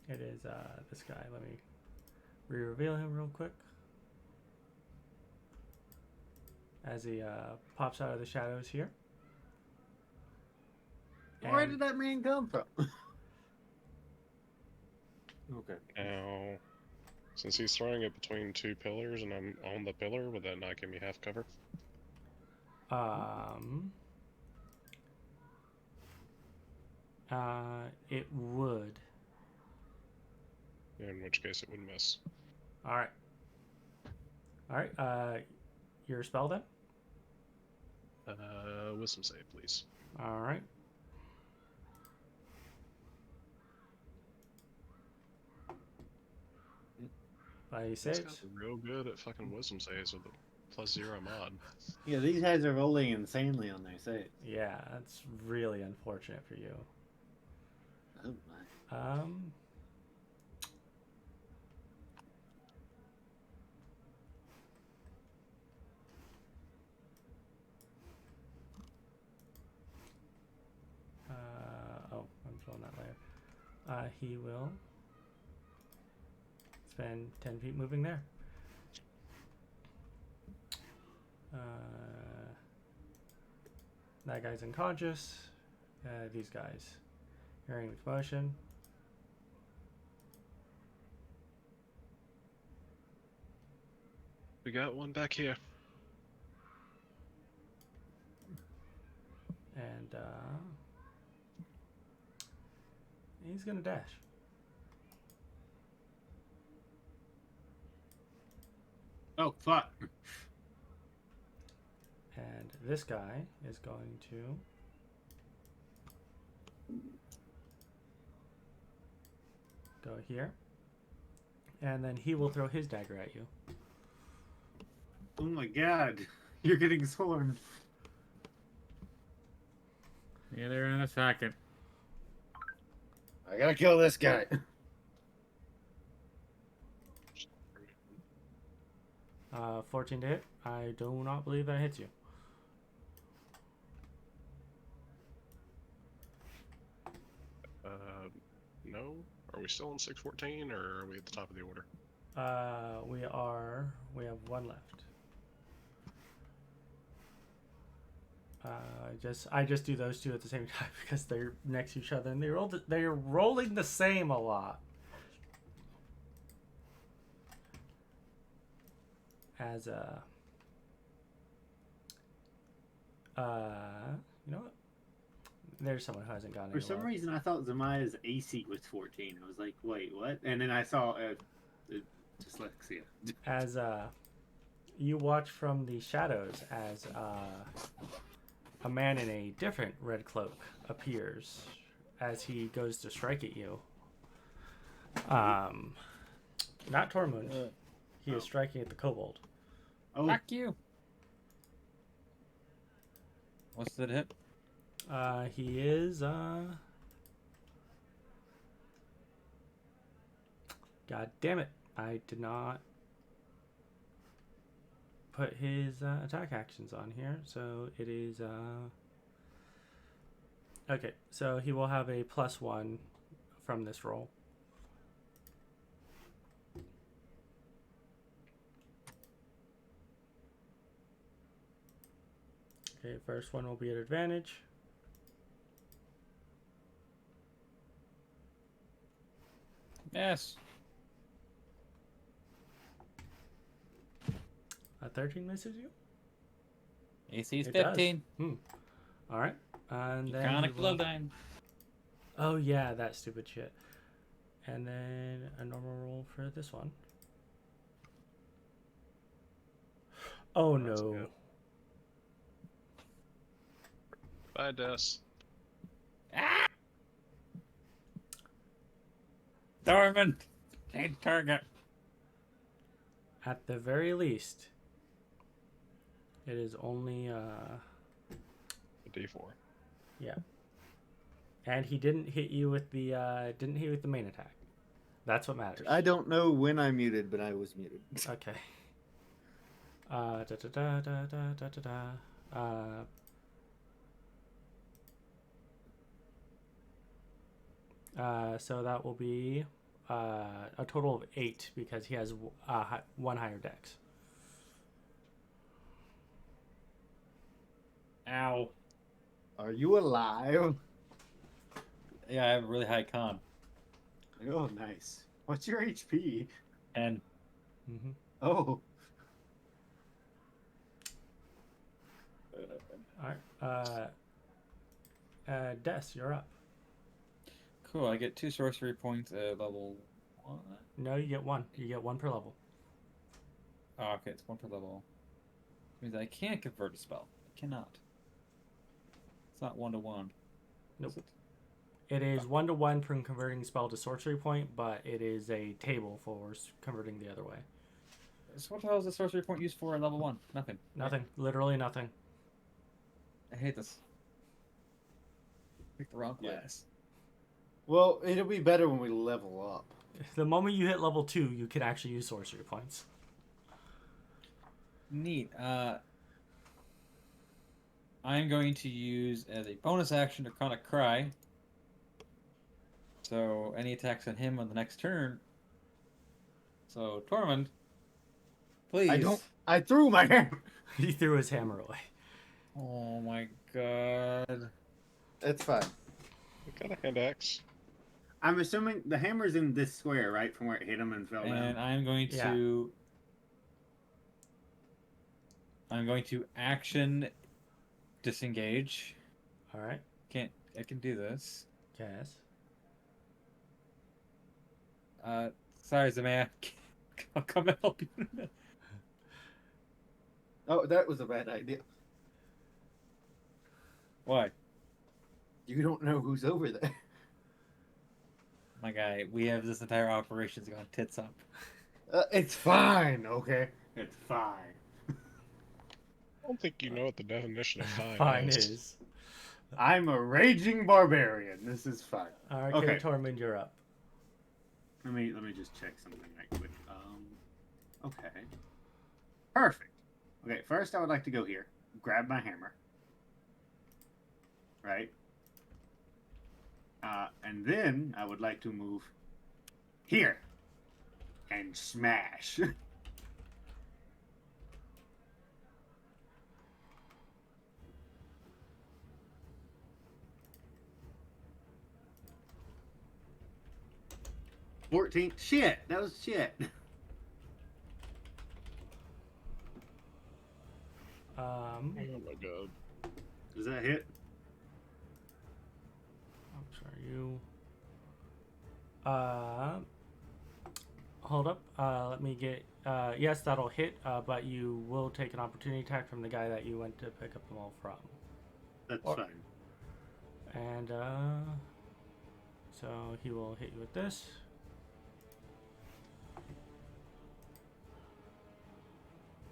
it is this guy. Let me re-reveal him real quick as he pops out of the shadows here. Where And- did that man come from? Okay. Now, since he's throwing it between 2 pillars and I'm on the pillar, would that not give me half cover? It would. In which case it would miss. All right. Your spell then. Wisdom save, please. All right. He This saves. guy's real good at fucking wisdom saves with a +0 mod. Yeah, these guys are rolling insanely on their saves. Yeah, that's really unfortunate for you. Oh my. I'm filling that later. He will spend 10 feet moving there. That guy's unconscious. These guys hearing the commotion. We got one back here. And he's gonna dash. Oh fuck. And this guy is going to go here. And then he will throw his dagger at you. Oh my god. You're getting sworn. Yeah, there in a second. I gotta kill this guy. 14 to hit. I do not believe that hits you. No? Are we still on 614 or are we at the top of the order? We have one left. I just do those two at the same time because they're next to each other and they're rolling the same a lot. As you know what? There's someone who hasn't gotten For some reason, I thought Zemaya's AC was 14. I was like, wait, what? And then I saw dyslexia. As you watch from the shadows as a man in a different red cloak appears as he goes to strike at you. Not Tormund. He is striking at the kobold. Oh, Fuck you. What's that hit? He is God damn it. I did not put his attack actions on here, so it is okay, so he will have a +1 from this roll. Okay, first one will be at advantage. Yes. A 13 misses you? AC is It does. 15. All right. And then Chronic he will- bloodline. Oh yeah, that stupid shit. And then a normal roll for this one. Oh That's no. good. Bye, Des. Tormund! Change target. At the very least, it is only A D4. yeah. And he didn't hit you with the main attack. That's what matters. I don't know when I muted, but I was muted. Okay. Da da da da da da da da. So that will be a total of 8 because he has one higher dex. Ow. Are you alive? Yeah, I have a really high con. Oh, nice. What's your HP? And Mm-hmm. Oh. All right. Des, you're up. cool, I get 2 sorcery points at level 1. No, you get 1. You get 1 per level. Oh, okay, it's 1 per level. Which means I can't convert a spell. I cannot. It's not 1-to-1. Nope. Is it? It is 1-to-1 from converting spell to sorcery point, but it is a table for converting the other way. So what the hell is the sorcery point used for at level 1? Nothing. Nothing. Literally nothing. I hate this. Pick the wrong Yeah. class. Well, it'll be better when we level up. The moment you hit level 2, you can actually use sorcery points. Neat. I'm going to use as a bonus action Draconic Cry. So any attacks on him on the next turn. So Tormund, please. I threw my hammer. He threw his hammer away. Oh my god. It's fine. We got a hand axe. I'm assuming the hammer's in this square, right? From where it hit him and fell And down. I'm going to. I'm going to action disengage. All right. I can do this. Yes. Sorry, Zemaia. I'll come and help you in a minute. Oh, that was a bad idea. Why? You don't know who's over there. My guy, we have this entire operation's gone tits up. It's fine, okay? It's fine. I don't think you know what the definition of fine, Fine is. is. I'm a raging barbarian. This is fine. All right, Okay. Tormund, you're up. Let me just check something right quick. Okay. Perfect. Okay, first I would like to go here, grab my hammer. Right? And then I would like to move here and smash. $14. Shit, that was shit. Oh my god. Does that hit? I'm sorry, you. Hold up. Let me get. Yes, that'll hit. But you will take an opportunity attack from the guy that you went to pick up the ball from. That's What? fine. And so he will hit you with this.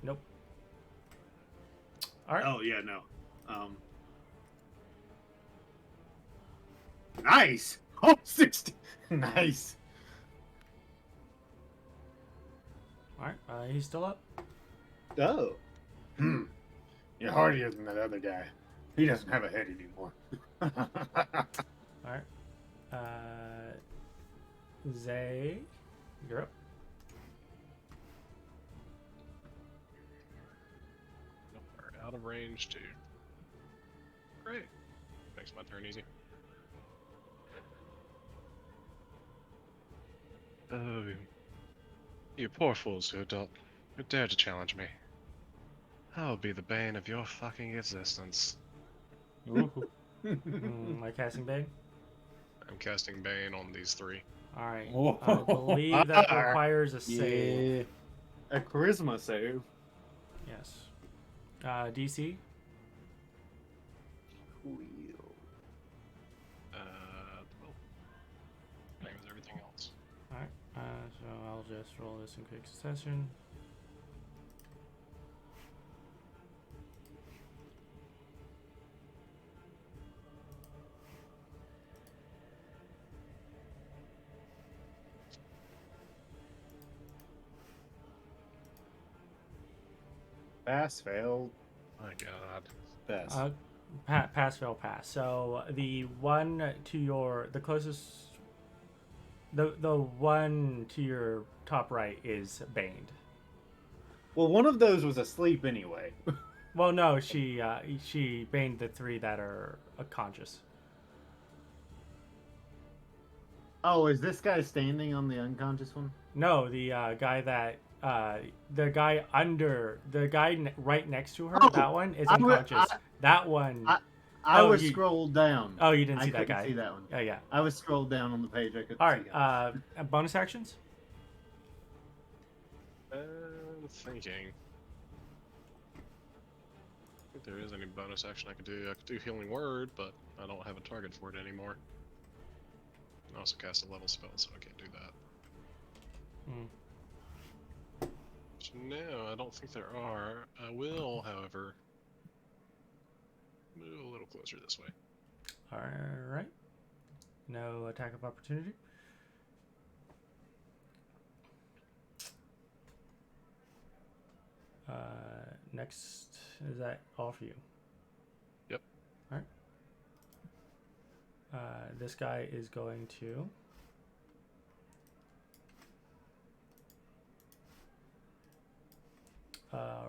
Nope. All right. Oh yeah, no. Nice. Oh, 60. Nice. All right. He's still up. Oh. You're hardier than that other guy. He doesn't have a head anymore. All right. Zay, you're up. We're out of range too. Great. Makes my turn easy. Oh, you poor fools who dare to challenge me. I'll be the bane of your fucking existence. Ooh. Like casting Bane? I'm casting Bane on these 3. All right. Oh. I believe that requires a save. A charisma save. Yes. DC. Cool. Well, same as everything else. Alright, so I'll just roll this in quick succession. Pass, fail, My God. Pass. Pass, fail, pass. So the one to your the closest, the one to your top right is baned. Well, one of those was asleep anyway. Well, no, she baned the 3 that are conscious. Oh, is this guy standing on the unconscious one? No, the guy that the guy right next to her, Oh, that one is I wa- unconscious. That one. I Oh, was you- scrolled down. Oh, you didn't I see that couldn't guy. see that one. Oh yeah. I was scrolled down on the page. I couldn't All see right. him. Bonus actions. Thinking. If there is any bonus action I could do Healing Word, but I don't have a target for it anymore. I also cast a level spell, so I can't do that. Hmm. So no, I don't think there are. I will, however, move a little closer this way. All right. No attack of opportunity. Next, is that all for you? Yep. All right. This guy is going to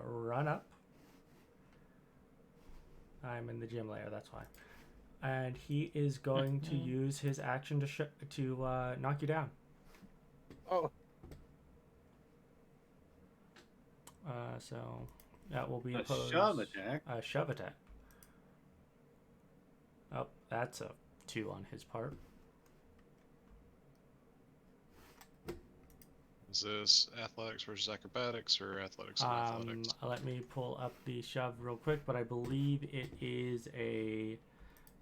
run up. I'm in the gym layer, that's why. And he is going to use his action to knock you down. Oh. So that will be A opposed. shove attack. A shove attack. Oh, that's a 2 on his part. Is this athletics versus acrobatics, or athletics and athletics? Let me pull up the shove real quick, but I believe it is a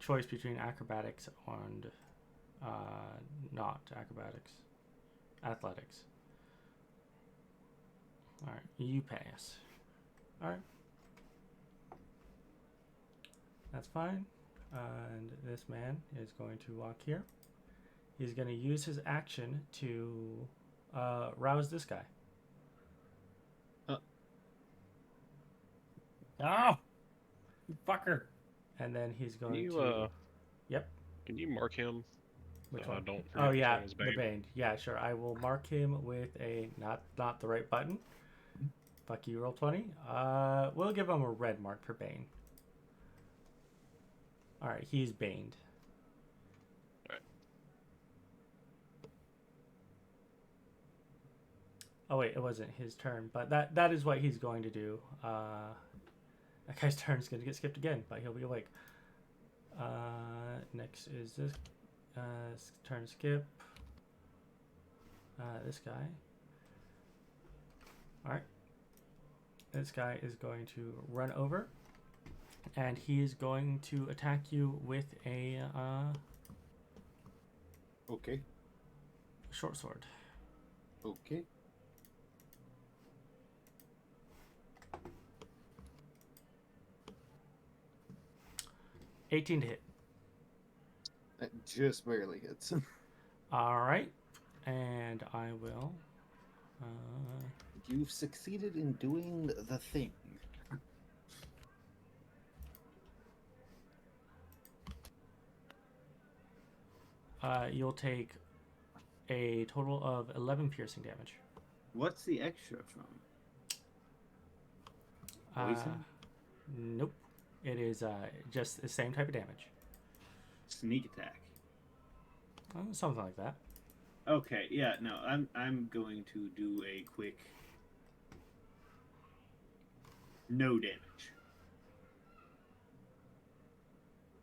choice between acrobatics and not acrobatics. Athletics. Alright, you pass. Alright. That's fine. And this man is going to walk here. He's going to use his action to rouse this guy. Oh! You fucker! And then he's Can going you, to... Yep. Can you mark him? Which So I one? don't Oh forget yeah, his the Bane. Bane. Yeah, sure. I will mark him with a not the right button. Fuck you, roll 20. We'll give him a red mark for Bane. Alright, he's baned. Alright. Oh wait, it wasn't his turn, but that is what he's going to do. That guy's turn is going to get skipped again, but he'll be awake. Next is this turn skip. This guy. Alright. This guy is going to run over, and he is going to attack you with a Okay. short sword. Okay. $18 to hit. That just barely hits. Alright. And I will... You've succeeded in doing the thing. you'll take a total of 11 piercing damage. What's the extra from? Poison? Nope. It is just the same type of damage. Sneak attack. Something like that. Okay, yeah, no, I'm going to do a quick no damage.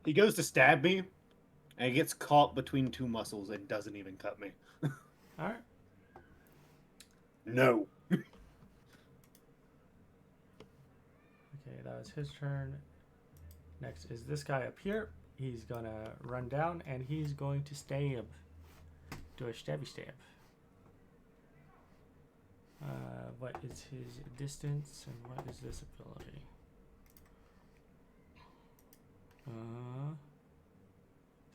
He goes to stab me, and he gets caught between two muscles and doesn't even cut me. Alright. No. Okay, that it's his turn. Next is this guy up here. He's gonna run down and he's going to stab. Do a stabby stab. What is his distance and what is this ability?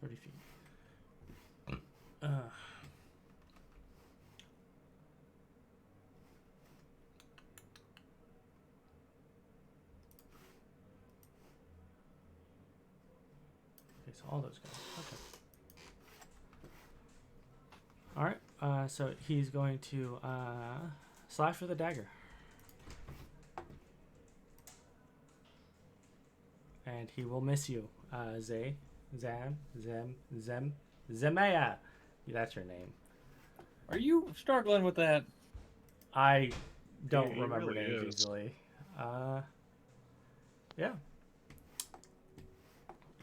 30 feet. Okay, so all those guys. Okay. All right. So he's going to slash with a dagger. And he will miss you. Zemaia. That's your name. Are you struggling with that? I don't He remember really names is. easily. Yeah.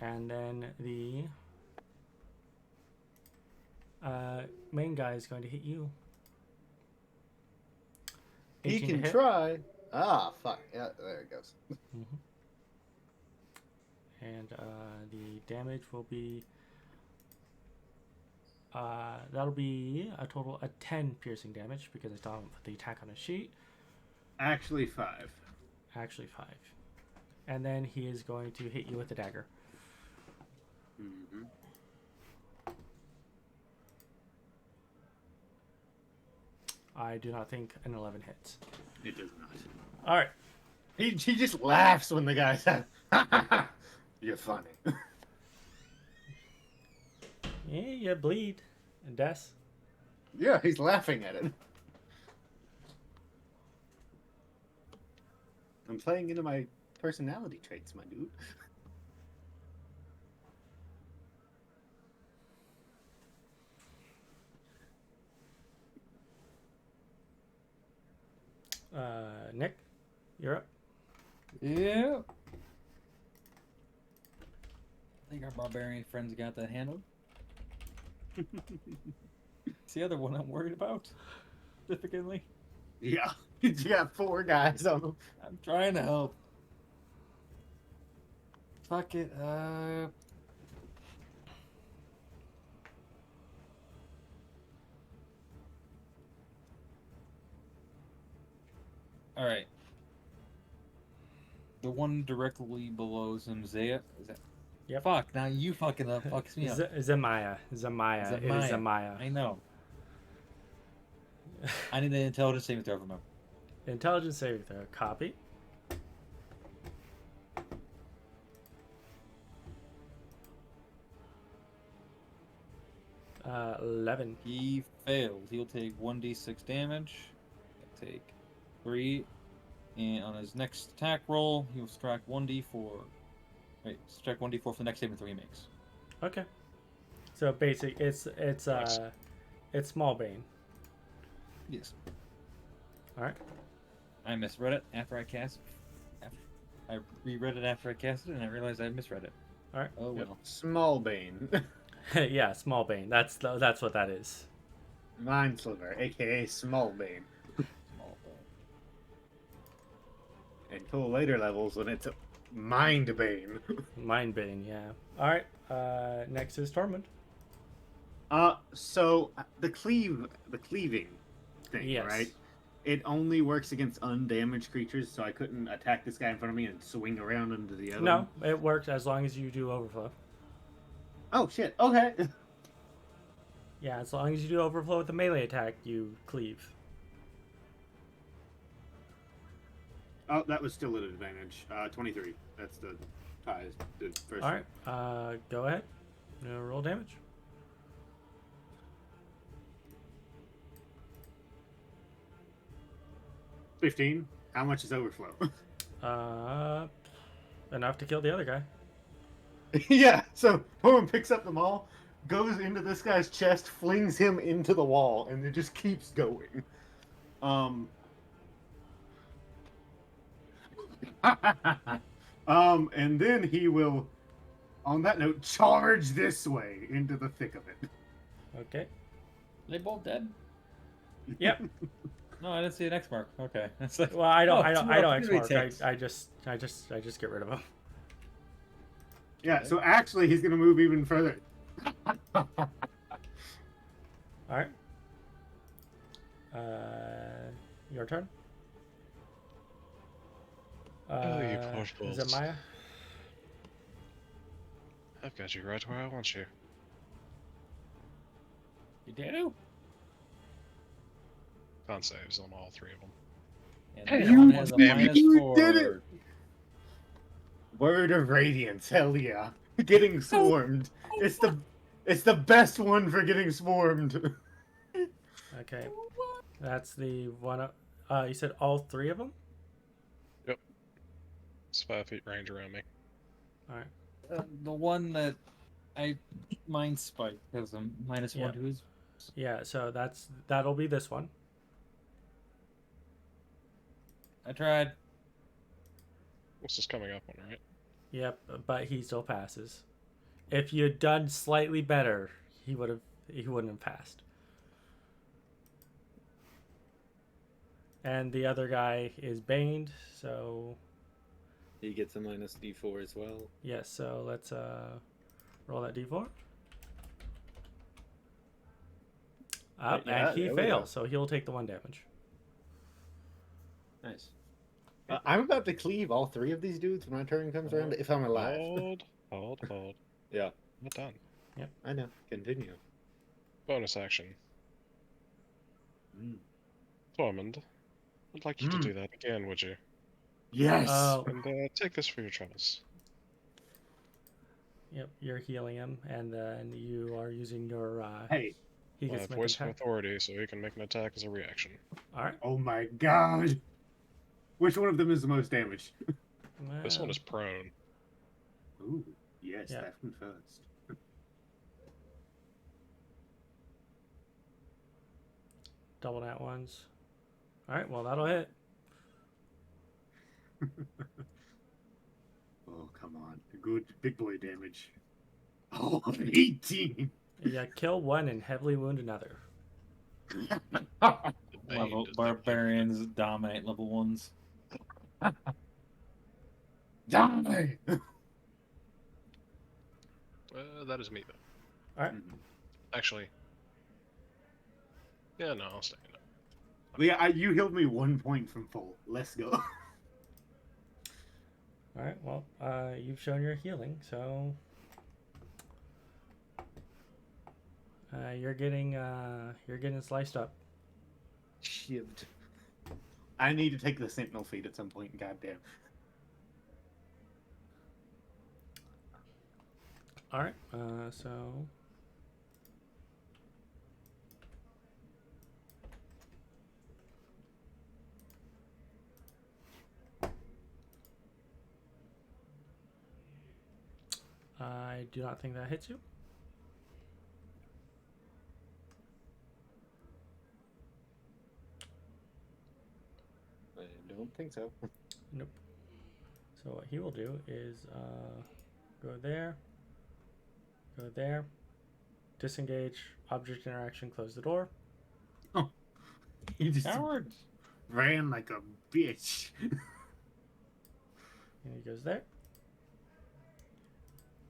And then the main guy is going to hit you. He 18 to can hit. try. Ah, fuck. Yeah, there it goes. Mhm. And the damage will be that'll be a total of 10 piercing damage because I don't put the attack on a sheet. Actually, 5. Actually 5. And then he is going to hit you with the dagger. Mm-hmm. I do not think an 11 hits. It does not. All right. He just laughs when the guy says, "You're funny." Yeah, you bleed. And Des. Yeah, he's laughing at it. I'm playing into my personality traits, my dude. Nick, you're up. Yeah. I think our barbarian friends got that handled. It's the other one I'm worried about. Significantly. Yeah, you got 4 guys on him. I'm trying to help. Fuck it. All right. The one directly below Zemaia. Is that? Yep. Fuck. Now you fucking up. Fucks me up. Zemaia. Zemaia. It is Zemaia. I know. I need an intelligence saving throw from him. Intelligence saving throw. Copy. Uh, 11. He failed. He'll take 1d6 damage. He'll take 3. And on his next attack roll, he'll subtract 1d4. Wait, subtract 1d4 for the next saving throw he makes. Okay. So basic, it's small bane. Yes. All right. I misread it after I cast it. I reread it after I cast it, and I realized I misread it. All right. Oh Yep. well. Small Bane. Yeah, small bane. That's what that is. Mind Sliver, aka Small Bane. Small bone. Until later levels when it's Mind Bane. Mind bane. Yeah. All right. Next is Tormund. So the cleaving thing, Yes. right? It only works against undamaged creatures, so I couldn't attack this guy in front of me and swing around into the other No, one. it works as long as you do overflow. Oh shit, okay. Yeah, as long as you do overflow with the melee attack, you cleave. Oh, that was still at advantage. 23. That's the highest. The first. All right. Go ahead. Roll damage. one. 15. How much is overflow? Enough to kill the other guy. Yeah, so Tormund picks up the maul, goes into this guy's chest, flings him into the wall, and it just keeps going. And then he will, on that note, charge this way into the thick of it. Okay. They both dead? Yep. No, I didn't see an X mark. Okay, it's like, Well, I don't. oh, I don't. two I don't opportunity X-mark. ticks. I just get rid of them. Yeah, so actually he's gonna move even further. All right. Your turn. Oh, you poor fools. Zemaia. I've got you right where I want you. You do? Con saves on all three of them. And Hey, this one you has a damn it. minus You 4. did it! Word of Radiance, hell yeah. Getting swarmed. It's the best one for getting swarmed. Okay. That's the one. You said all 3 of them. It's 5 feet range around me. All right. The one that I mind spike has a minus Yeah. 1 to his. Yeah. So that'll be this one. I tried. This is coming up on, right? Yep. But he still passes. If you'd done slightly better, he wouldn't have passed. And the other guy is baned, so He gets a minus d4 as well. yes. So let's roll that d4. Up, Yeah, and he there we go. fails, so he'll take the 1 damage. Nice. I'm about to cleave all 3 of these dudes when my turn comes around, if I'm alive. Hold. Yeah, Not done. I know. Continue. Bonus action. Mm. Tormund, I'd like you to do that again, would you? Yes! Oh, And take this for your troubles. yep. You're healing him, and then you are using your. Hey, He I gets have to make voice an of attack. authority, so he can make an attack as a reaction. All right. oh my god! Which one of them is the most damage? This one Well, is prone. Ooh, yes, Yeah. that one first. double nat ones. All right. Well, that'll hit. Oh, come on. Good big boy damage. Oh, 18! Yeah. Kill one and heavily wound another. Level Does that barbarians dominate level 1s. Die! That is me, though. All right. Actually. Yeah, no, I'll stay in it. Well, yeah, you healed me 1 point from full. Let's go. All right. Well, you've shown your healing, so you're getting sliced up. Shivved. I need to take the sentinel feat at some point, goddamn. All right. So. I do not think that hits you. I don't think so. Nope. So what he will do is go there, disengage, object interaction, close the door. He just Cowards! ran like a bitch. And he goes there.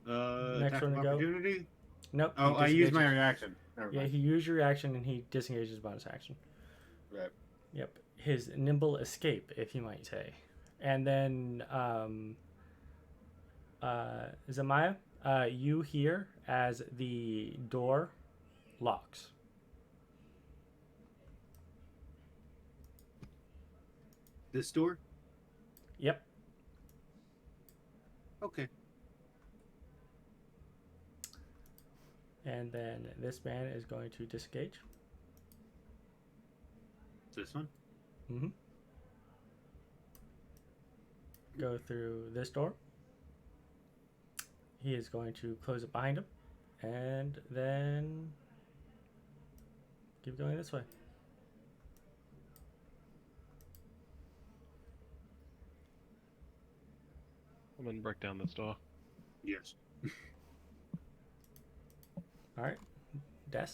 Next Next one one to go. opportunity? Nope. Oh, he I used disengages. my reaction. Never Yeah, mind. he used your reaction and he disengages bonus action. Right. Yep. His nimble escape, if you might say. And then Zemaia, you hear as the door locks. This door? Yep. Okay. And then this man is going to disengage. This one? Mm-hmm. Go through this door. He is going to close it behind him. And then keep going this way. I'm gonna break down this door. Yes. All right. Des.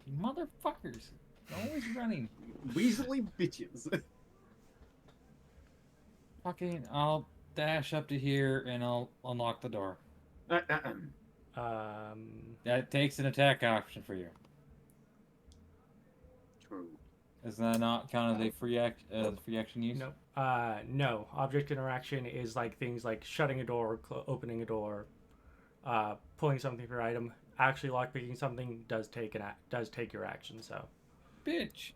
You motherfuckers! Always running. Weaselly bitches. Fucking, I'll dash up to here and I'll unlock the door. That takes an attack option for you. True. Does that not count as a free action use? Nope. No. Object interaction is like things like shutting a door, opening a door, pulling something for your item. Actually, lockpicking something does take your action. So, Bitch.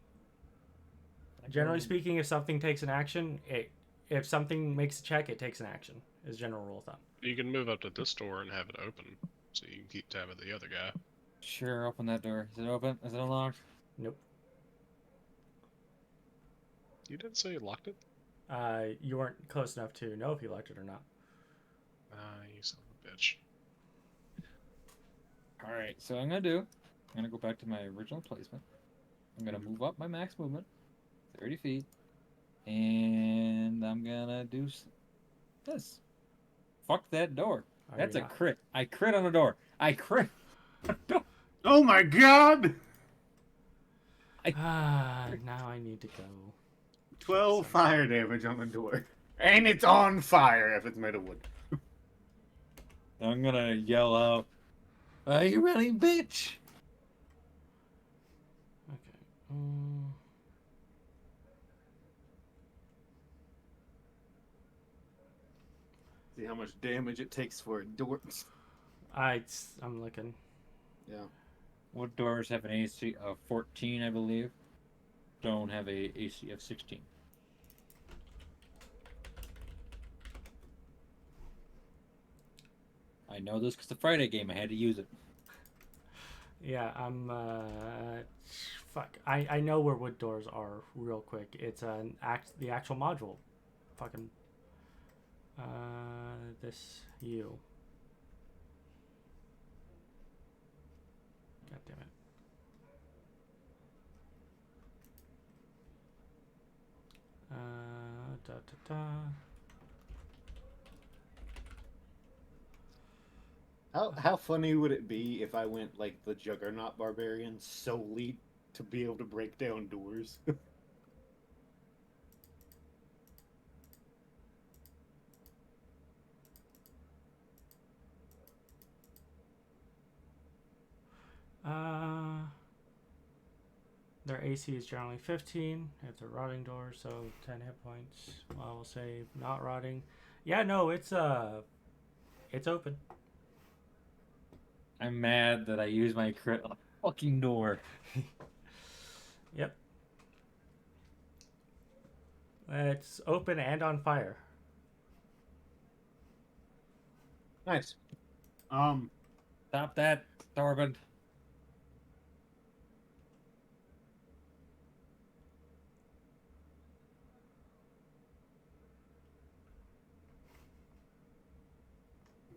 generally speaking, if something takes an action, if something makes a check, it takes an action. Is general rule of thumb. You can move up to this door and have it open, so you can keep tab of the other guy. Sure, open that door. Is it open? Is it unlocked? Nope. You didn't say you locked it? You weren't close enough to know if you locked it or not. You son of a bitch. Alright, so I'm gonna go back to my original placement. I'm gonna move up my max movement, 30 feet, and I'm gonna do this. Fuck that door. That's a crit. I crit on the door. I crit. Oh my god! Now I need to go. 12 fire damage on the door. And it's on fire if it's made of wood. I'm gonna yell out, "Are you running, bitch?" Okay. See how much damage it takes for a door. I'm looking. Yeah. Wood doors have an AC of 14, I believe. Don't have a AC of 16. I know this because the Friday game, I had to use it. Yeah, fuck. I know where wood doors are real quick. It's the actual module. Fucking. You. God damn it. Da da da. How funny would it be if I went like the Juggernaut Barbarian solely to be able to break down doors? Their AC is generally 15. It's a rotting door, so 10 hit points. I will say not rotting. Yeah, no, it's open. I'm mad that I used my crit on a fucking door. Yep. It's open and on fire. Nice. Stop that, Tormund.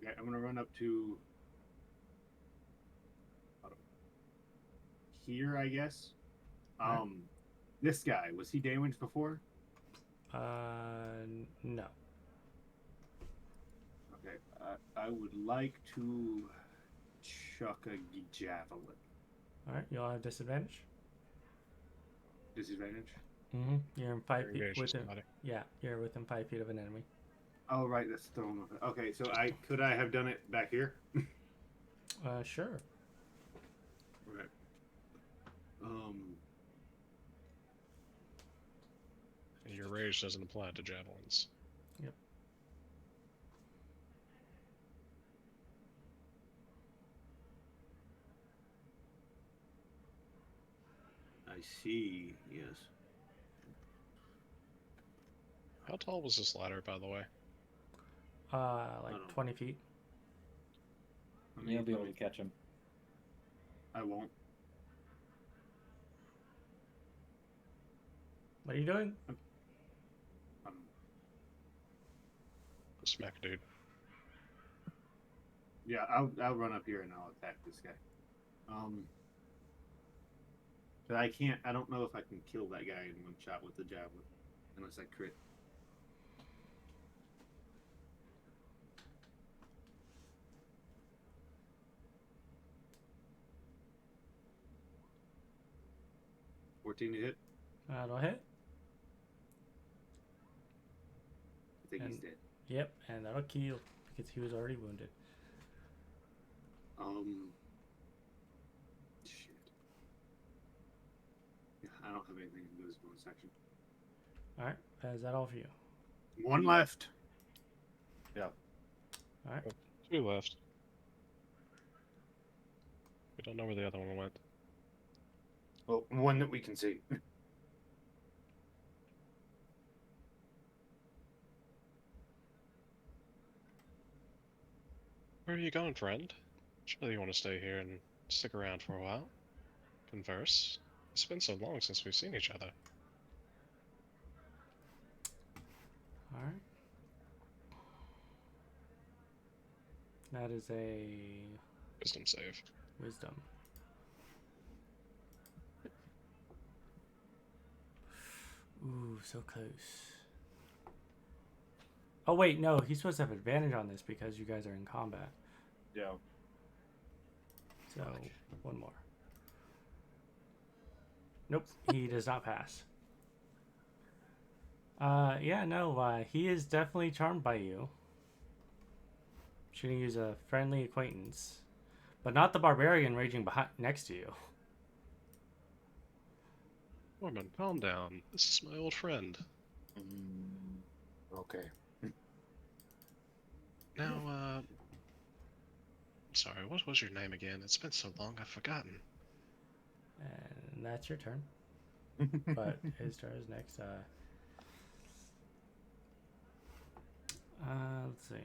Okay, I'm gonna run up to here, I guess. This guy, was he damaged before? No. Okay, I would like to chuck a javelin. All right, you'll have disadvantage. Disadvantage? Mm-hmm. You're in 5 feet Engage within. somebody. Yeah, you're within 5 feet of an enemy. Oh, right, that's thrown. Okay, so could I have done it back here? Sure. Okay. And your rage doesn't apply to javelins. Yep. I see. Yes. How tall was this ladder, by the way? Like 20 feet. You'll be able to catch him. I won't. What are you doing? Smack dude. Yeah, I'll run up here and I'll attack this guy. But I can't. I don't know if I can kill that guy in one shot with the javelin, unless I crit. 14 to hit. That'll hit. I think he's And- dead. Yep, and that'll kill because he was already wounded. Shit. Yeah, I don't have anything in this bonus section. All right, is that all for you? One left. All right. 2 left. We don't know where the other one went. Well, one that we can see. Where are you going, friend? Surely you want to stay here and stick around for a while? Converse? It's been so long since we've seen each other. All right. That is a Wisdom save. wisdom. Ooh, so close. Oh wait, no, he's supposed to have advantage on this because you guys are in combat. Yeah. So one more. Nope, he does not pass. Yeah, no, he is definitely charmed by you. Should use a friendly acquaintance, but not the barbarian raging behind next to you. Tormund, calm down. This is my old friend. Okay. Now, sorry, what was your name again? It's been so long, I've forgotten. And that's your turn. But his turn is next. Let's see.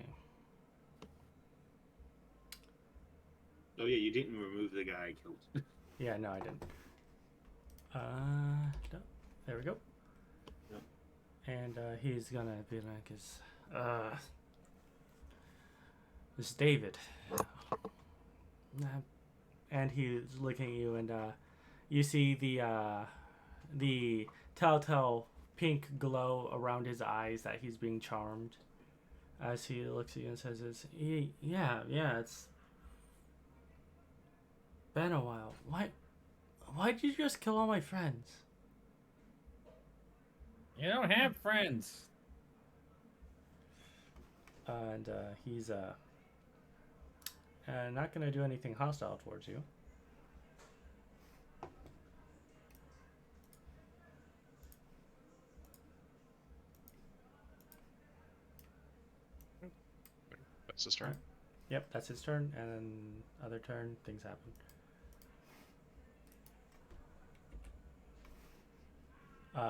Oh yeah, you didn't remove the guy I killed. Yeah, no, I didn't. No. There we go. Yep. And he's gonna be like, this is David. And he's looking at you, and you see the telltale pink glow around his eyes that he's being charmed. As he looks at you and says, yeah, it's been a while. Why'd you just kill all my friends? You don't have friends. And he's not gonna do anything hostile towards you. That's his turn. Yep, that's his turn, and then other turn, things happen.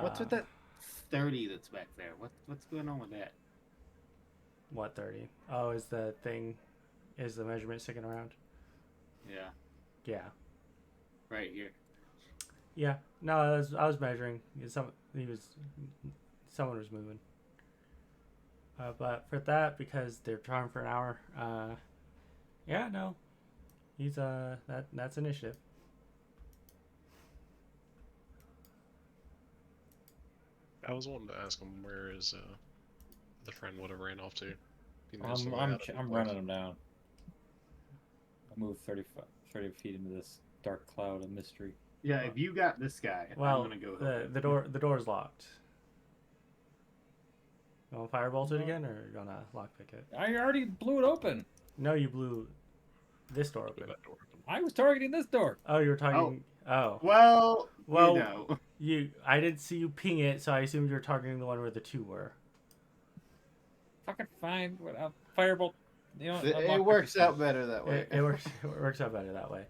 What's with that 30 that's back there? What's going on with that? What 30? Oh, is the measurement sticking around? Yeah, Yeah. right here. Yeah. No, I was measuring. Someone was moving. But for that, because they're charmed for an hour, yeah, no. He's that's initiative. I was wanting to ask him where his the friend would have ran off to. He missed the way out of the I'm place. running him down. I moved 30 feet into this dark cloud of mystery. Yeah, if you got this guy, Well, I'm gonna go. help the him. the door's locked. You want to firebolt it again, or you want to lockpick it? I already blew it open. No, you blew this door Blew open. that door open. I was targeting this door. Oh, you were talking. Oh. Well, Well, you know. I didn't see you ping it, so I assumed you were targeting the one where the two were. Fucking fine. Firebolt. You know, It works out better that way. It works. It works out better that way.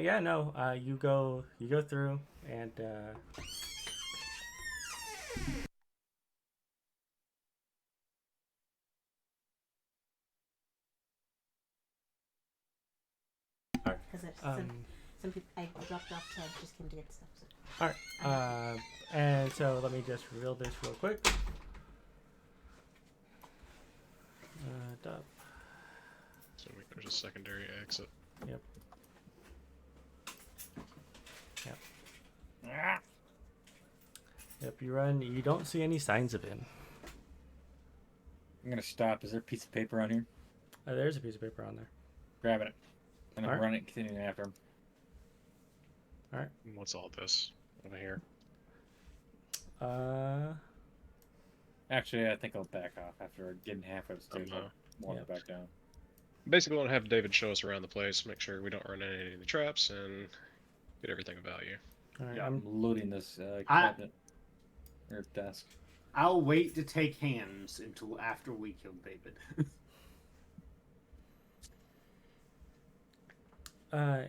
Yeah, no. You go through, and Because some people I dropped off to just came to get stuff. So. all right. And so let me just reveal this real quick. Up. So there's a secondary exit. Yep. Ah, Yep. You run. You don't see any signs of him. I'm gonna stop. Is there a piece of paper on here? There's a piece of paper on there. Grabbing it. And I'm Alright. running, continuing after him. And what's all this over here? Actually, I think I'll back off after getting halfway upstairs. no. I'll walk Yep. back down. Basically, want to have David show us around the place, make sure we don't run into any of the traps, and get everything of value. All right, Yeah. I'm looting this I- cabinet or desk. I'll wait to take hands until after we kill David.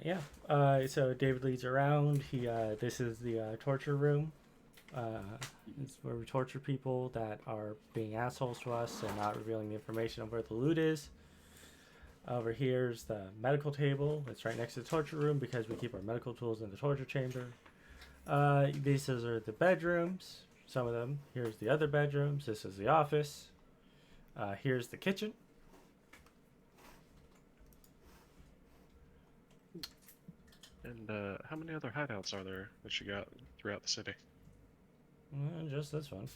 Yeah. So David leads around. This is the torture room. It's where we torture people that are being assholes to us and not revealing the information of where the loot is. Over here's the medical table. It's right next to the torture room because we keep our medical tools in the torture chamber. These are the bedrooms. Some of them. Here's the other bedrooms. This is the office. Here's the kitchen. And how many other hideouts are there that you got throughout the city? Just this one.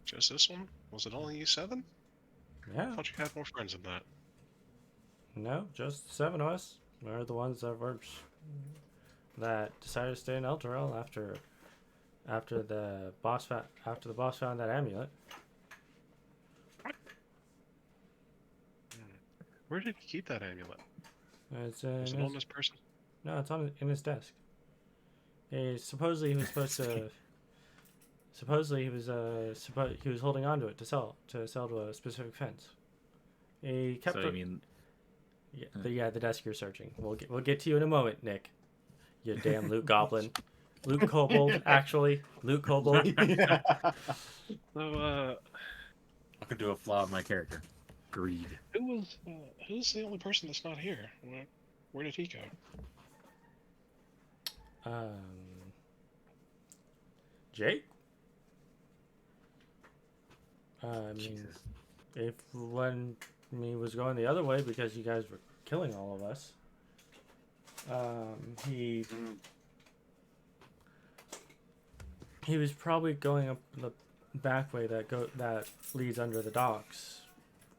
Just this one? Was it only you 7? Yeah. I thought you had more friends than that. No, just 7 of us. We're the ones that decided to stay in Elturel after the boss found that amulet. Where did he keep that amulet? It's Was it on this person? No, it's in his desk. Supposedly he was supposed to. Supposedly he was holding on to it to sell to a specific fence. He kept. So you mean the desk you're searching. We'll get to you in a moment, Nick. You damn loot goblin, loot kobold. Actually, loot kobold. So, I could do a flaw of my character. Greed. who's the only person that's not here? Where did he go? Jake. I mean, Jesus. if when he was going the other way because you guys were killing all of us, he was probably going up the back way that leads under the docks.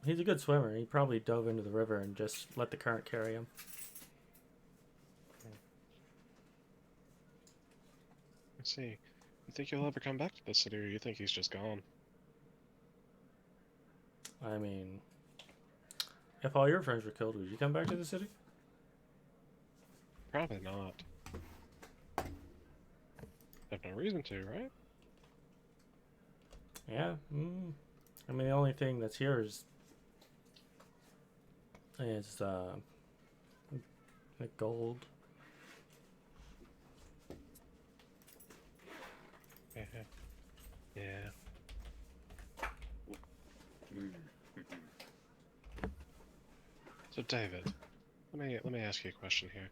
He's a good swimmer. He probably dove into the river and just let the current carry him. Let's see. You think he'll ever come back to the city, or you think he's just gone? I mean, if all your friends were killed, would you come back to the city? Probably not. Have no reason to, right? Yeah. I mean, the only thing that's here is the gold. Yeah. So David, let me ask you a question here.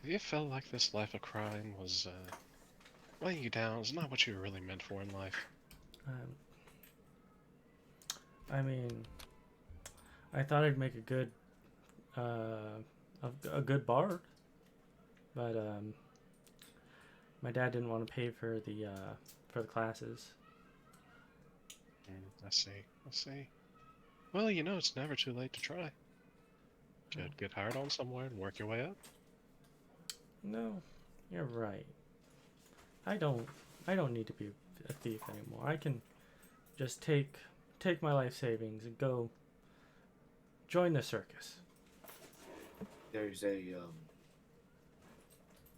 Have you felt like this life of crime was weighing you down? Is not what you were really meant for in life? I mean, I thought I'd make a good bard, but my dad didn't want to pay for the classes. I see. Well, you know, it's never too late to try. Get hired on somewhere and work your way up. No, you're right. I don't need to be a thief anymore. I can just take my life savings and go join the circus. There's a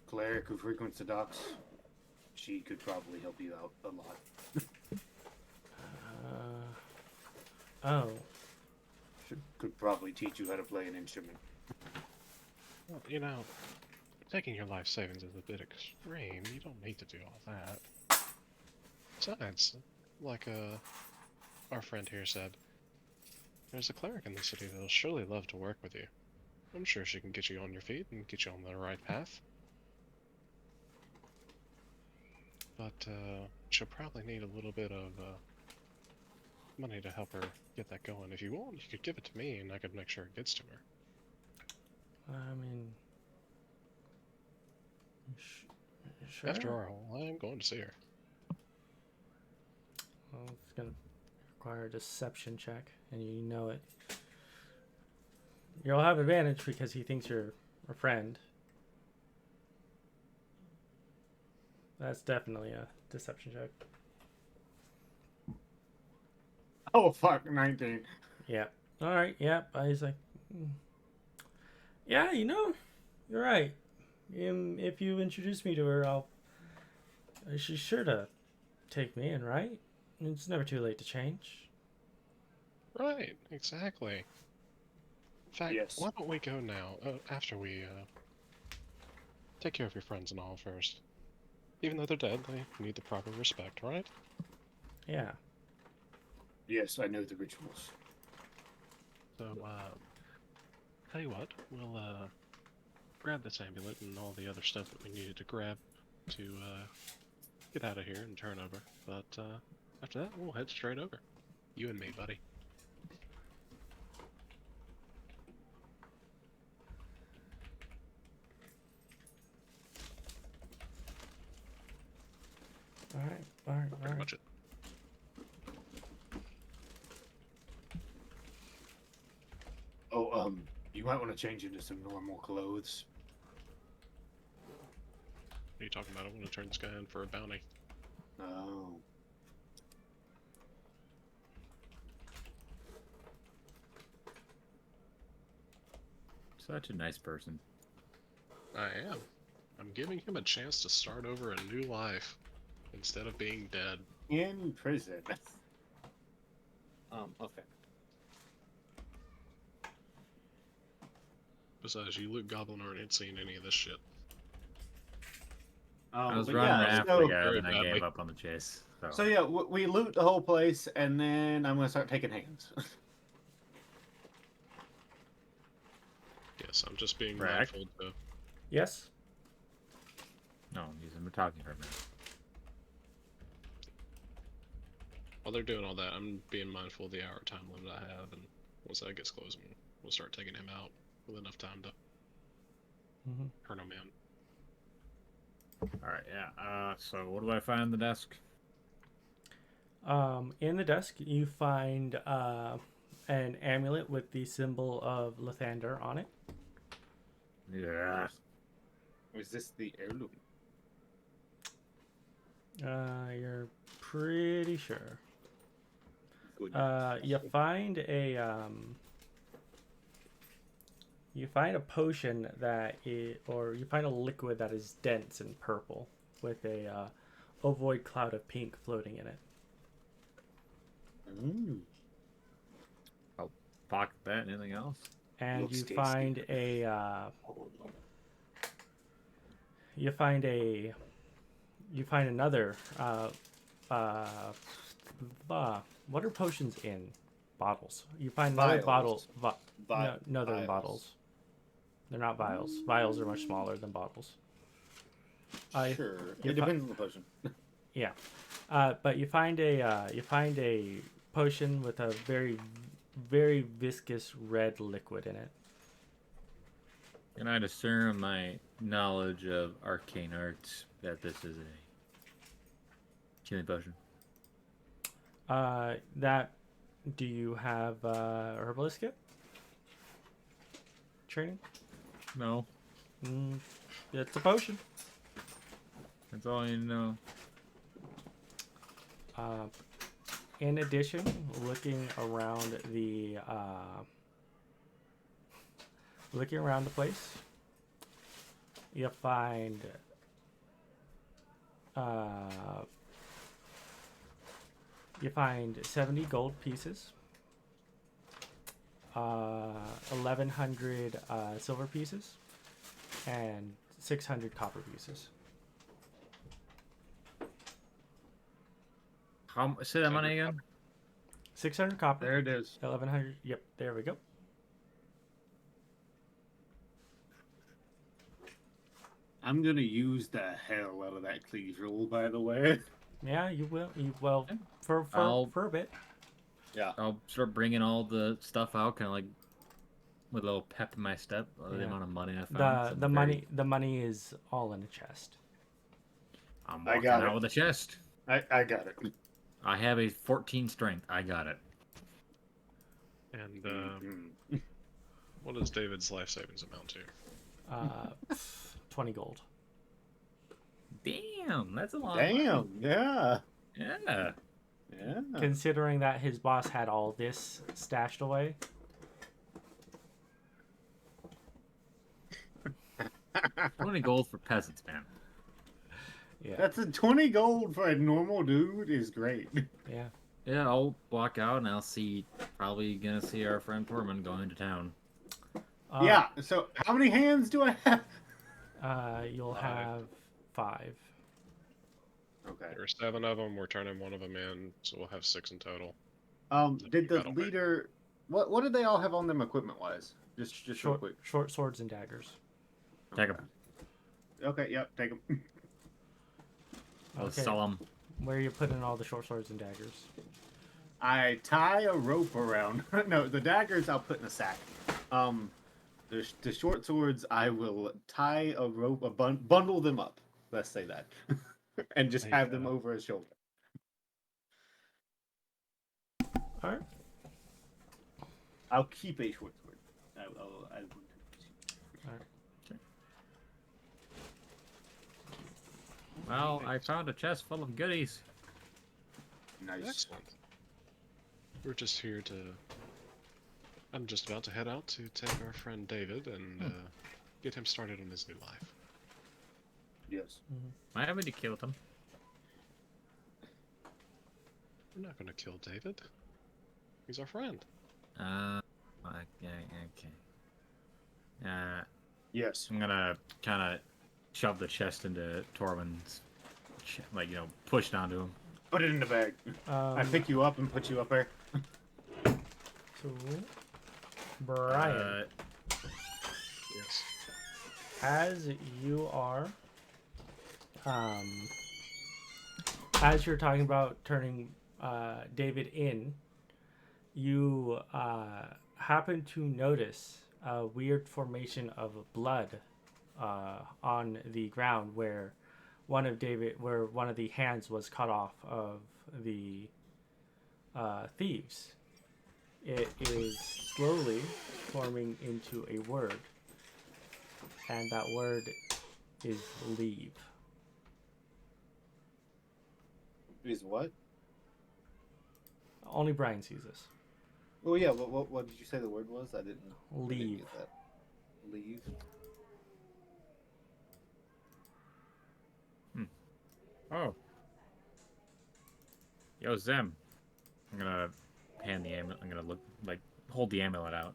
cleric who frequents the docks. She could probably help you out a lot. Oh. She could probably teach you how to play an instrument. Well, you know, taking your life savings is a bit extreme. You don't need to do all that. Besides, like our friend here said, there's a cleric in the city that'll surely love to work with you. I'm sure she can get you on your feet and get you on the right path. But she'll probably need a little bit of money to help her get that going. If you want, you could give it to me and I could make sure it gets to her. I mean, sure. After all, I am going to see her. Well, it's gonna require a deception check, and you know it. You'll have advantage because he thinks you're a friend. That's definitely a deception check. Oh fuck, 19. Yeah. All right. Yep. He's like, yeah, you're right. If you introduce me to her, she's sure to take me in, right? It's never too late to change. Right, exactly. In fact, Yes. why don't we go now, after we take care of your friends and all first. Even though they're dead, they need the proper respect, right? Yeah. Yes, I know the rituals. So, tell you what, we'll grab this amulet and all the other stuff that we needed to grab to get out of here and turn over. But after that, we'll head straight over. You and me, buddy. All right. Pretty much it. Oh, you might want to change into some normal clothes. What are you talking about? I want to turn this guy in for a bounty. Oh. Such a nice person. I am. I'm giving him a chance to start over a new life instead of being dead. In prison. Okay. Besides, you Luke Goblin aren't seeing any of this shit. I was But running yeah, after so, the guy, Very and I badly. gave up on the chase. so yeah, we loot the whole place, and then I'm gonna start taking hands. Yes, I'm just being Rack. mindful to... Yes. No, we're talking for a minute. While they're doing all that, I'm being mindful of the hour time limit I have, and once that gets closed, we'll start taking him out with enough time to turn him in. Alright, yeah. So what do I find on the desk? In the desk, you find an amulet with the symbol of Lathander on it. Yeah. Was this the heirloom? You're pretty sure. Good. You find a potion or you find a liquid that is dense and purple with a ovoid cloud of pink floating in it. I'll pocket that. Anything else? And Looks you tasty. find another what are potions in bottles? You find another bottle. Vials. No, they're in Vials. bottles. They're not vials. Vials are much smaller than bottles. Sure. you It depends on the potion. Yeah, but you find a potion with a very, very viscous red liquid in it. Can I discern my knowledge of arcane arts that this is a healing potion? Do you have herbalist kit training? No. It's a potion. That's all I need to know. In addition, looking around the place, you find 70 gold pieces, 1,100 silver pieces, and 600 copper pieces. Say that money again? 600 copper. There it is. 1,100. Yep, there we go. I'm gonna use the hell out of that cleave roll, by the way. Yeah, you will. For a bit. Yeah. I'll start bringing all the stuff out, kind of like with a little pep in my step. The Yeah. amount of money I found. The money is all in a chest. I'm I walking got out it. with a chest. I got it. I have a 14 strength. I got it. And Mhm. what does David's life savings amount to? 20 gold. Damn, that's a lot. Damn, yeah. Yeah. Yeah. Considering that his boss had all this stashed away. 20 gold for peasants, man. Yeah. That's a 20 gold for a normal dude is great. Yeah. Yeah, I'll walk out and I'll see. Probably gonna see our friend Tormund going to town. Yeah, so how many hands do I have? You'll 5. have 5. Okay. There are 7 of them. We're turning one of them in, so we'll have 6 in total. Did the Battle pick. leader... What did they all have on them equipment-wise? Just real Short, quick. short swords and daggers. Take him. Okay, yep, take them. I'll Okay. sell him. Where are you putting all the short swords and daggers? I tie a rope around... No, the daggers I'll put in a sack. The short swords, I will tie a rope, bundle them up. Let's say that. And just have them over his shoulder. Alright. I'll keep a short sword. Well, I found a chest full of goodies. Nice. Excellent. We're just here to... I'm just about to head out to take our friend David and get him started on his new life. Yes. Why haven't you killed him? We're not going to kill David. He's our friend. Okay. Yes. I'm gonna kind of shove the chest into Tormund's, push it onto him. Put it in the bag. I pick you up and put you up there. So, Brian, Yes. as you are, as you're talking about turning David in, you happen to notice a weird formation of blood on the ground where one of the hands was cut off of the thieves. It is slowly forming into a word, and that word is leave. Is what? Only Brian sees this. Oh yeah. What did you say the word was? I didn't. Leave. Get that. Leave. Oh. Yo, Zem. I'm gonna hand the amulet. I'm gonna hold the amulet out.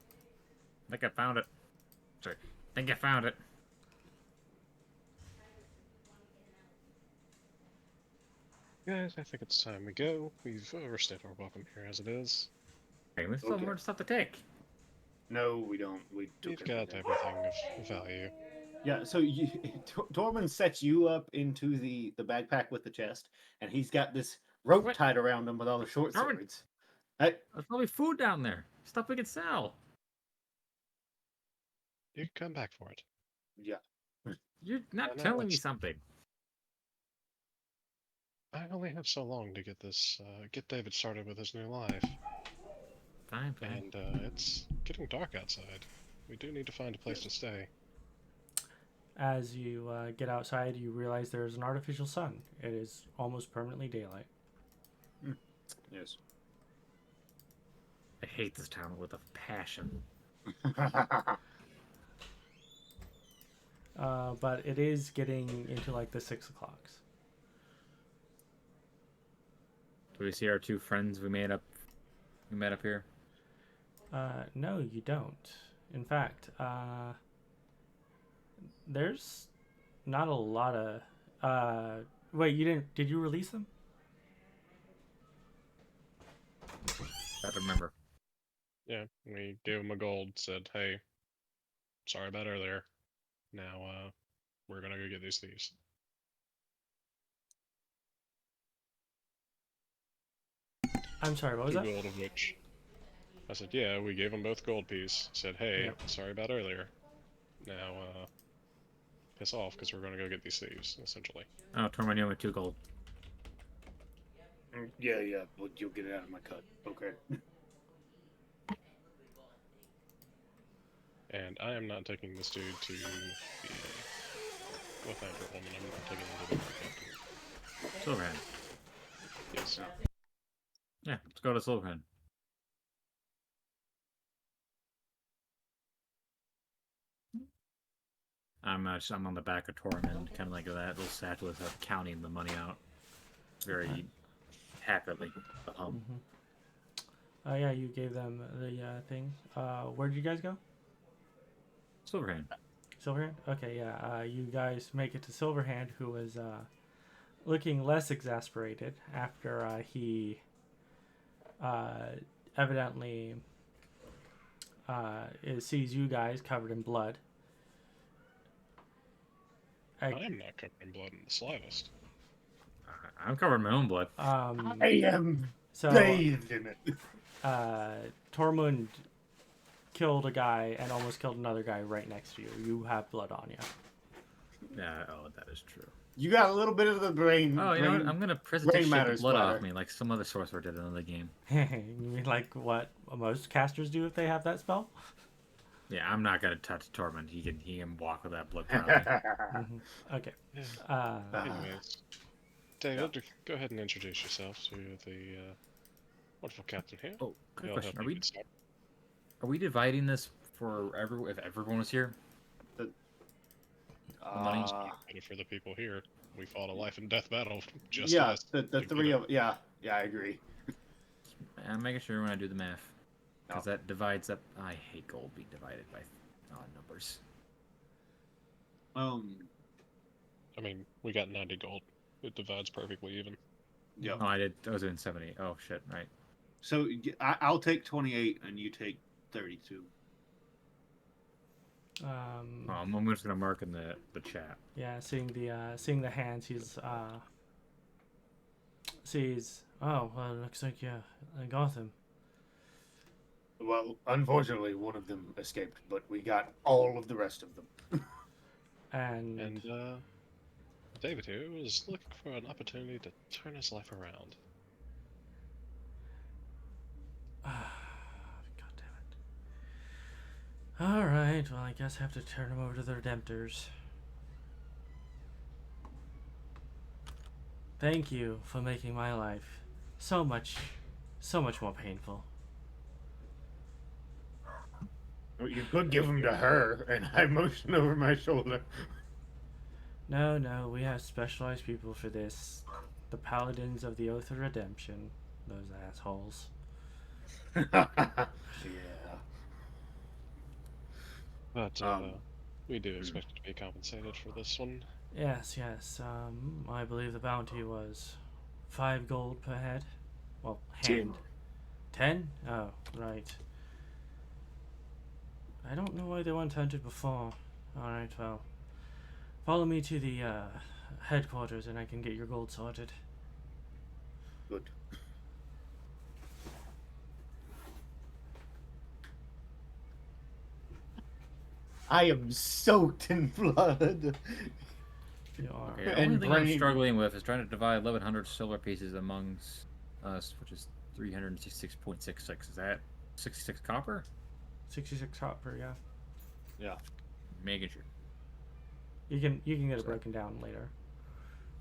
I think I found it. Sorry. I think I found it. Guys, I think it's time we go. We've overstayed our welcome here as it is. Hey, we still have more stuff to take. No, we don't. We took We've got everything of value. Yeah, so Tormund sets you up into the backpack with the chest, and he's got this rope What? tied around him with all the short Tormund! swords. Hey, There's probably food down there. Stuff we can sell. You can come back for it. yeah. You're not No, telling me it's- something. I only have so long to get this, get David started with his new life. Fine. And it's getting dark outside. We do need to find a place to stay. As you get outside, you realize there is an artificial sun. It is almost permanently daylight. Yes. I hate this town with a passion. But it is getting into like the 6 o'clocks. Do we see our two friends we met up here? No, you don't. In fact, there's not a lot of. Wait, you didn't? Did you release them? I don't remember. Yeah, we gave him a gold, said, hey, sorry about earlier. Now, we're gonna go get these thieves. I'm sorry. What was 2 that? gold of which... I said, yeah, we gave them both gold piece. Said, hey, Yep. sorry about earlier. Now, piss off, because we're gonna go get these thieves, essentially. Oh, Tormund, you owe me 2 gold. Yeah. Well, you'll get it out of my cut. Okay. And I am not taking this dude to the Lathander woman. I'm not taking him to the market. Silverhand. Yes. Yeah, let's go to Silverhand. I'm on the back of Tormund, kind of like that little statue of counting the money out very happily. Yeah, you gave them the thing. Where did you guys go? Silverhand. Silverhand? Okay, yeah. You guys make it to Silverhand, who was looking less exasperated after he evidently sees you guys covered in blood. I am not covered in blood in the slightest. I'm covered in my own blood. I am So bathed in it. Tormund killed a guy and almost killed another guy right next to you. You have blood on you. Yeah, that is true. You got a little bit of the brain. Oh, you know what? I'm gonna presentation the matters blood splatter. off me like some other sorcerer did in another game. You mean like what most casters do if they have that spell? Yeah, I'm not gonna touch Tormund. He can walk with that blood proudly. Okay. Anyways, David, go ahead and introduce yourself to the wonderful captain here. Oh, good He'll question. help you get started. Are we dividing this for if everyone was here? Money better for the people here. We fought a life and death battle just yeah, last the three of I agree. I'm making sure when I do the math, because that divides up. I hate gold being divided by odd numbers. I mean, we got 90 gold. It divides perfectly even. Yeah. Oh, I was doing 70. Oh shit! Right. So I'll take 28 and you take 32. I'm just gonna mark in the chat. Yeah, seeing the hands, he's sees. Oh, well, it looks like I got him. Well, unfortunately, one of them escaped, but we got all of the rest of them. And David here was looking for an opportunity to turn his life around. God damn it. All right, well, I guess I have to turn him over to the Redemptors. Thank you for making my life so much more painful. You could give them to her, and I motion over my shoulder. No, we have specialized people for this. The Paladins of the Oath of Redemption. Those assholes. Yeah. But we do expect to be compensated for this one. Yes. I believe the bounty was 5 gold per head. Well, hand. 10? Oh, right. I don't know why they weren't hunted before. Alright, well. Follow me to the headquarters and I can get your gold sorted. Good. I am soaked in blood. You are. Okay, the And only thing I'm brain. struggling with is trying to divide 1,100 silver pieces amongst us, which is 366.66. Is that 66 copper? 66 copper, yeah. Yeah. Making sure. You can get it broken down later.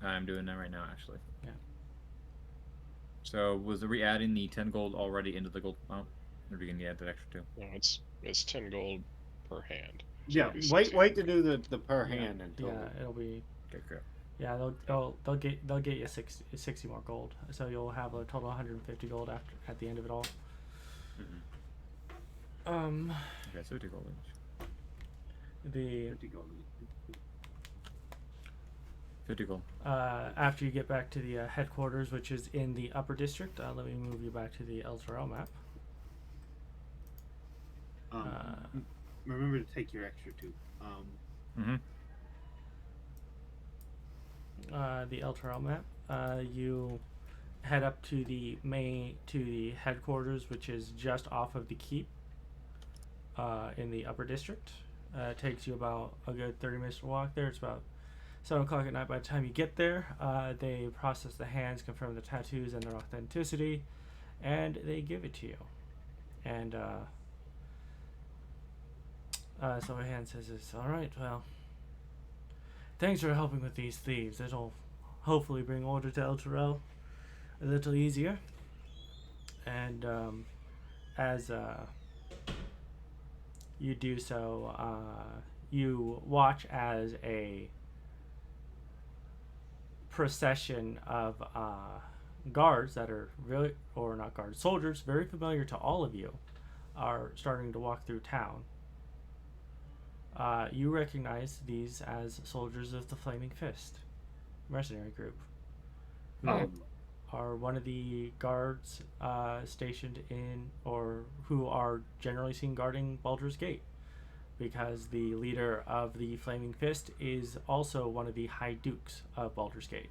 I'm doing that right now, actually. Yeah. So was we adding the 10 gold already into the gold amount? Or are we gonna add that extra too? No, it's 10 gold per hand. So Yeah. it'll be Wait 16. to do the per hand until. Yeah, it'll be. Okay, great. Yeah, they'll get you 60 more gold. So you'll have a total 150 gold at the end of it all. Okay, so 2 gold each. The 50 gold. after you get back to the headquarters, which is in the upper district, let me move you back to the Elturel map. Remember to take your extra 2. The Elturel map. You head up to the headquarters, which is just off of the keep. In the upper district. It takes you about a good 30 minutes to walk there. It's about 7 o'clock at night by the time you get there. They process the hands, confirm the tattoos and their authenticity, and they give it to you. And so a hand says this, alright, well, thanks for helping with these thieves. It'll hopefully bring order to Elturel a little easier. And as you do so, you watch as a procession of guards that are really, or not guards, soldiers very familiar to all of you, are starting to walk through town. You recognize these as soldiers of the Flaming Fist mercenary group, who are one of the guards stationed in, or who are generally seen guarding Baldur's Gate, because the leader of the Flaming Fist is also one of the High Dukes of Baldur's Gate.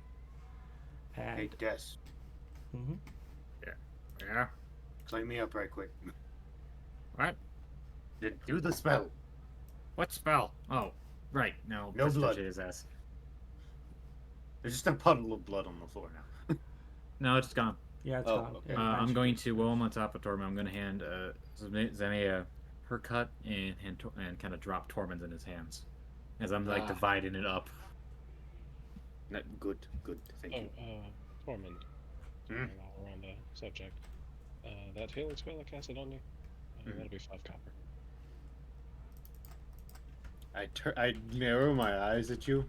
And Hey, Des, mm-hmm. Yeah. clean me up right quick. What? Do the spell. What spell? Oh, right. No, No blood. His ass. There's just a puddle of blood on the floor now. No, it's gone. Yeah, it's Oh, gone. okay. It I'm eventually- going to, while I'm on top of Tormund, I'm going to hand Zemaia her cut and kind of drop Tormund's in his hands. As I'm like dividing it up. Good. Thank you. Tormund. While we're on the subject, that healing spell I casted on you, that'll be 5 copper. I narrow my eyes at you.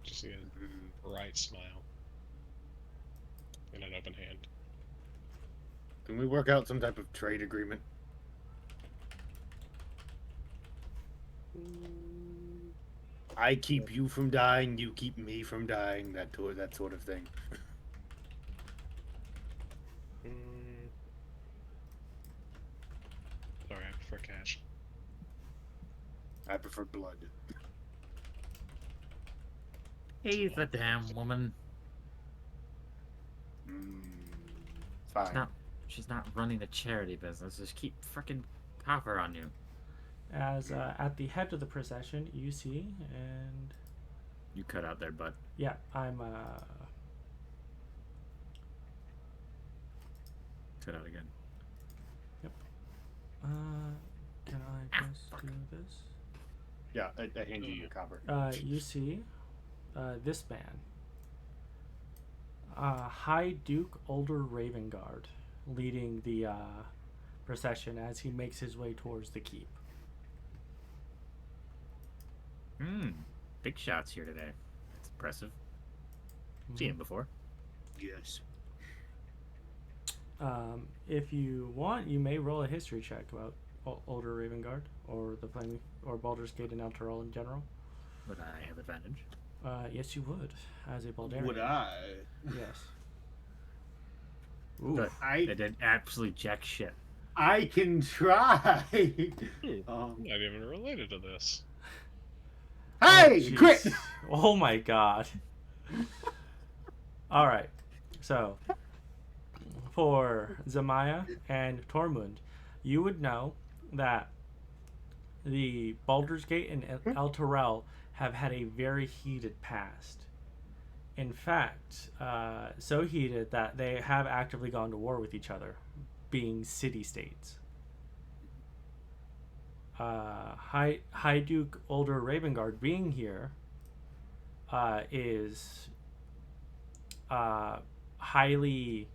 Just see a bright smile in an open hand. Can we work out some type of trade agreement? I keep you from dying, you keep me from dying, that sort of thing. Sorry, I prefer cash. I prefer blood. He's a damn woman. Fine. She's not running a charity business. Just keep frickin' copper on you. As at the head of the procession, you see, and You cut out there, bud. yeah, I'm Cut out again. can I just do this? Yeah, I hand you your copper. You see, this man, High Duke Older Ravenguard, leading the procession as he makes his way towards the keep. Big shots here today. That's impressive. Seen him before. Yes. If you want, you may roll a history check about Older Ravenguard or the Flaming or Baldur's Gate and Elturel in general. Would I have advantage? Yes, you would, as a Baldarian. Would I? Yes. Good. I They did absolutely jack shit. I can try. Not even related to this. Hey, jeez. quit! Oh my god. All right. So, for Zemaia and Tormund, you would know that the Baldur's Gate and Elturel have had a very heated past. In fact, so heated that they have actively gone to war with each other, being city-states. High Duke Older Ravenguard being here is highly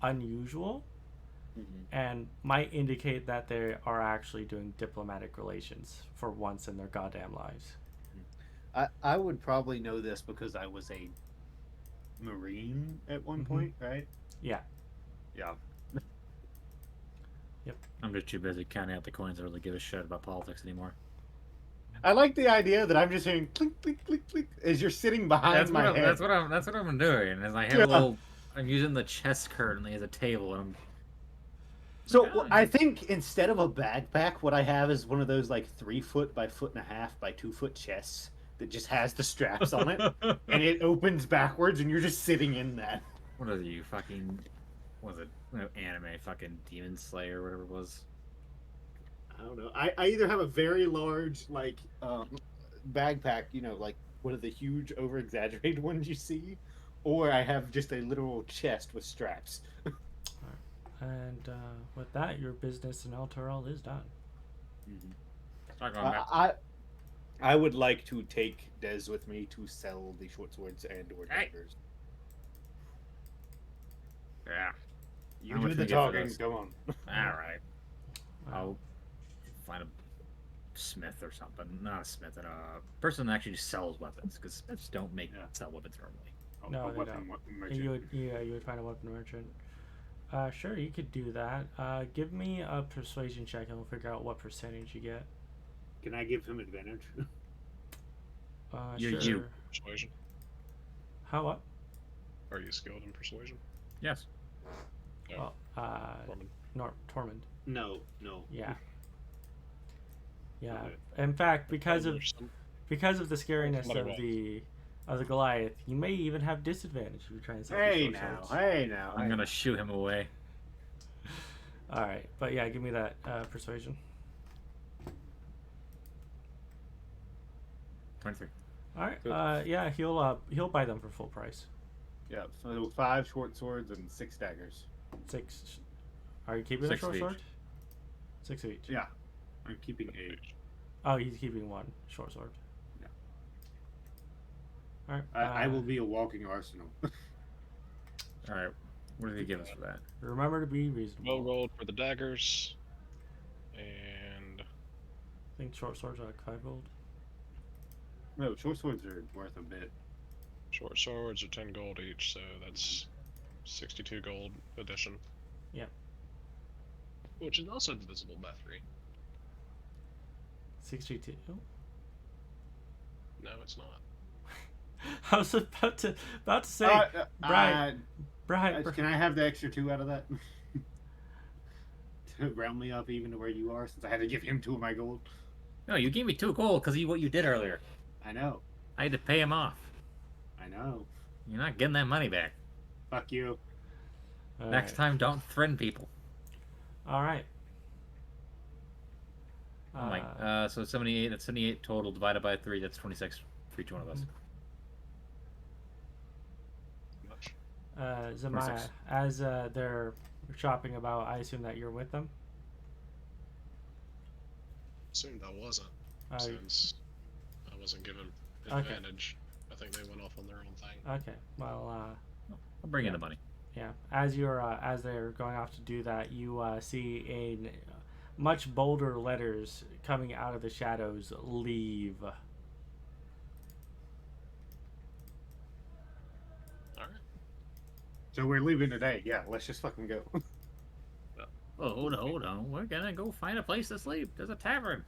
unusual and might indicate that they are actually doing diplomatic relations for once in their goddamn lives. I would probably know this because I was a Marine at one point, right? Yeah. Yeah. I'm just too busy counting out the coins to really give a shit about politics anymore. I like the idea that I'm just hearing clink, clink, clink, clink as you're sitting behind my head. That's what I'm doing. Is I have a little. I'm using the chest currently as a table, and I'm. So I think instead of a backpack, what I have is one of those like 3 foot by 1.5 foot by 2 foot chests that just has the straps on it, and it opens backwards, and you're just sitting in that. What are you fucking? Was it anime fucking Demon Slayer or whatever it was? I don't know. I either have a very large like backpack, like one of the huge over exaggerated ones you see, or I have just a literal chest with straps. And with that, your business in Elturel is done. I would like to take Des with me to sell the short swords and or Hey. daggers. Yeah. You How much do can the we get for talking. this? Come on. All right. Wow. I'll find a smith or something. Not a smith, a person that actually sells weapons, because smiths don't sell weapons normally. No, A they weapon don't. merchant. You would find a weapon merchant. Sure, you could do that. Give me a persuasion check and we'll figure out what percentage you get. Can I give him advantage? You're sure. you. Persuasion. How what? Are you skilled in persuasion? Yes. No. Well, Tormund. Tormund. No. Yeah. Yeah. Okay. In fact, because of There's some- the scariness Somebody of the Goliath, you may even have disadvantage if you're trying to sell these Hey short now, swords. hey now. I'm gonna shoot him away. All right, but yeah, give me that persuasion. 23. All right. Yeah, he'll buy them for full price. Yeah, so 5 short swords and 6 daggers. 6. Are you keeping 6 a short of each. sword? 6 of each. Yeah, I'm keeping 8. Oh, he's keeping 1 short sword. Yeah. All right. I will be a walking arsenal. All right. What did he give us for that? Remember to be reasonable. 12 gold for the daggers, and I think short swords are like 5 gold. No, short swords are worth a bit. short swords are 10 gold each, so that's 62 gold addition. Yep. Which is also divisible by 3. 62. No, it's not. I was about to say, Brian. Can I have the extra 2 out of that? To round me up even to where you are, since I had to give him 2 of my gold. No, you gave me 2 gold because of what you did earlier. I know. I had to pay him off. I know. You're not getting that money back. Fuck you. All Next right. time, don't threaten people. All right. Oh my. So 78. That's 78 total divided by 3. That's 26 for each one of us. Much. Zemaia, 26. as they're shopping about, I assume that you're with them. Assumed I wasn't, Uh, since I wasn't given Okay. advantage. I think they went off on their own thing. okay. Well, I'll bring in the money. yeah. As they're going off to do that, you see a much bolder letters coming out of the shadows. Leave. Alright. So we're leaving today. Yeah, let's just fucking go. Oh, hold on. We're gonna go find a place to sleep. There's a tavern.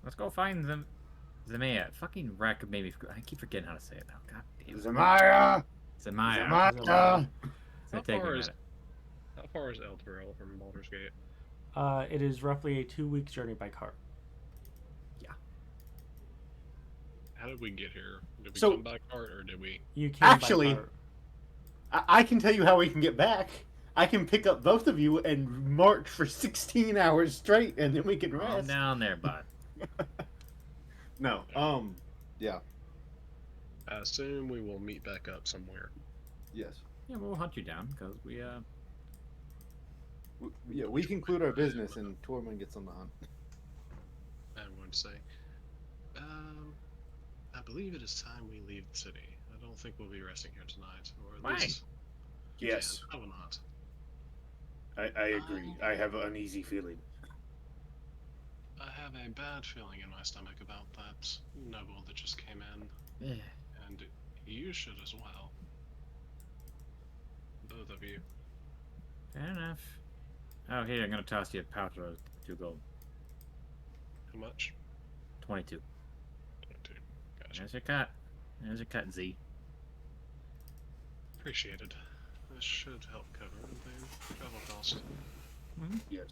Let's go find them. Zemaia. Fucking wreck made me. I keep forgetting how to say it now. God damn it. Zemaia! Zemaia. Zemaia! It's gonna How take me a far is minute. How far is Elturel from Baldur's Gate? It is roughly a 2-week journey by car. How did we get here? Did we So- come by cart or did we? You can Actually- by car. I can tell you how we can get back. I can pick up both of you and march for 16 hours straight, and then we can Calm rest. down there, bud. No, yeah. I assume we will meet back up somewhere. Yes. Yeah, we'll hunt you down because we Yeah, we conclude our business and Tormund gets on the hunt. I'm going to say, I believe it is time we leave the city. I don't think we'll be resting here tonight, or at Why? least Yes, I will not. I agree. I have an uneasy feeling. I have a bad feeling in my stomach about that noble that just came in, yeah. and you should as well. Both of you. Fair enough. Oh, here, I'm gonna toss you a pouch of 2 gold. How much? 22. 22. Gotcha. There's your cut. There's your cut, Z. Appreciated. This should help cover the travel cost. Yes.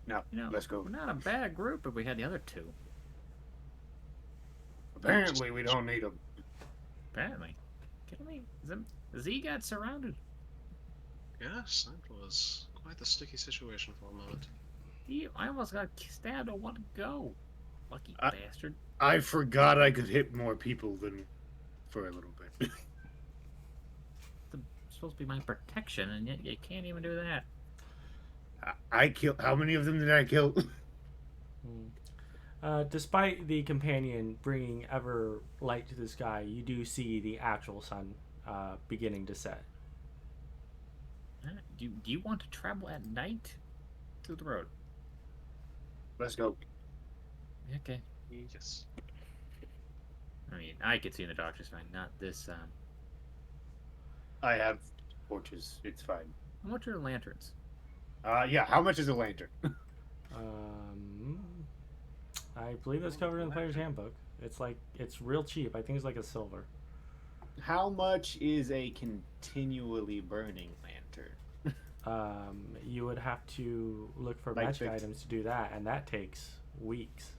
Now, You know, let's go. we're not a bad group if we had the other 2. Apparently, we don't need them. Apparently. Kidding me? Z got surrounded. Yes, that was quite the sticky situation for a moment. I almost got stabbed on 1 go. Lucky I- bastard. I forgot I could hit more people than for a little bit. It's supposed to be my protection, and yet you can't even do that. I killed. How many of them did I kill? Despite the companion bringing ever light to the sky, you do see the actual sun beginning to set. Do you want to travel at night through the road? Let's go. Okay. Yes. I mean, I could see in the dark just fine. Not this. I have torches. It's fine. How much are lanterns? Yeah. How much is a lantern? I believe that's covered in the player's handbook. It's real cheap. I think it's like a silver. How much is a continually burning lantern? You would have to look for Like magic fix- items to do that, and that takes weeks.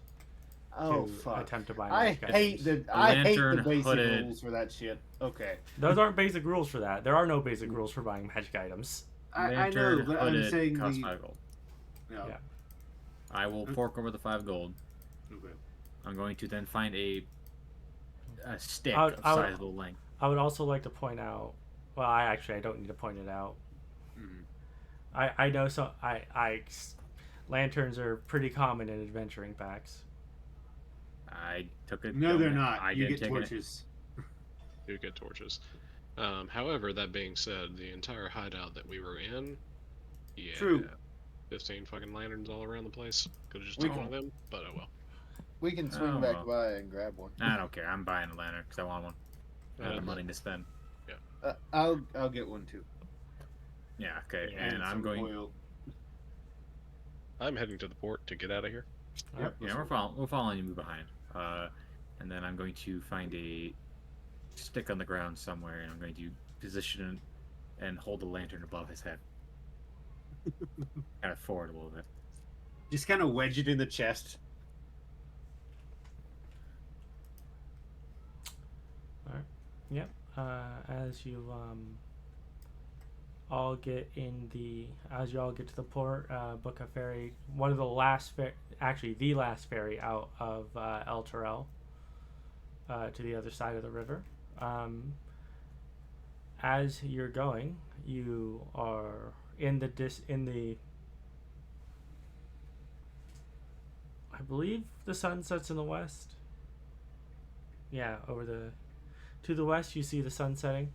Oh to fuck! attempt to buy I magic hate items. I hate the lantern basic hooded. rules for that shit. Okay. Those aren't basic rules for that. There are no basic rules for buying magic items. I know, Lantern but I'm hooded saying costs the. 5 gold. No. Yeah. I will fork over the 5 gold. Okay. I'm going to then find a stick I would- of I would- sizable length. I would also like to point out. Well, I don't need to point it out. Mhm. I know so lanterns are pretty common in adventuring packs. I took it. No, they're not. I You didn't get take it. torches. Do get torches. However, that being said, the entire hideout that we were in, yeah, True. 15 fucking lanterns all around the place. Could have just We taken one can- of them, but oh well. We can swing Oh, back well. by and grab one. I don't care. I'm buying a lantern because I want one. I have the Uh, money to spend. I'll get one too. Yeah. Okay. and I'm some going. oil. I'm heading to the port to get out of here. Yep, Yeah, we're following you behind. And then I'm going to find a stick on the ground somewhere, and I'm going to position it and hold the lantern above his head, kind of forward a little bit. Just kind of wedge it in the chest. Yep. As you all get to the port, book a ferry. One of the last actually the last ferry out of Elturel to the other side of the river. As you're going, you are in the. I believe the sun sets in the west. Yeah, to the west you see the sun setting.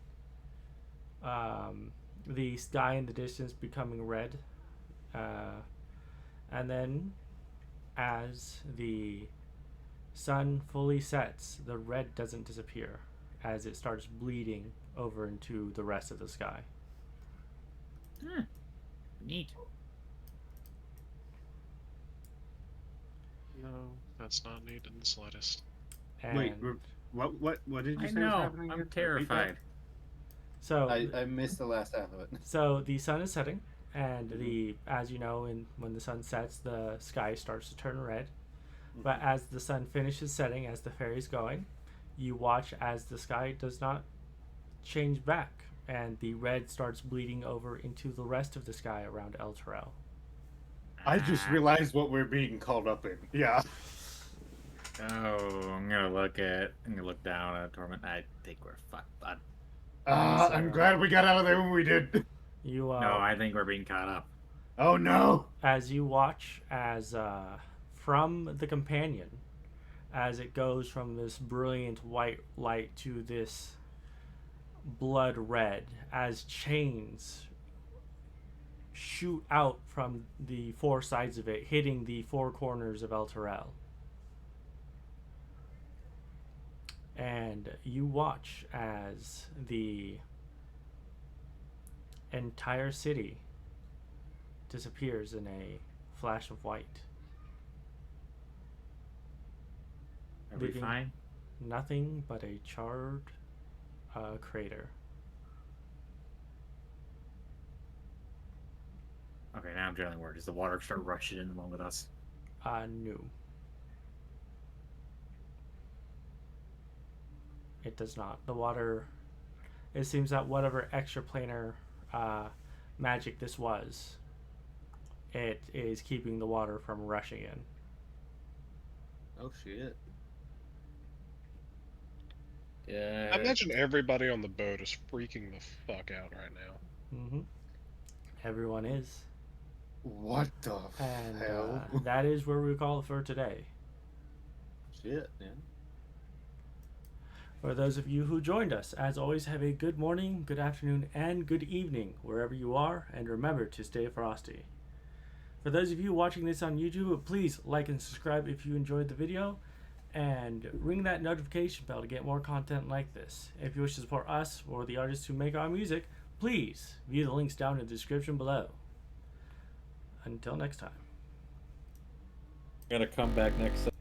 The sky in the distance becoming red. And then as the sun fully sets, the red doesn't disappear as it starts bleeding over into the rest of the sky. Neat. No, that's not neat in the slightest. And Wait, what did you I say was know. happening? I'm again? terrified. so I missed the last half of it. So the sun is setting, and as you know, when the sun sets, the sky starts to turn red. But as the sun finishes setting, as the ferry's going, you watch as the sky does not change back, and the red starts bleeding over into the rest of the sky around Elturel. I just realized what we're being called up in. Yeah. Oh, I'm gonna look down at Tormund. I think we're fucked, bud. I'm glad we got out of there when we did. You No, I think we're being caught up. Oh no! as you watch as from the companion, as it goes from this brilliant white light to this blood red, as chains shoot out from the four sides of it, hitting the four corners of Elturel. And you watch as the entire city disappears in a flash of white. Are we Leaving fine? nothing but a charred crater. Okay, now I'm generally worried. Does the water start rushing in along with us? No. It does not. The water. It seems that whatever extraplanar magic this was, it is keeping the water from rushing in. Oh shit. Yeah. I imagine everybody on the boat is freaking the fuck out right now. Mm-hmm. Everyone is. What the And hell? that is where we call it for today. Shit, man. For those of you who joined us, as always, have a good morning, good afternoon, and good evening wherever you are, and remember to stay frosty. For those of you watching this on YouTube, please like and subscribe if you enjoyed the video, and ring that notification bell to get more content like this. If you wish to support us or the artists who make our music, please view the links down in the description below. Until next time. Gonna come back next